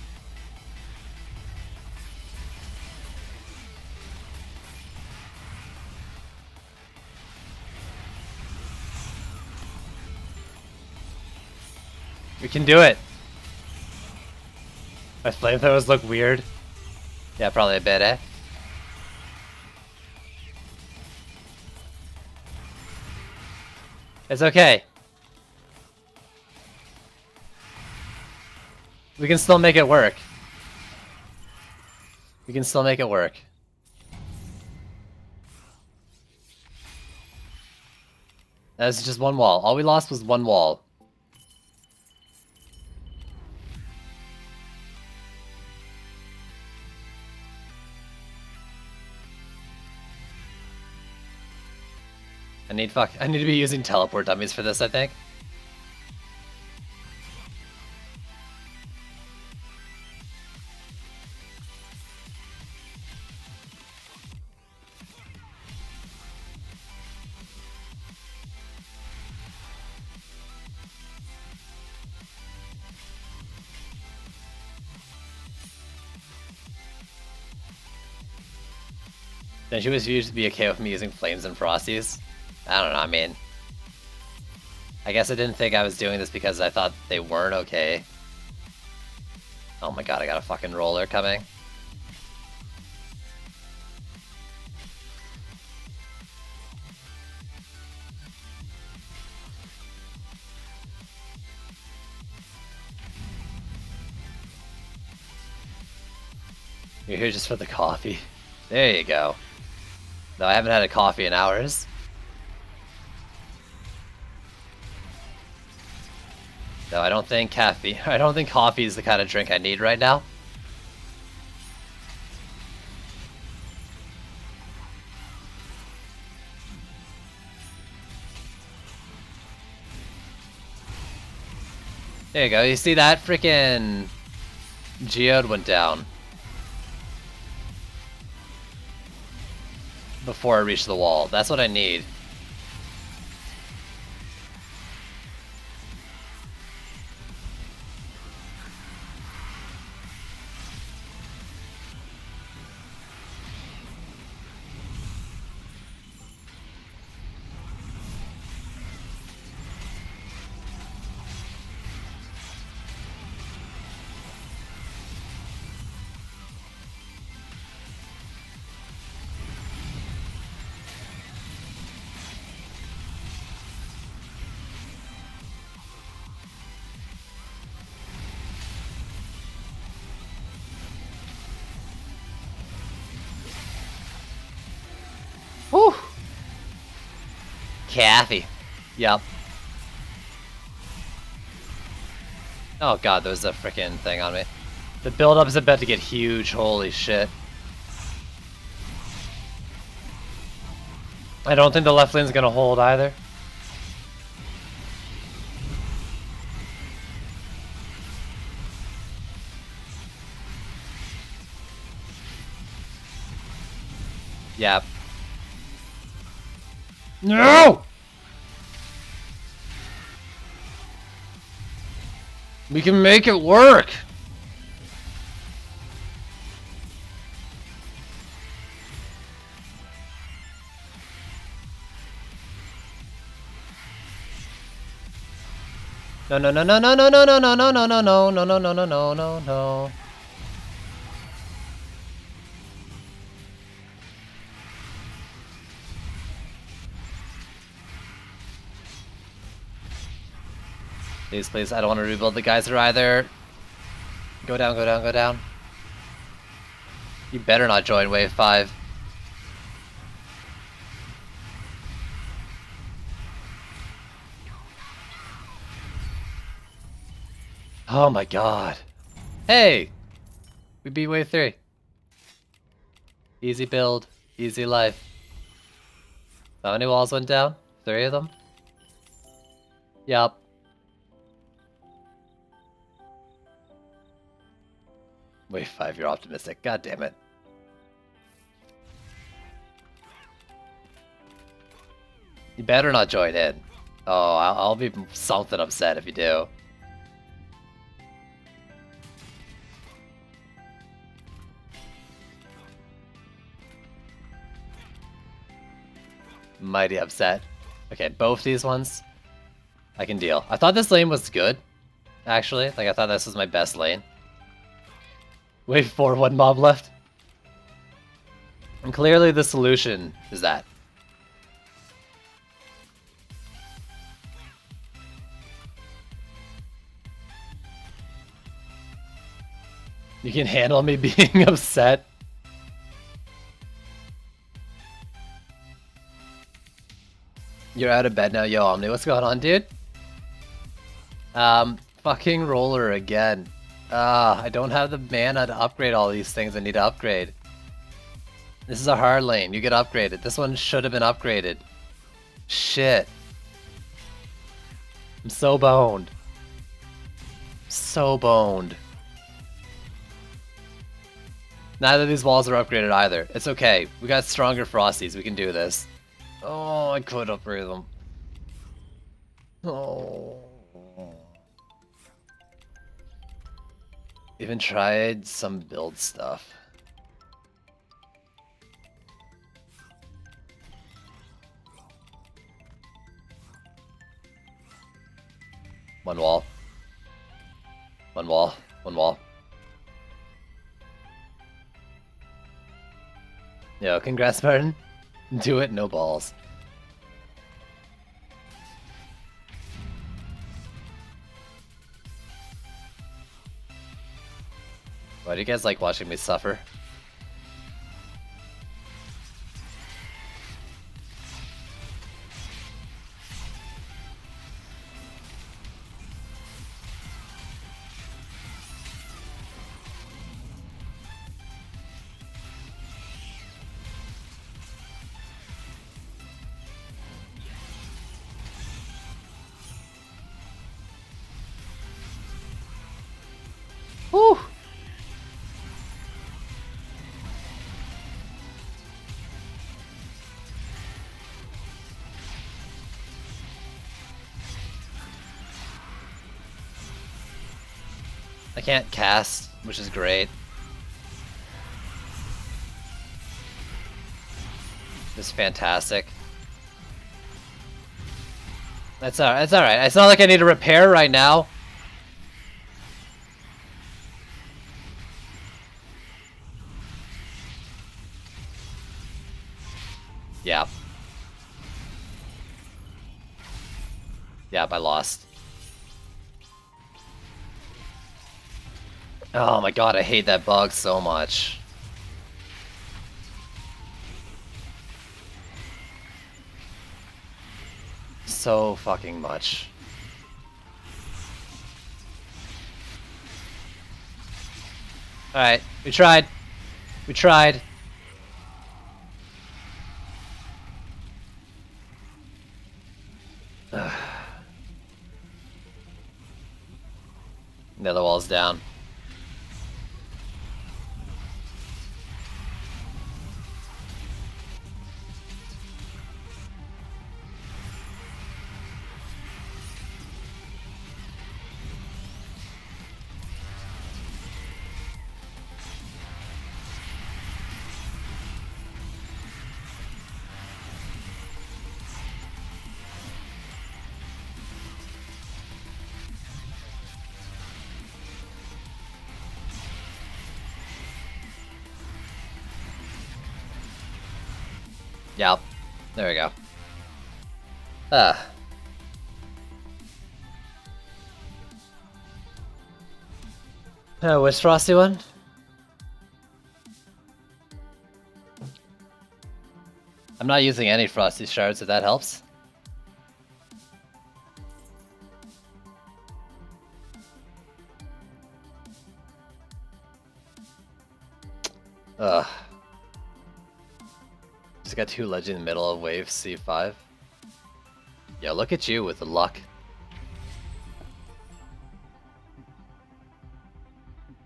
We can do it. My flamethrowers look weird. Yeah, probably a bit, eh? It's okay. We can still make it work. We can still make it work. That's just one wall. All we lost was one wall. I need to be using teleport dummies for this, I think. Then she was used to be okay with me using flames and frosties. I don't know, I mean... I guess I didn't think I was doing this because I thought they weren't okay. Oh my god, I got a fucking roller coming. You're here just for the coffee. There you go. No, I haven't had a coffee in hours. No, I don't think coffee is the kind of drink I need right now. There you go, you see that? Freaking Geode went down. Before I reach the wall. That's what I need. Whew! Kathy. Yep. Oh god, there was a freaking thing on me. The build-up is about to get huge, holy shit. I don't think the left lane's gonna hold either. Yep. No! We can make it work! No no no no no no no no no no no no no no no no no no no no. Please, please, I don't want to rebuild the geyser either. Go down, go down, go down. You better not join wave 5. Oh my god. Hey! We beat wave 3. Easy build, easy life. How many walls went down? 3 of them? Yup. Wave 5, you're optimistic. God damn it. You better not join in. Oh, I'll be something upset if you do. Mighty upset. Okay, both these ones I can deal. I thought this lane was good, actually. Like, I thought this was my best lane. Wait for one mob left. And clearly the solution is that. You can handle me being upset. You're out of bed now, yo Omni. What's going on, dude? Fucking roller again. I don't have the mana to upgrade all these things I need to upgrade. This is a hard lane. You get upgraded. This one should have been upgraded. Shit. I'm so boned. So boned. Neither of these walls are upgraded either. It's okay. We got stronger Frosties. We can do this. Oh, I could upgrade them. Oh. Even tried some build stuff. One wall. One wall. One wall. Yo, congrats, Martin. Do it, no balls. Why do you guys like watching me suffer? Woo! I can't cast, which is great. This is fantastic. That's alright. It's alright. It's not like I need a repair right now. Yeah. Yep, I lost. Oh my god, I hate that bug so much. So fucking much. Alright, we tried. We tried. The other wall's down. Yep. There we go. Which Frosty one? I'm not using any Frosty shards, if that helps. Ugh. Just got 2 legend in the middle of wave C5. Yo, look at you with the luck.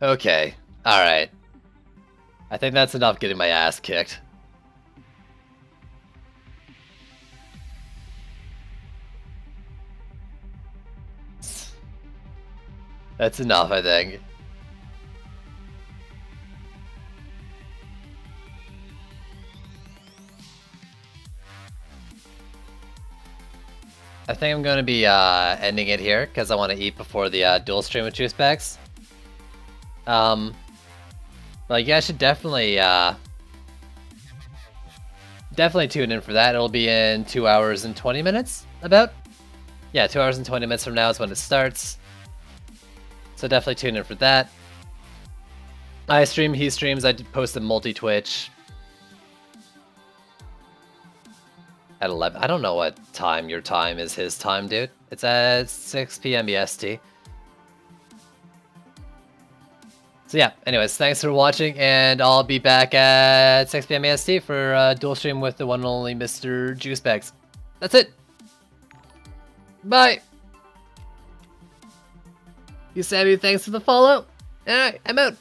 Okay, alright. I think that's enough getting my ass kicked. That's enough, I think. I think I'm going to be ending it here because I want to eat before the dual stream with Juice Bags. Like, yeah, I should definitely tune in for that. It'll be in 2 hours and 20 minutes, about. Yeah, 2 hours and 20 minutes from now is when it starts. So definitely tune in for that. I stream, he streams, I post a multi-Twitch. At 11. I don't know what time your time is his time, dude. It's at 6 p.m. EST. So yeah, anyways, thanks for watching, and I'll be back at 6 p.m. EST for dual stream with the one and only Mr. Juice Bags. That's it. Bye. You Sammy, thanks for the follow. Alright, I'm out.